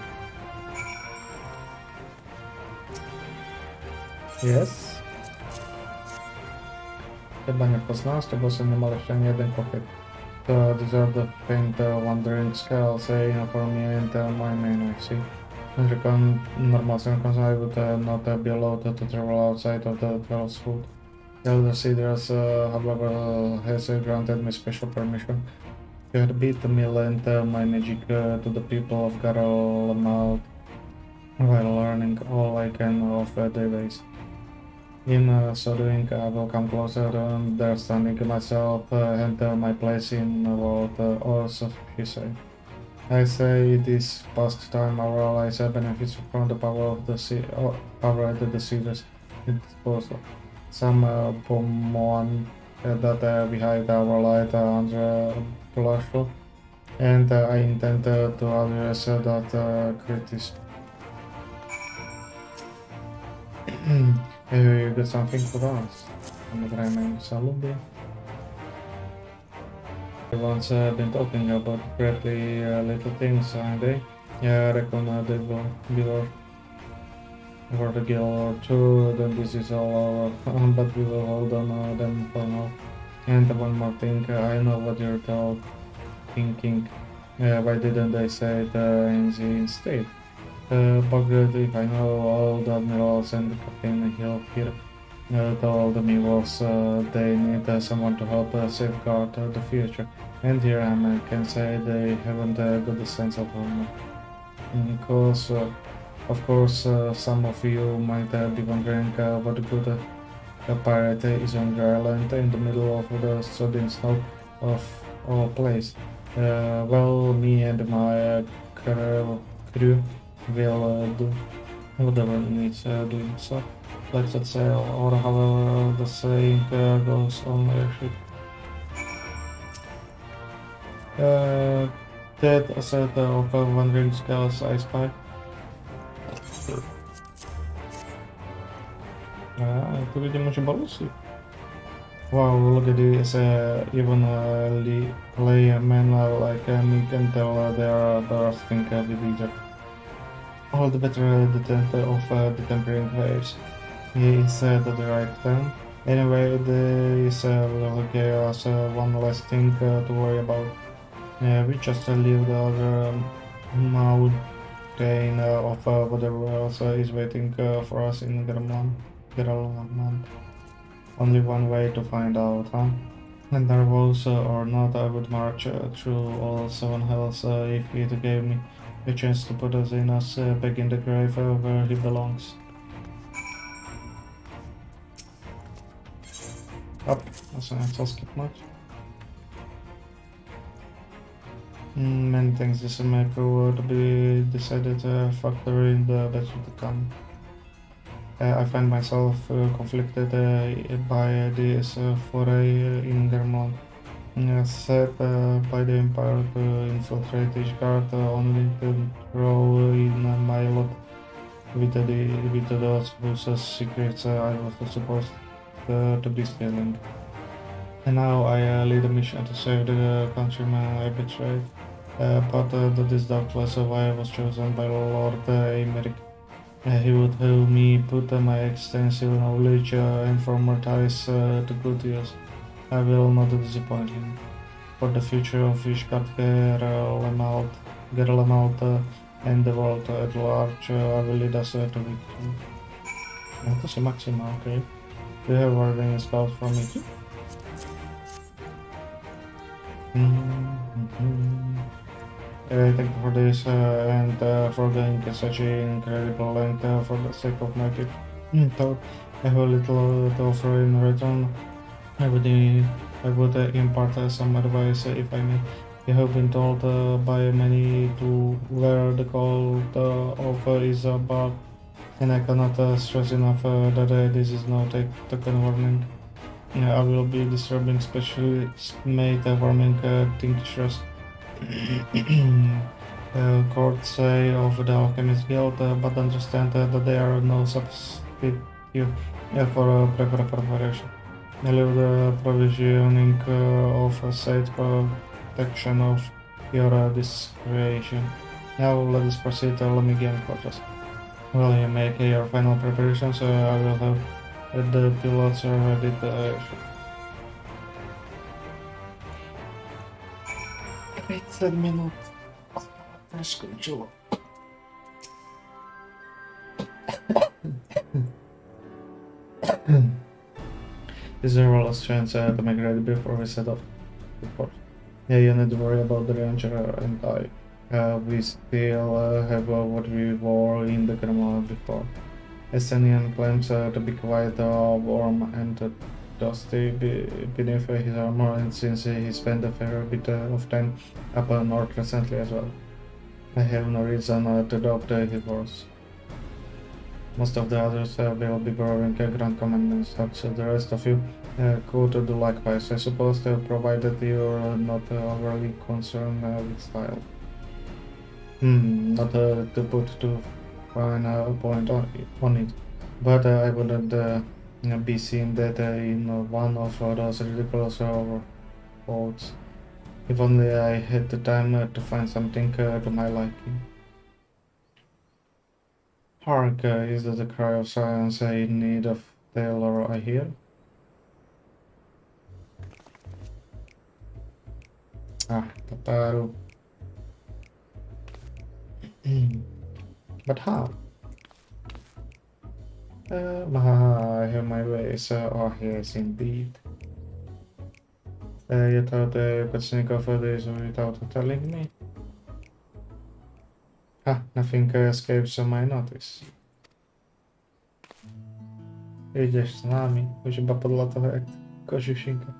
Yes. Chyba nie poznał, z tego co niemal jeszcze nie jeden kopiek. To deserve the faint wandering scale, saying for me and my main I see. Normal circumstances I would not be allowed to travel outside of the 12th foot. The Elder Cedars, however, has granted me special permission to beat me lend my magic to the people of Garalamal while learning all I can of their ways. In so doing, I will come closer to understanding myself and my place in the world, or so she said. I say this past time our allies benefits from the power of the power at the Cedars in disposal. Some Pomoan that behind our light under blushful, and I intend to address that criticism. You got something for us? I'm Salubia. Everyone's been talking about pretty little things, aren't they? Yeah, I reckon they will be worth a gill or two, then this is all over, but we will hold on them for now. And one more thing, I know what you're thinking. Why didn't they say it in the instead? But if I know all the admirals and Captain Hill here told me was they need someone to help safeguard the future. And here I can say they haven't got the sense of honor. Because, of course, some of you might be wondering what good a pirate is on the island in the middle of the sodden snow of all place. Well, me and my crew will do whatever needs doing. So let's set sail, or however the saying goes on airship. Dead a set of wandering scales I spy. Tu vidím už balusy. Wow, look at this, even laymen like me can tell they are bursting with each other. All the better the tent of the tempering waves. He said at the right time. Anyway, this will give us one less thing to worry about. We just leave the other mountain of whatever else is waiting for us in Gremland. Only one way to find out, huh? And there was or not, I would march through all 7 hells if it gave me a chance to put us back in the grave where he belongs. Up, that's an answer skip much. Many things this may prove to be decided factor in the battle to come. I find myself conflicted by this foray in Germont, set by the Empire to infiltrate Ishgard, only to throw in my lot with those whose secrets I was supposed to be stealing. And now I lead a mission to save the countrymen I betrayed, but that is doubtless why I was chosen by Lord Aymeric. He would help me put my extensive knowledge and former ties to good use. I will not disappoint him. For the future of Ishgard, Gerlemalt and the world at large, I will lead us to victory. To si Maxima, okay. Do you have warding spells for me too? Thank you for this and for going such an incredible length for the sake of my tip. Thought I have a little to offer in return. I would impart some advice if I may. I have been told by many to where the call of is about, and I cannot stress enough that this is not a token warning. I will be disturbing specially made warming tinctures. Courts say of the Alchemist Guild, but understand that they are no substitute for proper preparation. I leave the provisioning of safe protection of your discretion. Now let us proceed to Lamigian Quarters. While you make your final preparations, I will have the pilots ready to shoot. 30 minut. Skończyło. Is there a last chance to make ready before we set off? Report. Yeah, you need to worry about the ranger and I. We still have what we wore in the Grimoire before. Estonian claims to be quite warm and dusty beneath his armor, and since he spent a fair bit of time up north recently as well, I have no reason to doubt his words. Most of the others will be growing Grand Commandment stocks, so the rest of you could do likewise, I suppose, provided you're not overly concerned with style. Not to put too fine a point on it, but I wouldn't be seen that in one of those ridiculous overcoats. If only I had the time to find something to my liking. Hark, is that the cry of silence in need of tailor I hear? Tataru. But how? I have my ways. Oh, yes, indeed. You thought you could sneak off this without telling me? Nothing escapes my notice. Idziesz z nami, już chyba podlatowe jak koziusinka.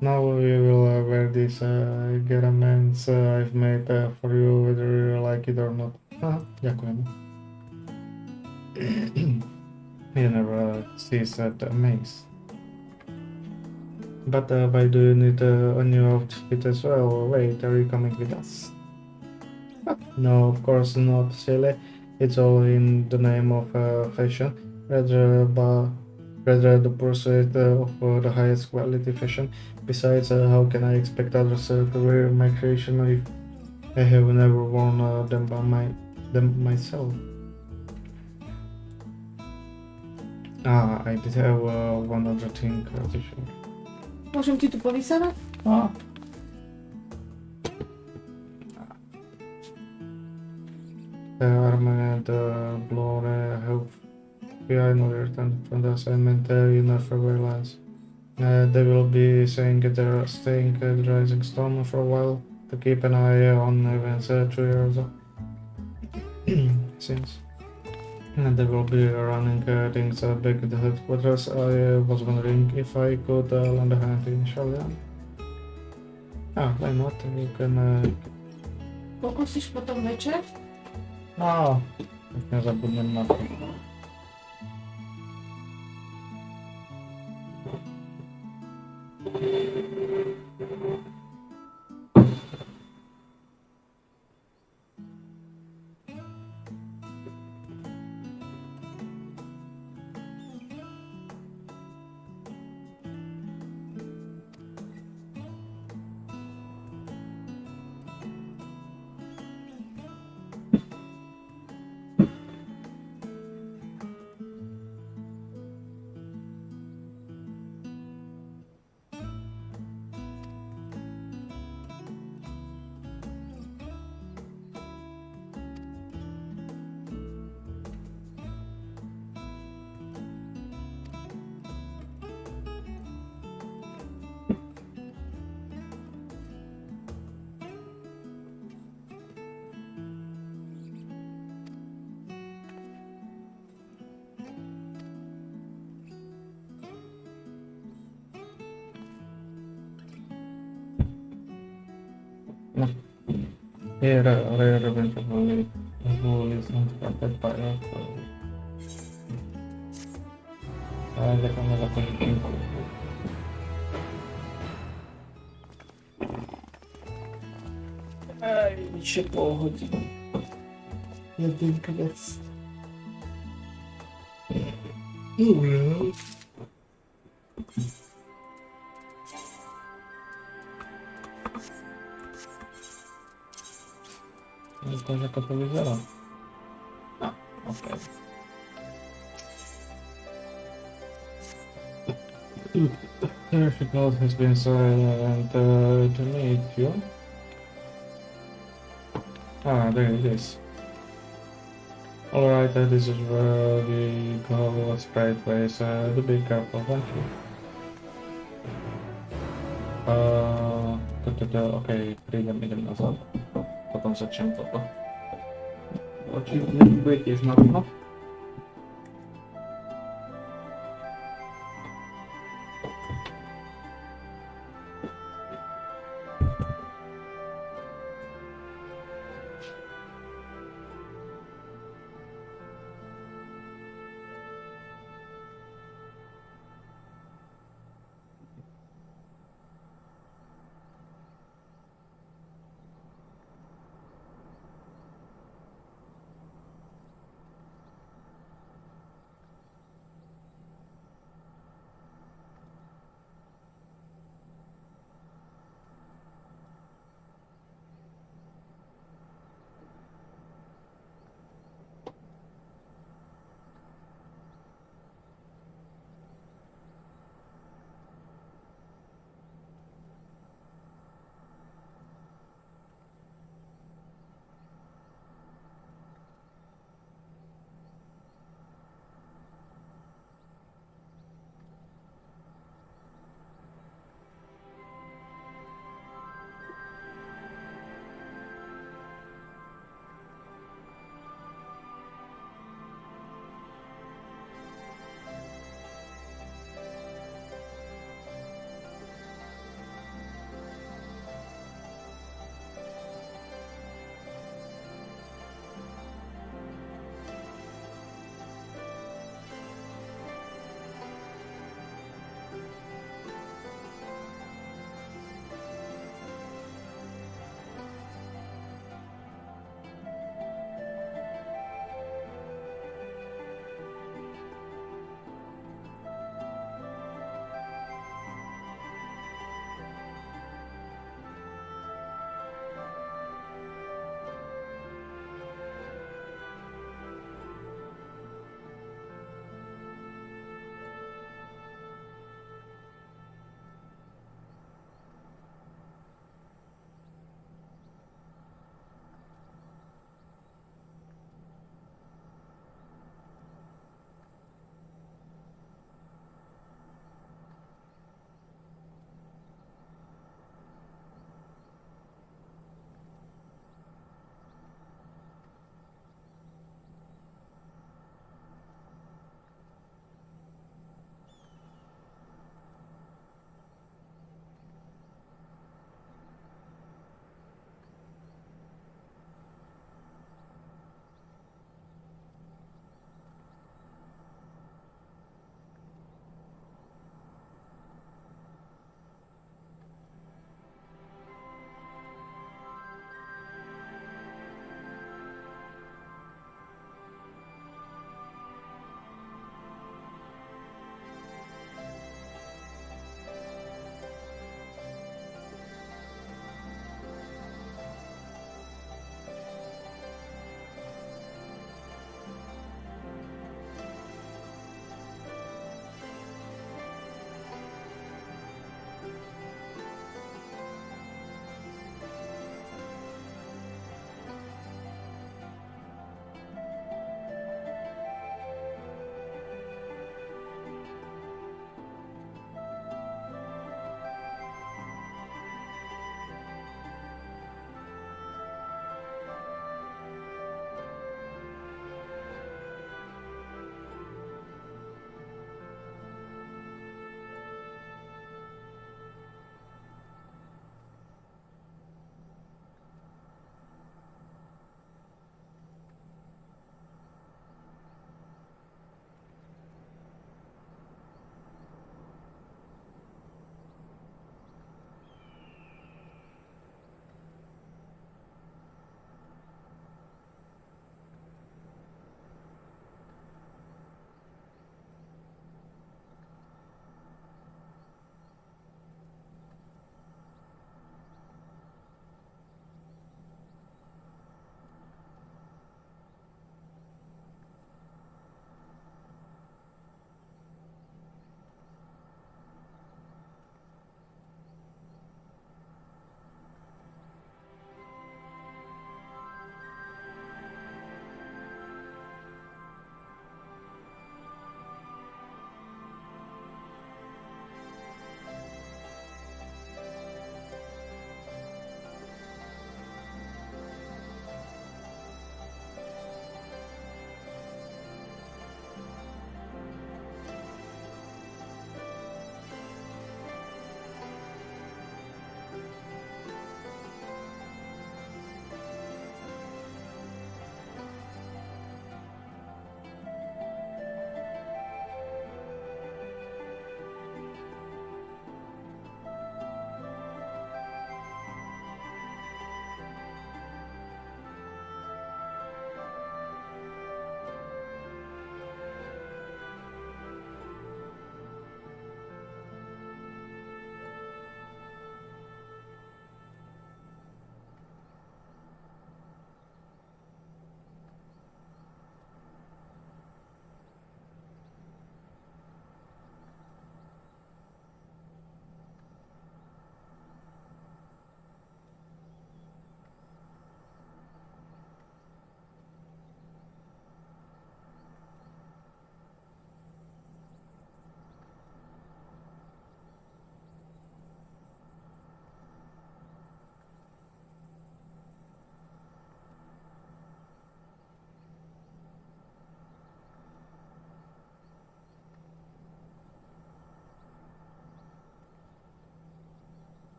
Now we will wear these garments I've made for you, whether you like it or not. Dziękujemy. You never cease to amaze. But why do you need a new outfit as well? Wait, are you coming with us? No, of course not, silly. It's all in the name of fashion, rather the pursuit of the highest quality fashion. Besides, how can I expect others to wear my creation if I have never worn them myself? I did have one other thing to show. Можем ti tu povisara? The armor and Blore have finally returned from the assignment in Fairway Lands. They will be saying they're staying at Rising Storm for a while to keep an eye on events 2 years since. And they will be running things back at the headquarters. I was wondering if I could lend a hand initially. Why not? You can... Pokusisz potom večer? Tak nezabudnem na to. Here, rare eventually who is instructed by us. Déjame la con Ай, ще погоді. Один кінець. Cosa catalizzerà? Ah, ok. Difficult has been silent to meet you. Ah, there it is. Alright, this is where we go straight ways. Do be careful, won't you? Okej, idem nazad. Potom začnem toto. Očividně bude tiež na dno.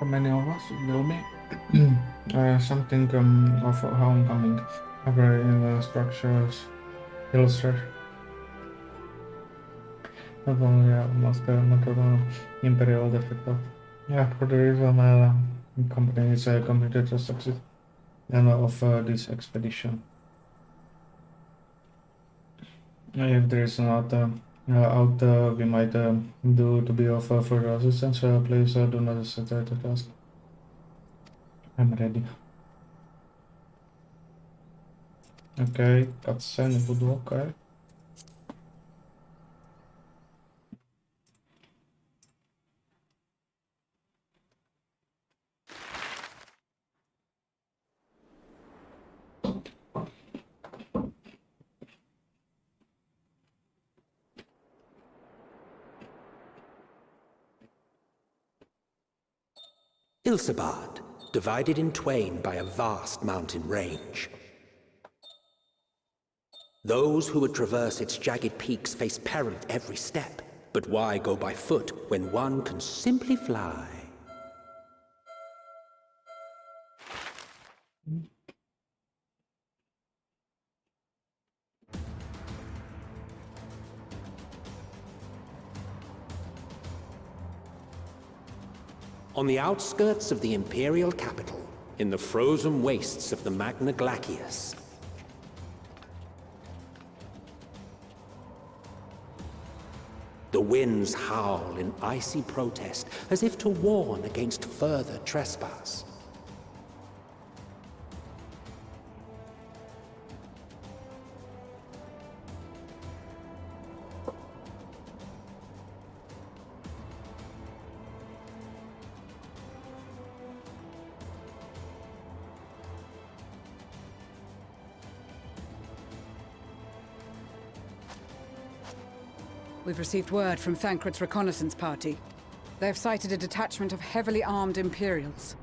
for many of us, it will be something of homecoming, every in the structures, illustrate. Not only almost imperial defect of for the reason company is committed to success and of this expedition. If there is not out we might do to be of further assistance, please do not hesitate to ask. I'm ready. Okay, cutscene budu, okay. Ilsabad, divided in twain by a vast mountain range. Those who would traverse its jagged peaks face peril at every step. But why go by foot when one can simply fly? On the outskirts of the Imperial capital, in the frozen wastes of the Magna Glacius, the winds howl in icy protest, as if to warn against further trespass. We've received word from Thancred's reconnaissance party. They've sighted a detachment of heavily armed Imperials.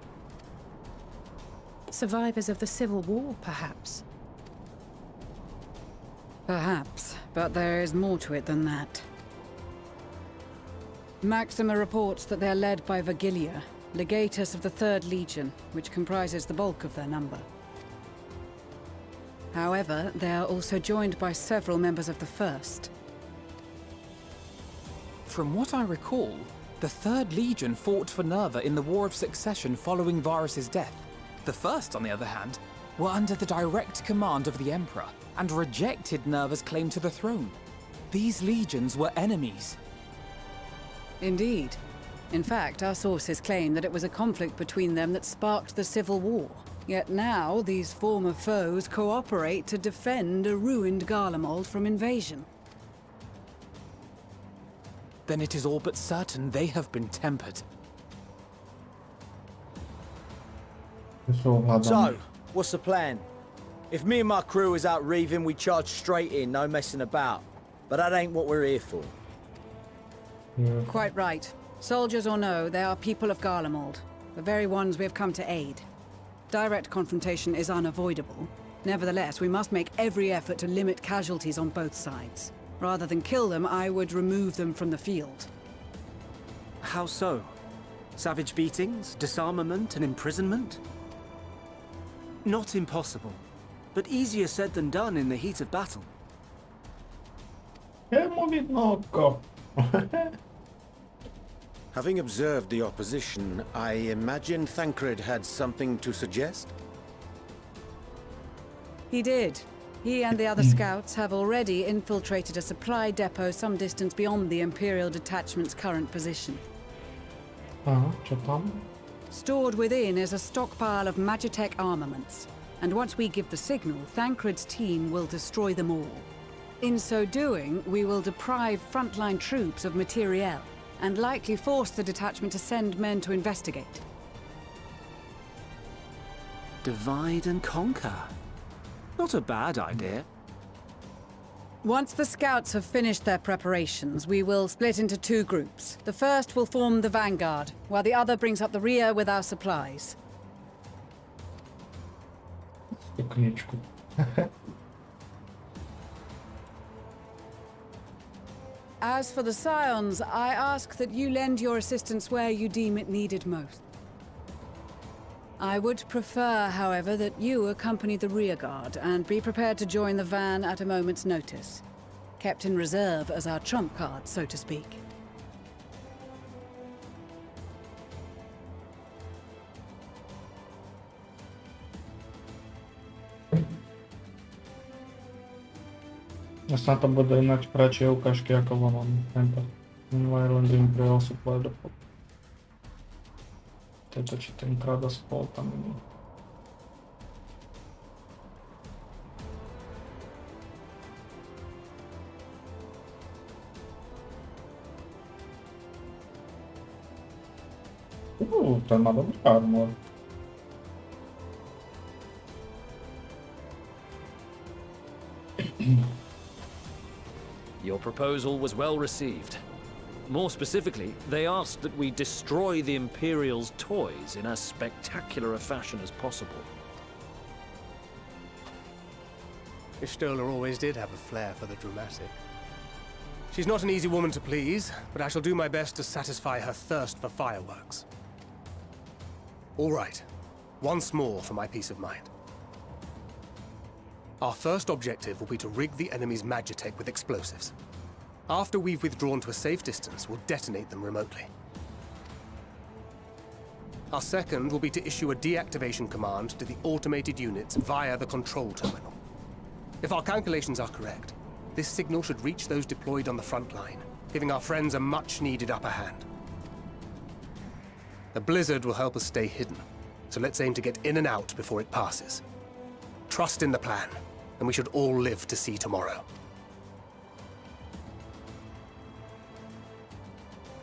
Survivors of the Civil War, perhaps? Perhaps, but there is more to it than that. Maxima reports that they're led by Vergilia, legatus of the 3rd Legion, which comprises the bulk of their number. However, they are also joined by several members of the 1st. From what I recall, the 3rd Legion fought for Nerva in the War of Succession following Varus's death. The 1st, on the other hand, were under the direct command of the Emperor and rejected Nerva's claim to the throne. These legions were enemies. Indeed. In fact, our sources claim that it was a conflict between them that sparked the Civil War. Yet now, these former foes cooperate to defend a ruined Garlemald from invasion. Then it is all but certain they have been tempered. So, what's the plan? If me and my crew is out reaving, we charge straight in, no messing about. But that ain't what we're here for. Quite right. Soldiers or no, they are people of Garlemald, the very ones we have come to aid. Direct confrontation is unavoidable. Nevertheless, we must make every effort to limit casualties on both sides. Rather than kill them, I would remove them from the field. How so? Savage beatings, disarmament, and imprisonment? Not impossible, but easier said than done in the heat of battle. Having observed the opposition, I imagine Thancred had something to suggest? He did. He and the other scouts have already infiltrated a supply depot some distance beyond the Imperial detachment's current position. Stored within is a stockpile of Magitech armaments, and once we give the signal, Thancred's team will destroy them all. In so doing, we will deprive frontline troops of materiel, and likely force the detachment to send men to investigate. Divide and conquer. Not a bad idea. Once the scouts have finished their preparations, we will split into 2 groups. The first will form the vanguard, while the other brings up the rear with our supplies. As for the Scions, I ask that you lend your assistance where you deem it needed most. I would prefer, however, that you accompany the rearguard and be prepared to join the van at a moment's notice. Kept in reserve as our trump card, so to speak. Snad to bude inak radšej ukážky ako mám tempo. Violent Imperial Supply Depot. To či tenkrát spol tam není. Ten má dobrý armor. Your proposal was well received. More specifically, they asked that we destroy the Imperial's toys in as spectacular a fashion as possible. Ishtola always did have a flair for the dramatic. She's not an easy woman to please, but I shall do my best to satisfy her thirst for fireworks. All right, once more for my peace of mind. Our first objective will be to rig the enemy's Magitech with explosives. After we've withdrawn to a safe distance, we'll detonate them remotely. Our second will be to issue a deactivation command to the automated units via the control terminal. If our calculations are correct, this signal should reach those deployed on the front line, giving our friends a much-needed upper hand. The blizzard will help us stay hidden, so let's aim to get in and out before it passes. Trust in the plan, and we should all live to see tomorrow.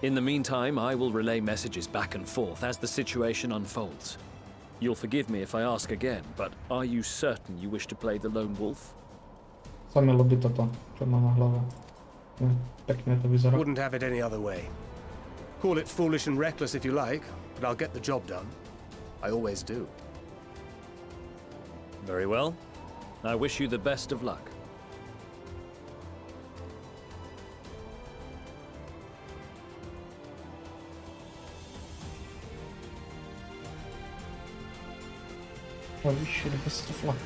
In the meantime, I will relay messages back and forth as the situation unfolds. You'll forgive me if I ask again, but are you certain you wish to play the lone wolf? Sami lubi toto, čo má na hlave. Pekne to vyzerá. Wouldn't have it any other way. Call it foolish and reckless if you like, but I'll get the job done. I always do. Very well. I wish you the best of luck. I wish you the best of luck.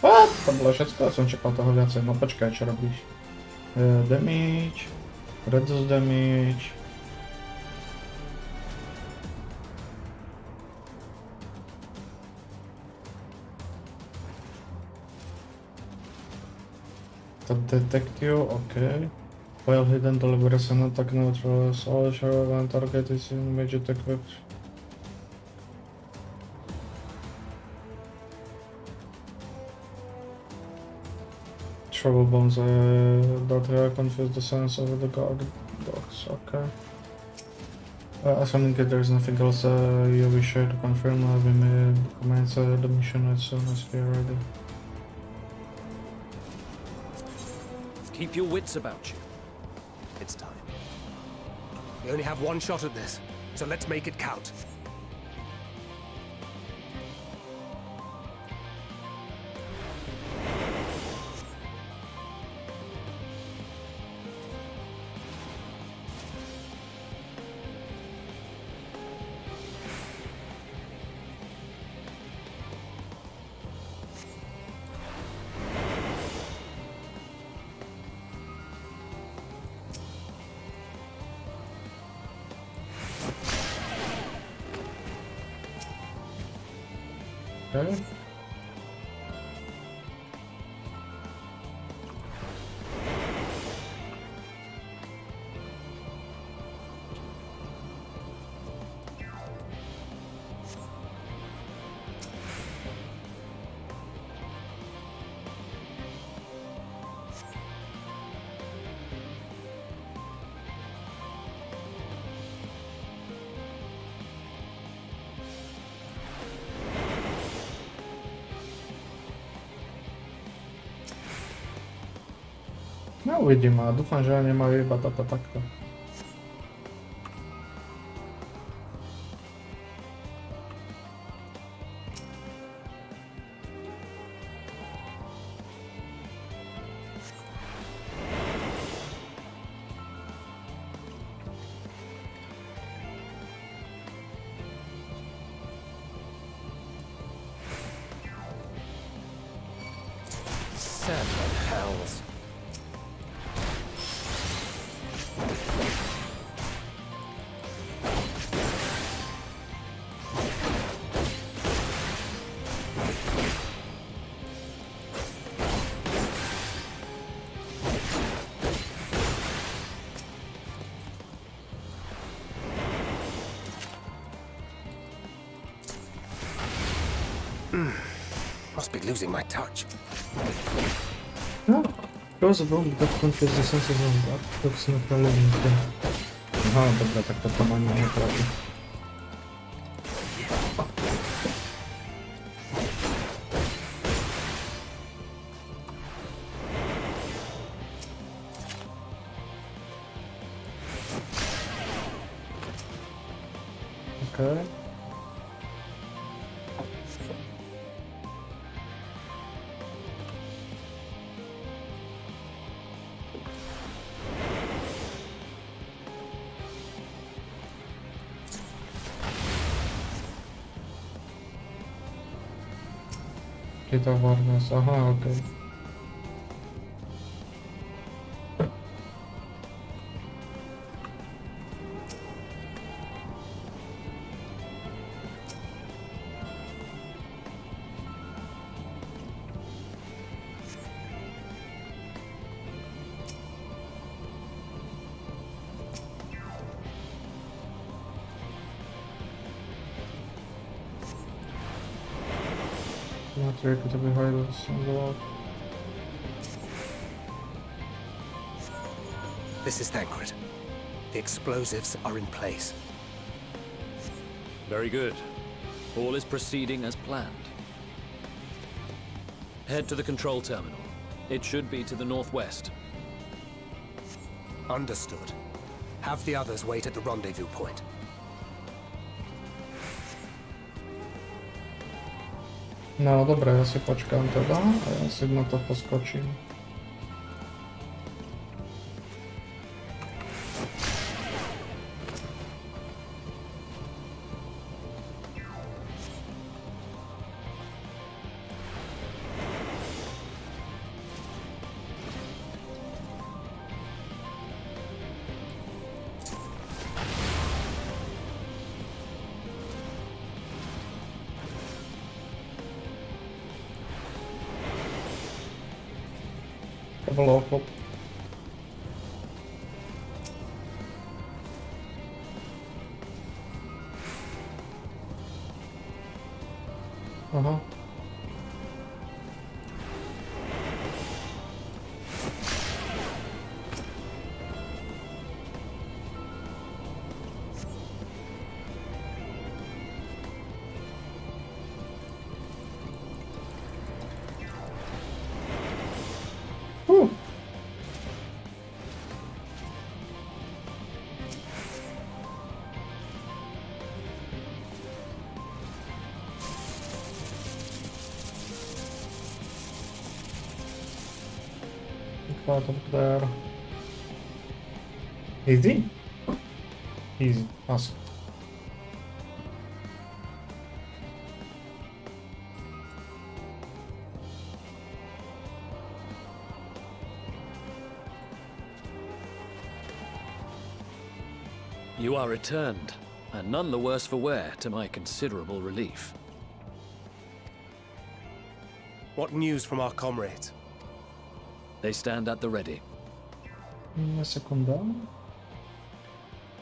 A, to bolo všetko, som čakal toho viacej. No počkaj, čo robíš? Damage, reduce damage. To detect you, okay. While hidden delivers an attack neutralizes all sure when target is in major equipped. Trouble bombs that confuse the sense of the guard box, okay. Assuming that there's nothing else you wish to confirm, we may commence the mission as soon as we are ready. Keep your wits about you. It's time. We only have one shot at this, so let's make it count. Okay. No uvidíme, a dúfam, že nemajú iba toto takto. Must be losing my touch. No. Close the room that confuse the senses of that looks not relevant. Aha, dobra, tak to pomani nie trafi. Okay. Git awareness. Aha, okay. Not ready to be hidden on the wall. This is Thancred. The explosives are in place. Very good. All is proceeding as planned. Head to the control terminal. It should be to the northwest. Understood. Have the others wait at the rendezvous point. No dobra, ja sobie poczekam teda, a ja sobie na to poskočím. To bylo chop. Aha. Got up there. Easy? Easy. Awesome. You are returned, and none the worse for wear, to my considerable relief. What news from our comrades? They stand at the ready. Sekunda.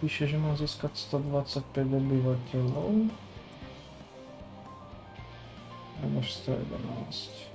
Pisze, że ma zyskać 125 obywatelów. A masz 111.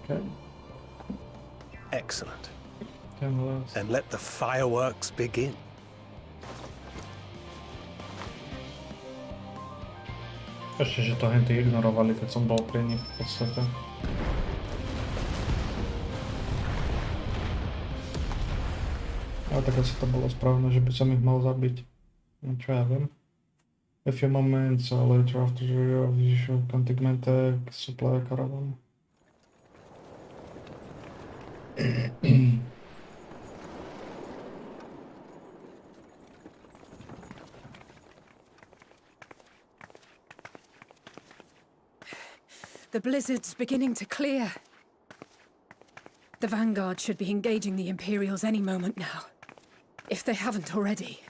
Okay. Excellent. Then Then let the fireworks begin. Ešte, že to henty ignorovali, keď som bol pri nich v podstate. Ale tak asi to bolo správne, že by som ich mal zabiť. No čo ja viem. A few moments later after the visual containment supply caravan. The blizzard's beginning to clear. The Vanguard should be engaging the Imperials any moment now. If they haven't already.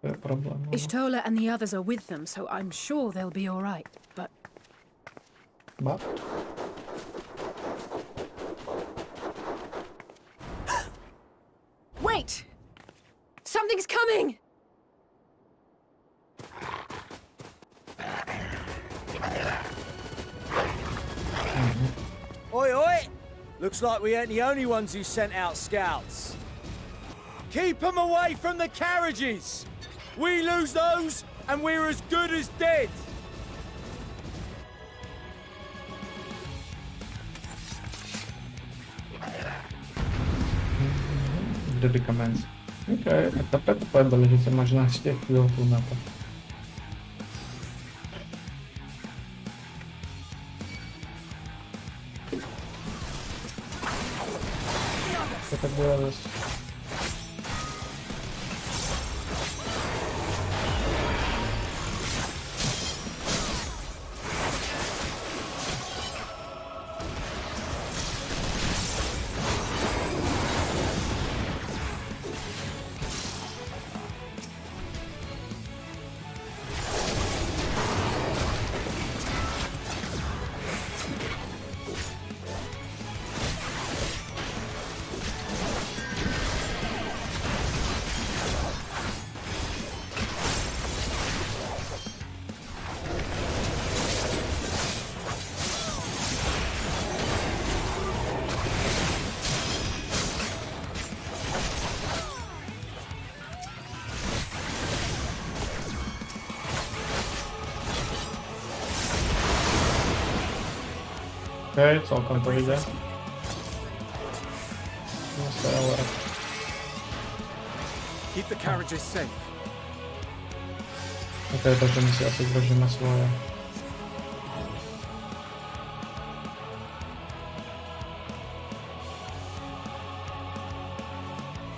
Ishtola and the others are with them, so I'm sure they'll be all right, but... Wait! Something's coming! Oi, oi! Looks like we ain't the only ones who sent out scouts. Keep them away from the carriages! We lose those, and we're as good as dead! Kdyby commence. OK, a takhle to bylo, že se možná z těch pilotů napad. Co tak bude zase? OK, celkom to vyjde. Ale... Keep the carriages safe. OK, takže my si asi držíme svoje.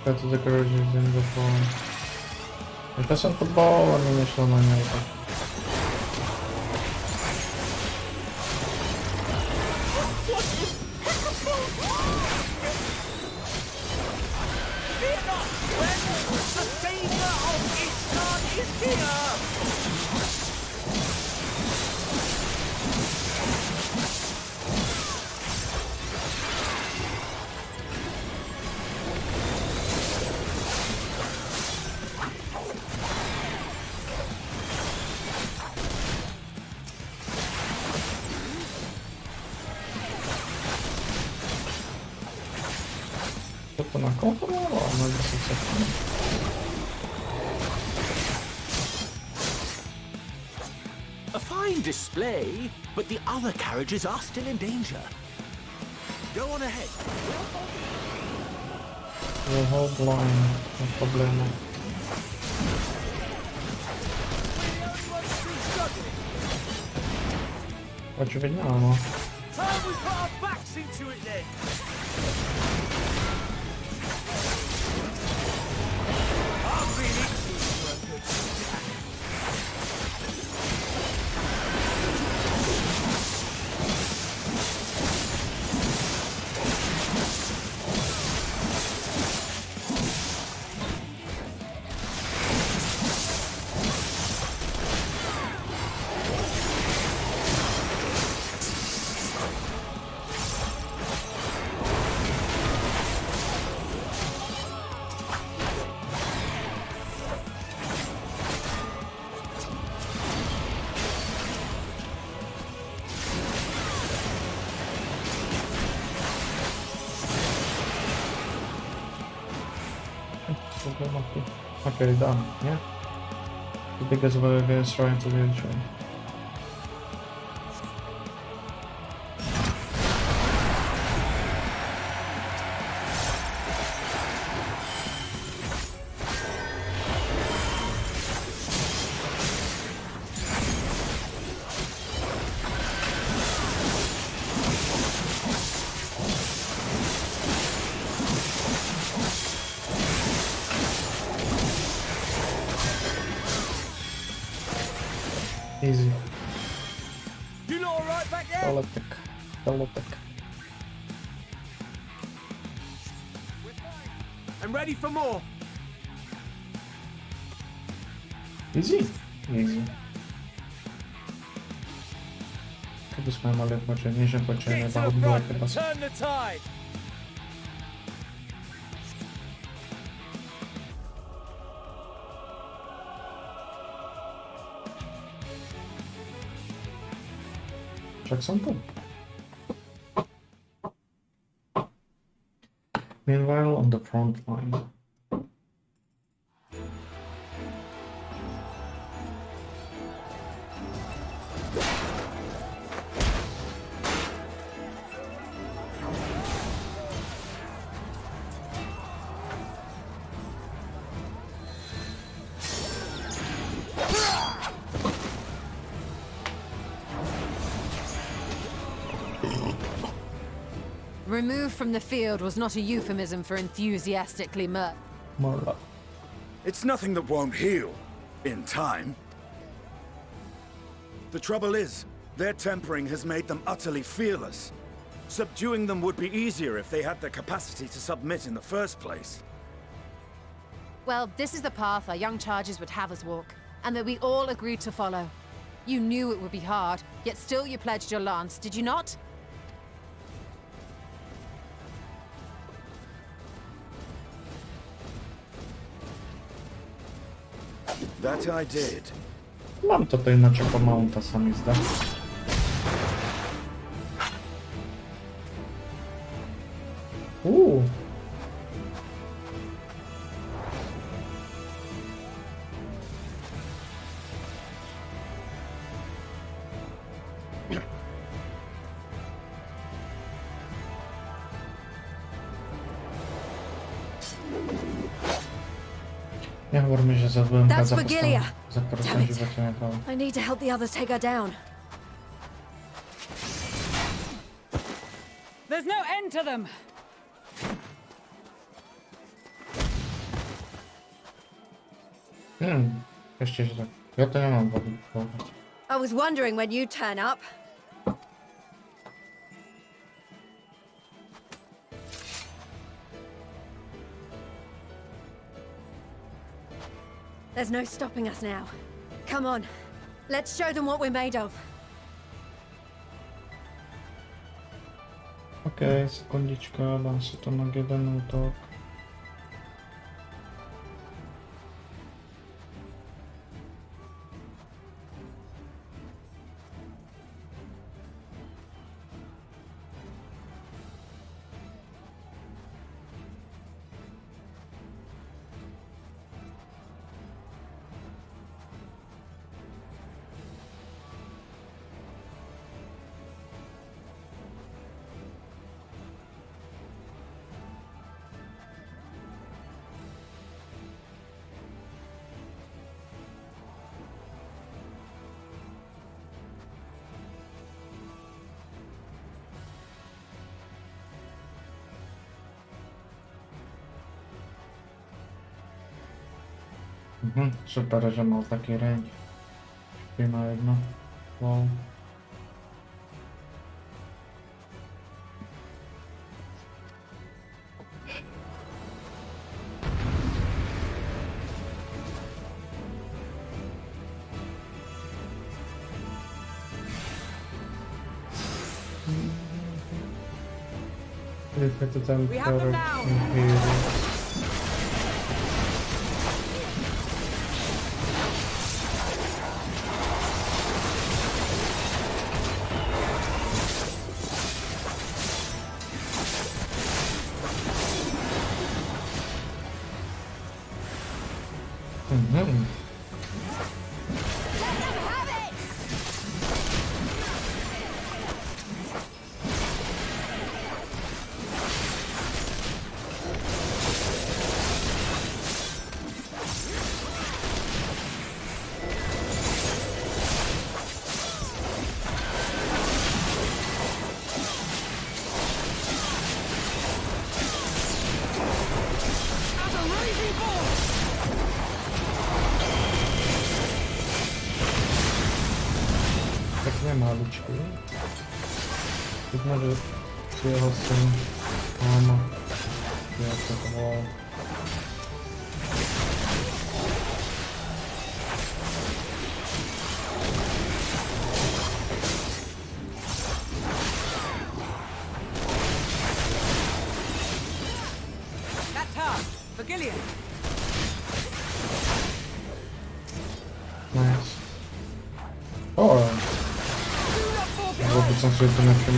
Try to the carriages in the phone. To jsem fotbal, ani nešlo na něj. To nakontroloval, nebo si všechno. A fine display, but the other carriages are still in danger. Go on ahead. We'll hold line, no problemo. Očividně ano. Time we put our backs into it then! I've been itching for a good snack. Okay, done, yeah? The biggest wave is trying to reach one. You lot alright back there? Teletek. I'm ready for more. Easy. Byśmy mali pociągnięcie pociągnie Get to the bardzo front chyba. and turn the tide. Jackson tu. Meanwhile, on the front line. Removed from the field was not a euphemism for enthusiastically Murder. It's nothing that won't heal. In time. The trouble is, their tempering has made them utterly fearless. Subduing them would be easier if they had the capacity to submit in the first place. Well, this is the path our young charges would have us walk, and that we all agreed to follow. You knew it would be hard, yet still you pledged your lance, did you not? That I did. Mam to inaczej po mounta sami zda. Nie chwor mi się zabyłem That's Vigilia. za korzystanie wyciągnięcia. I need to help the others take her down. There's no end to them! Jeszcze się tak. Ja to nie mam wody. I was wondering when you'd turn up. There's no stopping us now. Come on, let's show them what we're made of. Okej, sekundiczka, dam sobie to na jeden utok. Super, że ma taki range. Śpi na jedno. Wow. We have them now! Tak nie ma luczki. Ignore Seahorsen armor. Yeah, to the wall. That's her! For Gillian! Nice. Oh! Złoty są świetne na tym.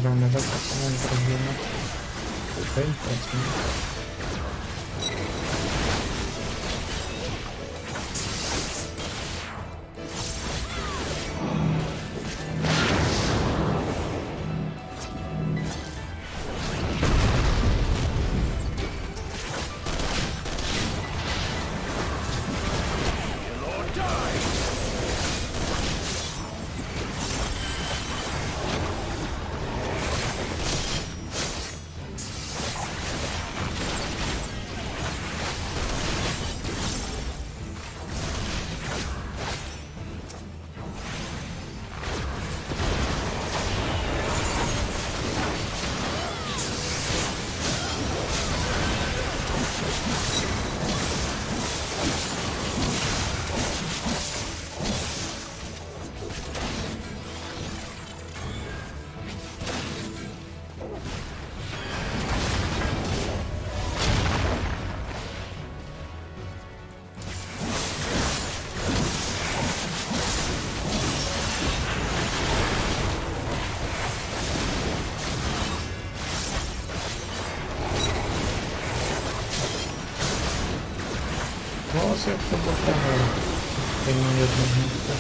Gramy tak samo zrobimy. Okej, powiedzmy. No, jak to było trochę w jednym miejscu.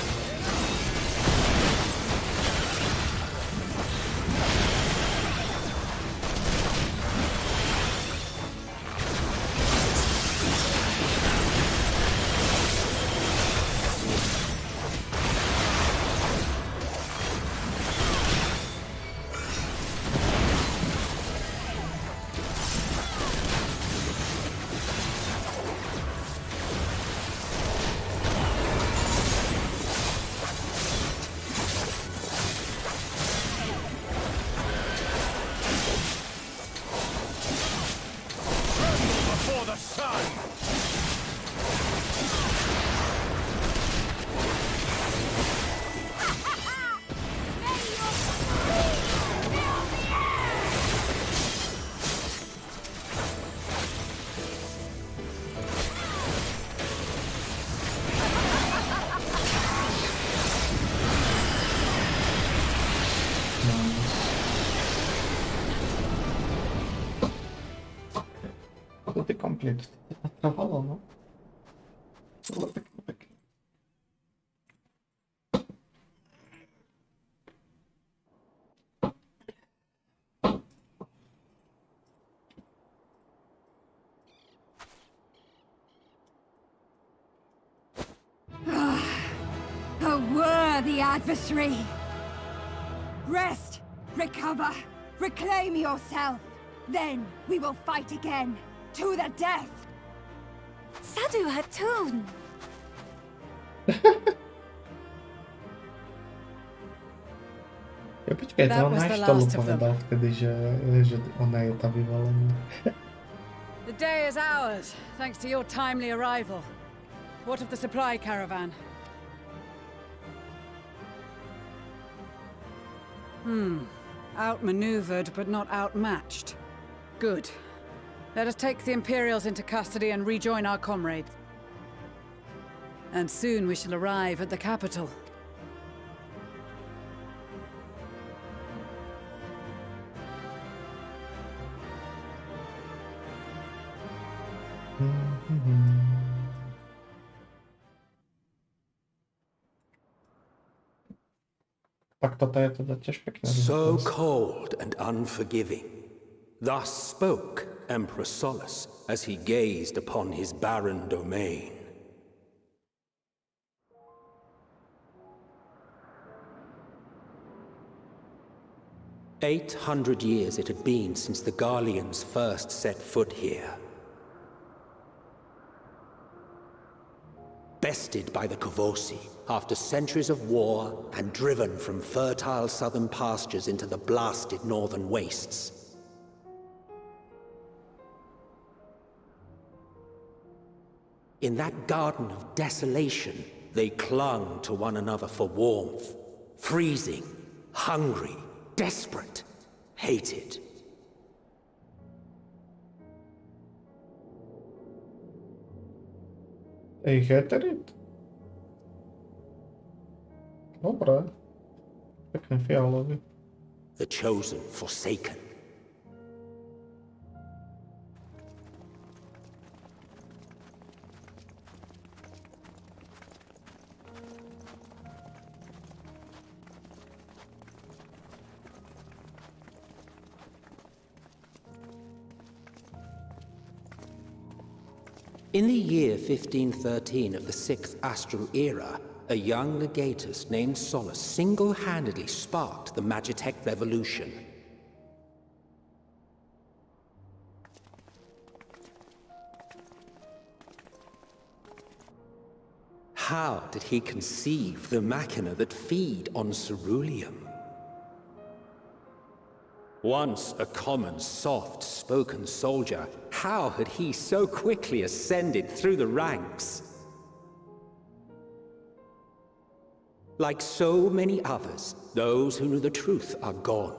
To komplet trwało, no. Było tak. A worthy adversary! Rest! Recover! Reclaim yourself! Then we will fight again! To the death! Sadu Hatun! Ja počkej, to That on was až the to last of them. povedal vtedy, že ona je tá vyvolená. The day is ours, thanks to your timely arrival. What of the supply caravan? Outmaneuvered, but not outmatched. Good. Let us take the Imperials into custody and rejoin our comrades. And soon we shall arrive at the capital. Tak toto je teda tiež pekné. So cold and unforgiving. Thus spoke Emperor Solus as he gazed upon his barren domain. "800 years it had been since the Garleans first set foot here. Bested by the Kovosi after centuries of war and driven from fertile southern pastures into the blasted northern wastes. In that garden of desolation, they clung to one another for warmth, freezing, hungry, desperate, hated. Ej, heterit? Dobre. Pekne fialový. The chosen forsaken. In the year 1513 of the 6th Astral Era, a young legatus named Solus single-handedly sparked the Magitech Revolution. How did he conceive the machina that feed on ceruleum? Once a common, soft-spoken soldier, how had he so quickly ascended through the ranks? Like so many others, those who knew the truth are gone.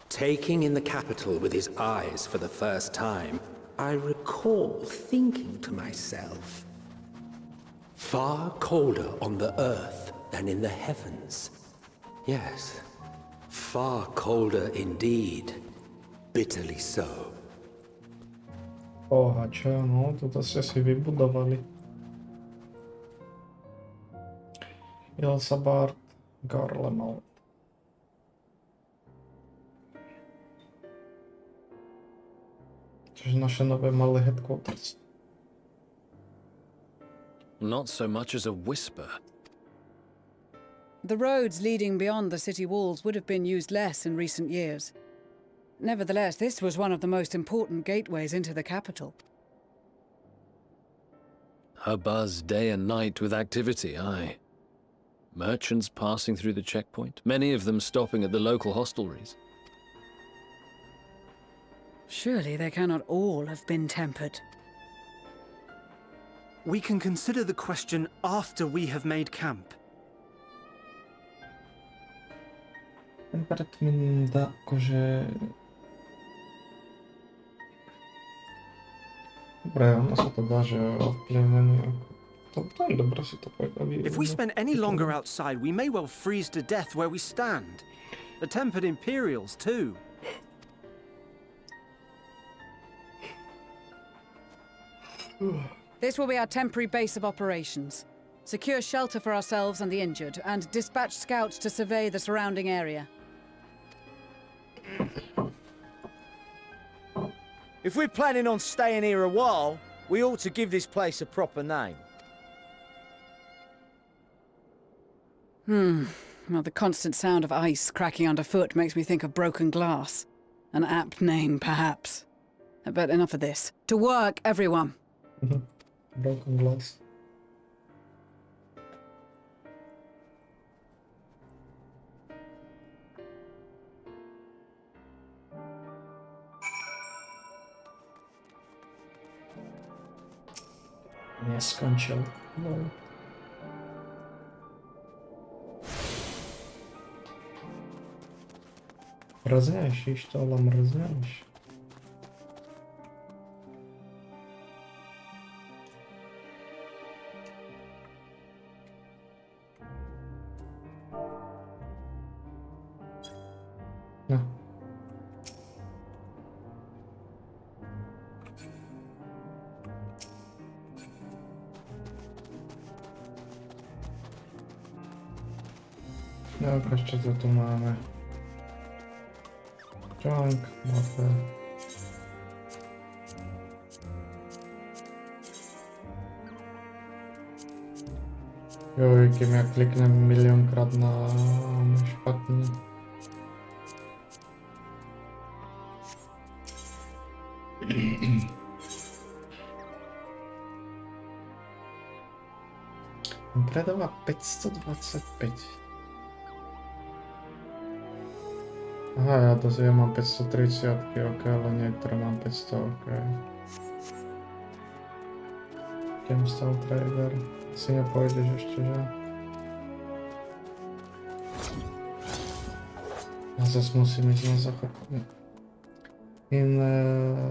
Taking in the capital with his eyes for the first time, I recall thinking to myself, far colder on the earth than in the heavens. Yes, far colder indeed. Bitterly so. Čo, no, toto ste si vybudovali. Ilsabard, Garlemald. Čiže naše nové malé headquarters. Not so much as a whisper. The roads leading beyond the city walls would have been used less in recent years. Nevertheless, this was one of the most important gateways into the capital. A buzz day and night with activity, aye. Merchants passing through the checkpoint, many of them stopping at the local hostelries. Surely they cannot all have been tempered. We can consider the question after we have made camp. Temperet mi dá akože... Dobre, ono sa to dá, že ovplyvnený. To je dobre si to povedali. If we spend any longer outside, we may well freeze to death where we stand. The tempered Imperials, too. This will be our temporary base of operations. Secure shelter for ourselves and the injured, and dispatch scouts to survey the surrounding area. If we're planning on staying here a while, we ought to give this place a proper name. Well, the constant sound of ice cracking underfoot makes me think of broken glass. An apt name, perhaps. But enough of this. To work, everyone! Broken glass. Neskončil. No. Mrzněš, již to, ale mrzněš. No. No, ještě to tu máme. Junk, mapy. Jo, jakým já kliknem milionkrát na špatný. Predává 525. Aha, já to si mám 530, ok, ale některé mám 500, ok. GameStyle Trader. Si nepojdeš ještě, že? Já zase musím jít na záchod. In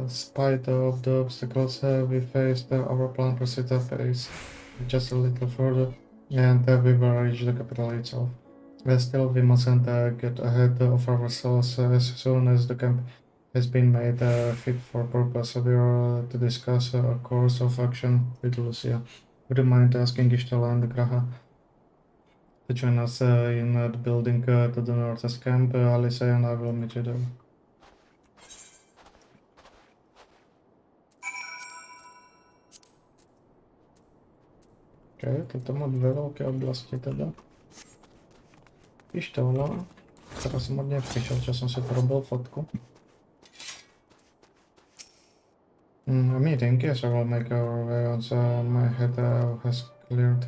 spite of the obstacles we faced, our plan proceeded apace, just a little further, and we will reach the capital itself. Still, we mustn't get ahead of ourselves. As soon as the camp has been made fit for purpose, we are to discuss a course of action with Lucia. Would you mind asking Ishtal and Graha to join us in the building to the northeast camp? Alice and I will meet you there. Okay, toto má dvě velké oblasti teda. Pištola. Teraz som hodne prišiel, čo som si porobil fotku. A meeting, yes, I will make our way once my head has cleared.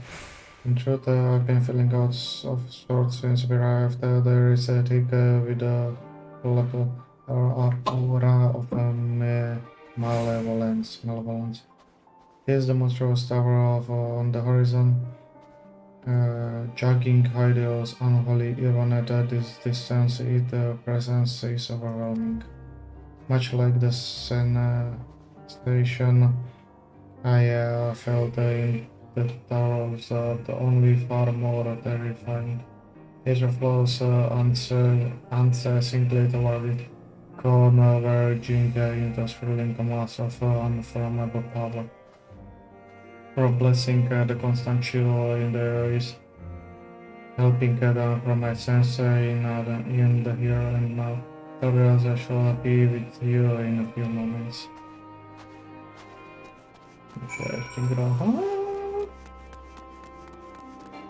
In truth, I've been feeling out of sorts since we arrived. There is a tick with a level aura of malevolence. Here's the monstrous tower on the horizon. Jogging ideals unholy even at this distance, its presence is overwhelming. Much like the sensation I felt in the towers, only far more terrifying. It flows unceasingly toward it, converging into thrilling mass of unfathomable power. For blessing the constant chill in the air is helping down from my sense in the here and now. Otherwise, I shall be with you in a few moments. Okay, ještě Graha.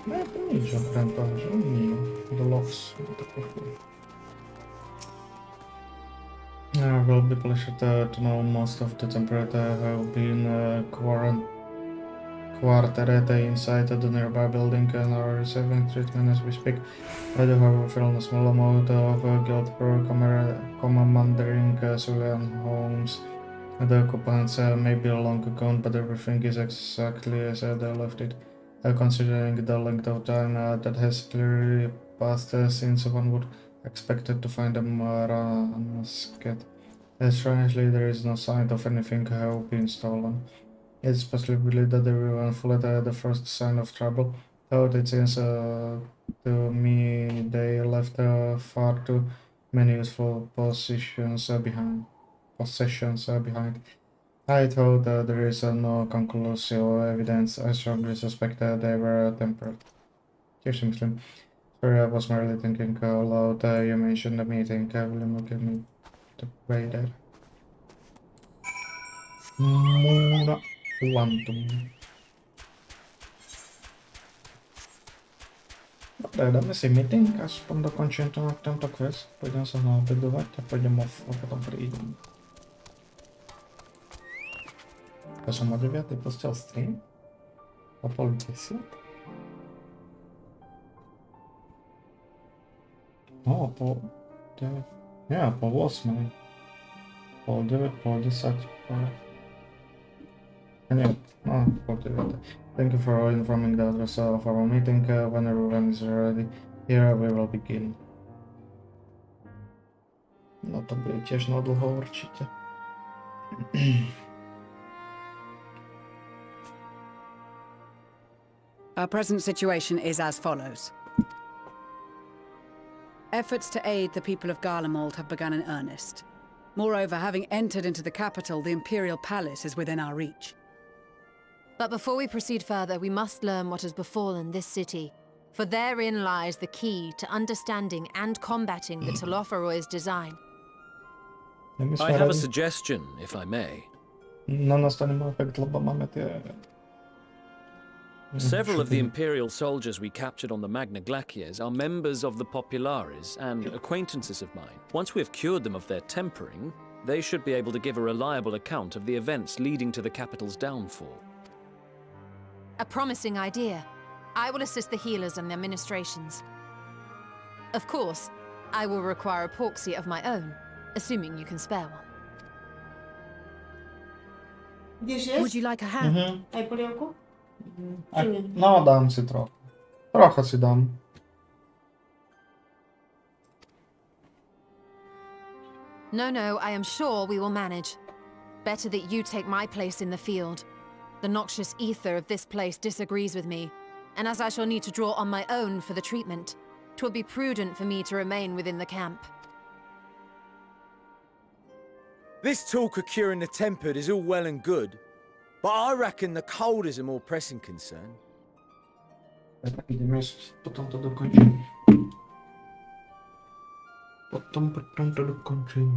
Ne, to nic, že krempa, že umí. The locks, to pošlo. I will be pleased to know most of the temperate have been quartered inside the nearby building and are receiving treatment as we speak. I do however feel a small amount of guilt for commandeering civilian homes. The occupants may be long gone, but everything is exactly as they left it. Considering the length of time that has clearly passed since one would expect to find them unscathed. Strangely, there is no sign of anything having been stolen. It's possible that everyone fled the first sign of trouble, though it seems to me they left far too many useful possessions behind. I thought there is no conclusive evidence. I strongly suspect they were tempered. Tiež si myslím. Sorry, I was merely thinking aloud. You mentioned the meeting. Will you give me the way there? Muna Quantum. Добре, dáme si meeting, aspoň dokončím tento quest. Půjdeme se naobědovat a půjdeme a potom přijdeme. Já jsem o 9. pustil stream. O 9:30. No, po 9. Ne, po 8. Po 9, po 10. Ne, no, po 9. Thank you for informing the address of our meeting. When everyone is ready, here we will begin. No to bude tiež na dlho určite. Our present situation is as follows. Efforts to aid the people of Garlemald have begun in earnest. Moreover, having entered into the capital, the Imperial Palace is within our reach. But before we proceed further, we must learn what has befallen this city. For therein lies the key to understanding and combating the Telophoroi's design. I have a suggestion, if I may. Na nás to nemá efekt, lebo máme tie... Several of the Imperial soldiers we captured on the Magna Glaciers are members of the Populares and acquaintances of mine. Once we have cured them of their tempering, they should be able to give a reliable account of the events leading to the capital's downfall. A promising idea. I will assist the healers and their ministrations. Of course, I will require a proxy of my own, assuming you can spare one. Would you like a hand? Aj polievku? No, dám si trochu. Trocha si dám. No, I am sure we will manage. Better that you take my place in the field. The noxious ether of this place disagrees with me, and as I shall need to draw on my own for the treatment, 'twill be prudent for me to remain within the camp. This talk of curing the tempered is all well and good, but I reckon the cold is a more pressing concern. Tak ideme, potom to dokončím. Potom to dokončím.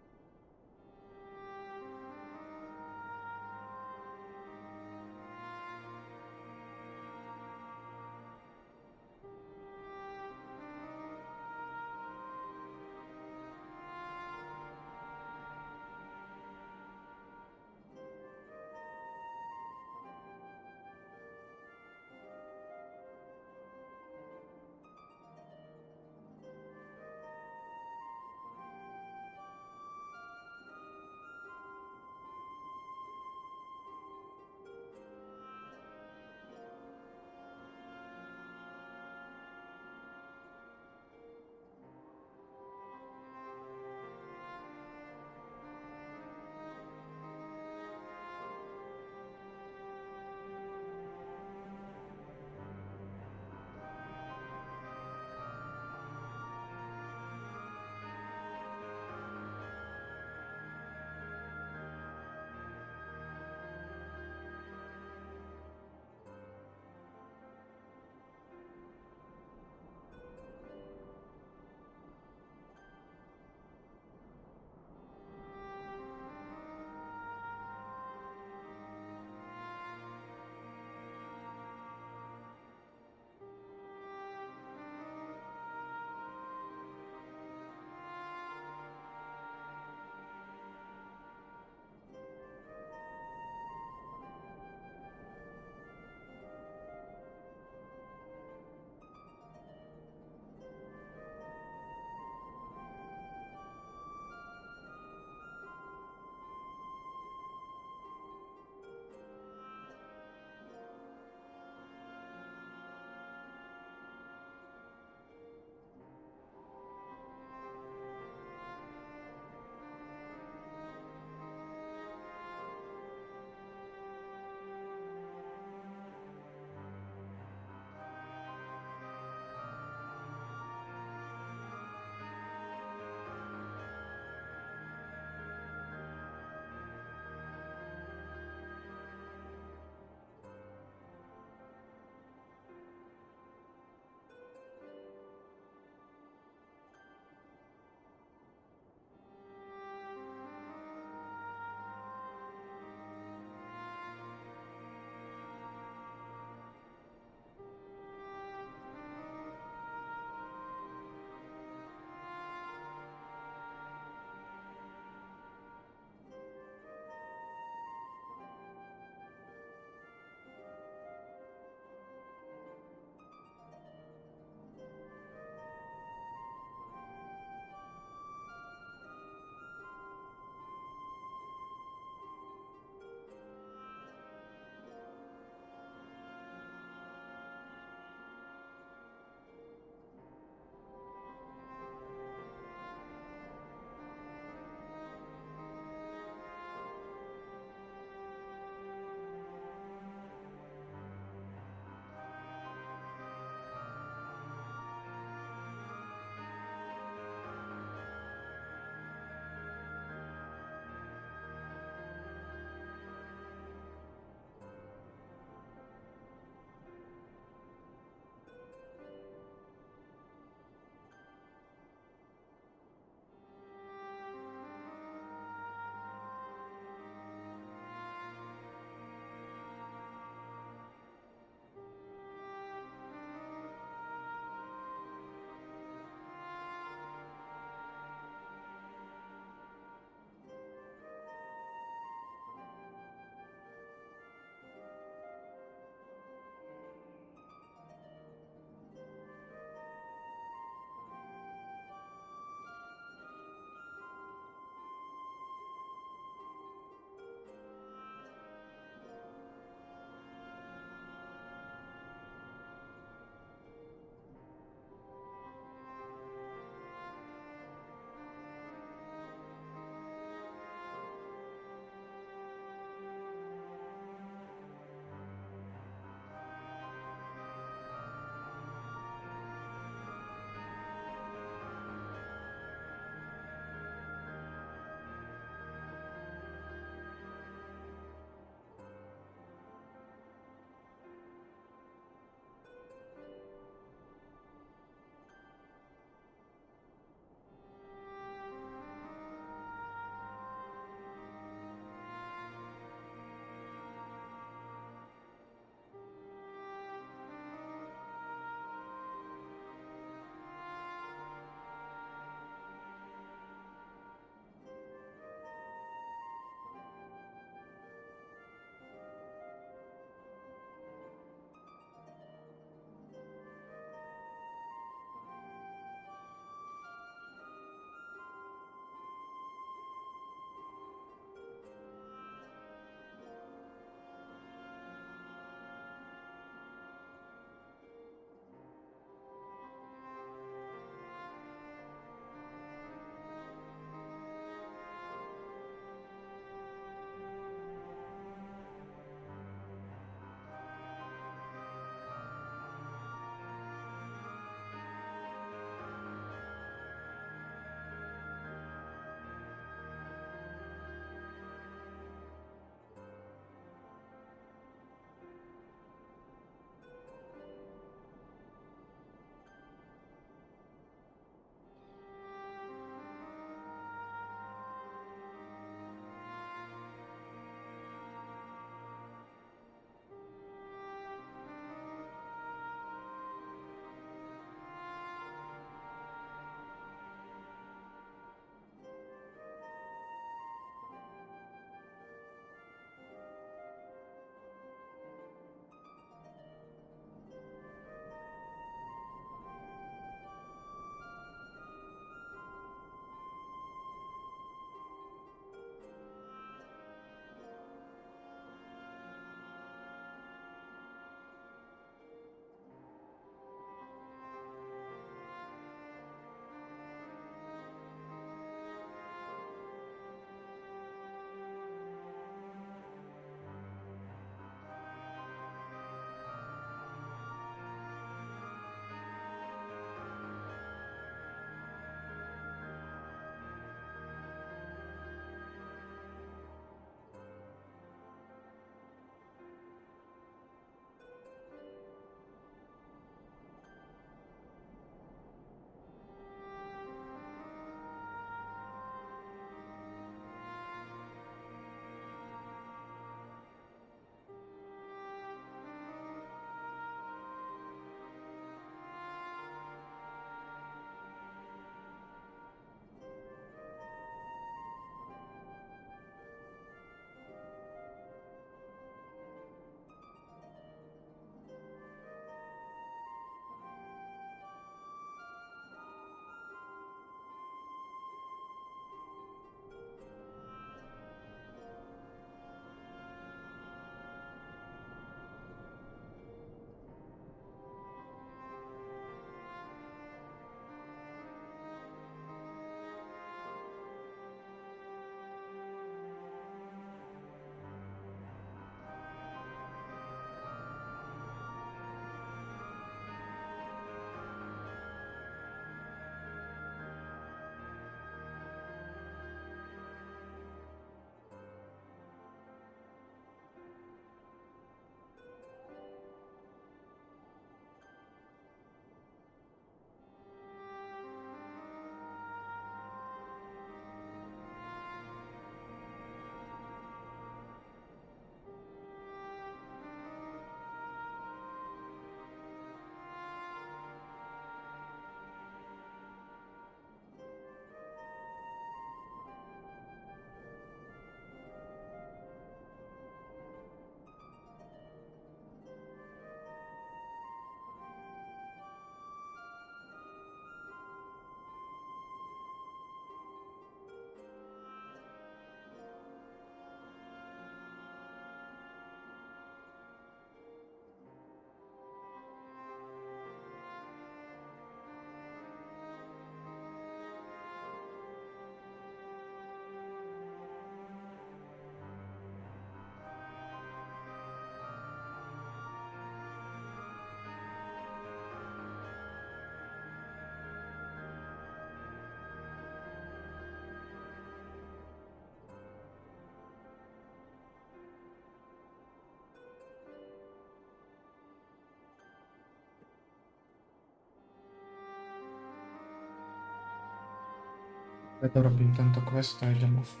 Dorobím tento quest a idem off.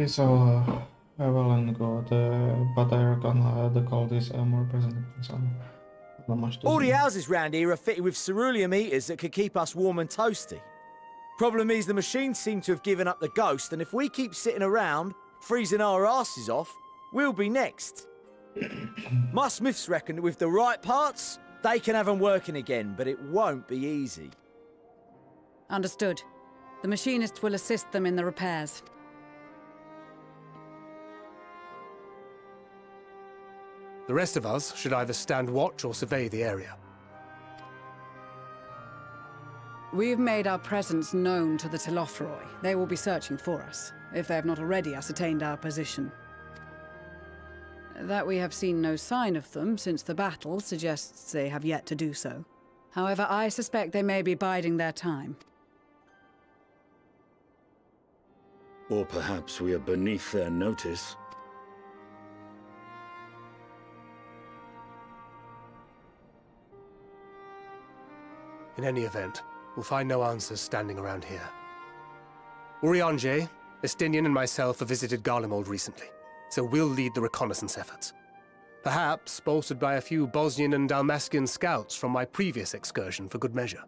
So I will end go, but I reckon the cold is more present in some. All the houses round here are fitted with cerulean heaters that could keep us warm and toasty. Problem is, the machines seem to have given up the ghost, and if we keep sitting around, freezing our asses off, we'll be next. My smiths reckon that with the right parts, they can have them working again, but it won't be easy. Understood. The machinists will assist them in the repairs. The rest of us should either stand watch or survey the area. We've made our presence known to the Telophroi. They will be searching for us, if they have not already ascertained our position. That we have seen no sign of them since the battle suggests they have yet to do so. However, I suspect they may be biding their time. Or perhaps we are beneath their notice. In any event, we'll find no answers standing around here. Urianger, Estinian and myself have visited Garlemald recently, so we'll lead the reconnaissance efforts. Perhaps bolstered by a few Bosnian and Dalmatian scouts from my previous excursion for good measure.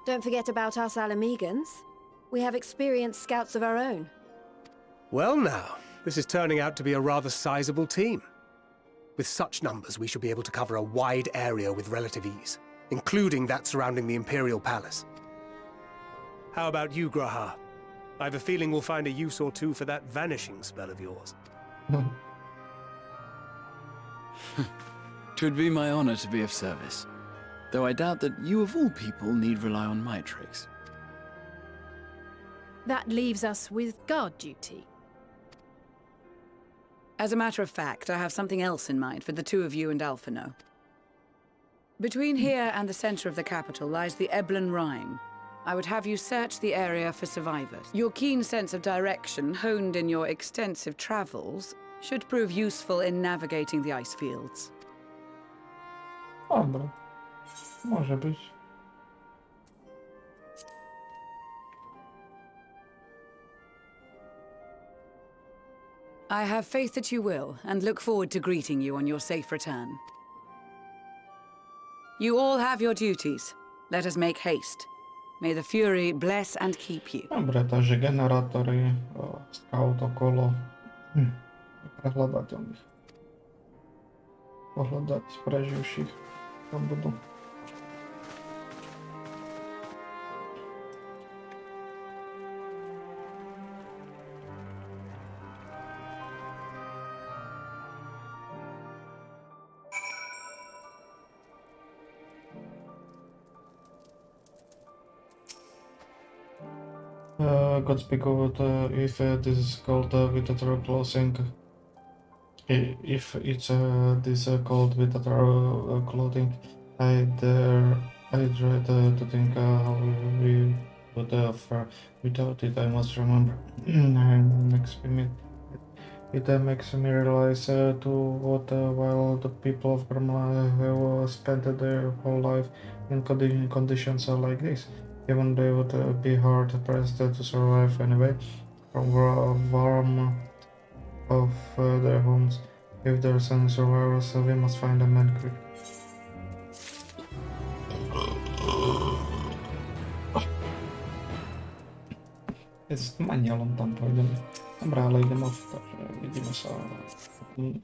Don't forget about us Alamegans. We have experienced scouts of our own. Well now, this is turning out to be a rather sizable team. With such numbers, we should be able to cover a wide area with relative ease, including that surrounding the Imperial Palace. How about you, Graha? I have a feeling we'll find a use or two for that vanishing spell of yours. Twould be my honor to be of service, though I doubt that you of all people need rely on my tricks. That leaves us with guard duty. As a matter of fact, I have something else in mind for the two of you and Alphino. Between here and the center of the capital lies the Eblan Rhine. I would have you search the area for survivors. Your keen sense of direction, honed in your extensive travels, should prove useful in navigating the ice fields. Dobra. Może być. I have faith that you will, and look forward to greeting you on your safe return. You all have your duties. Let us make haste. May the Fury bless and keep you. Dobre, takže generátory, scout okolo. Prehľadať o nich. Pohľadať preživších. Tam budú. God speak of if this is called with the clothing. If it's this called with the clothing, I dread to think how we would fare without it. I must remember. It makes me realize to what while the people of Burma have spent their whole life in conditions like this. Even they would be hard pressed to survive anyway from warm of their homes. If there's any survivors, we must find them and quick. Jest manielą tam pojedziemy. Dobra, ale idziemy w to, że widzimy się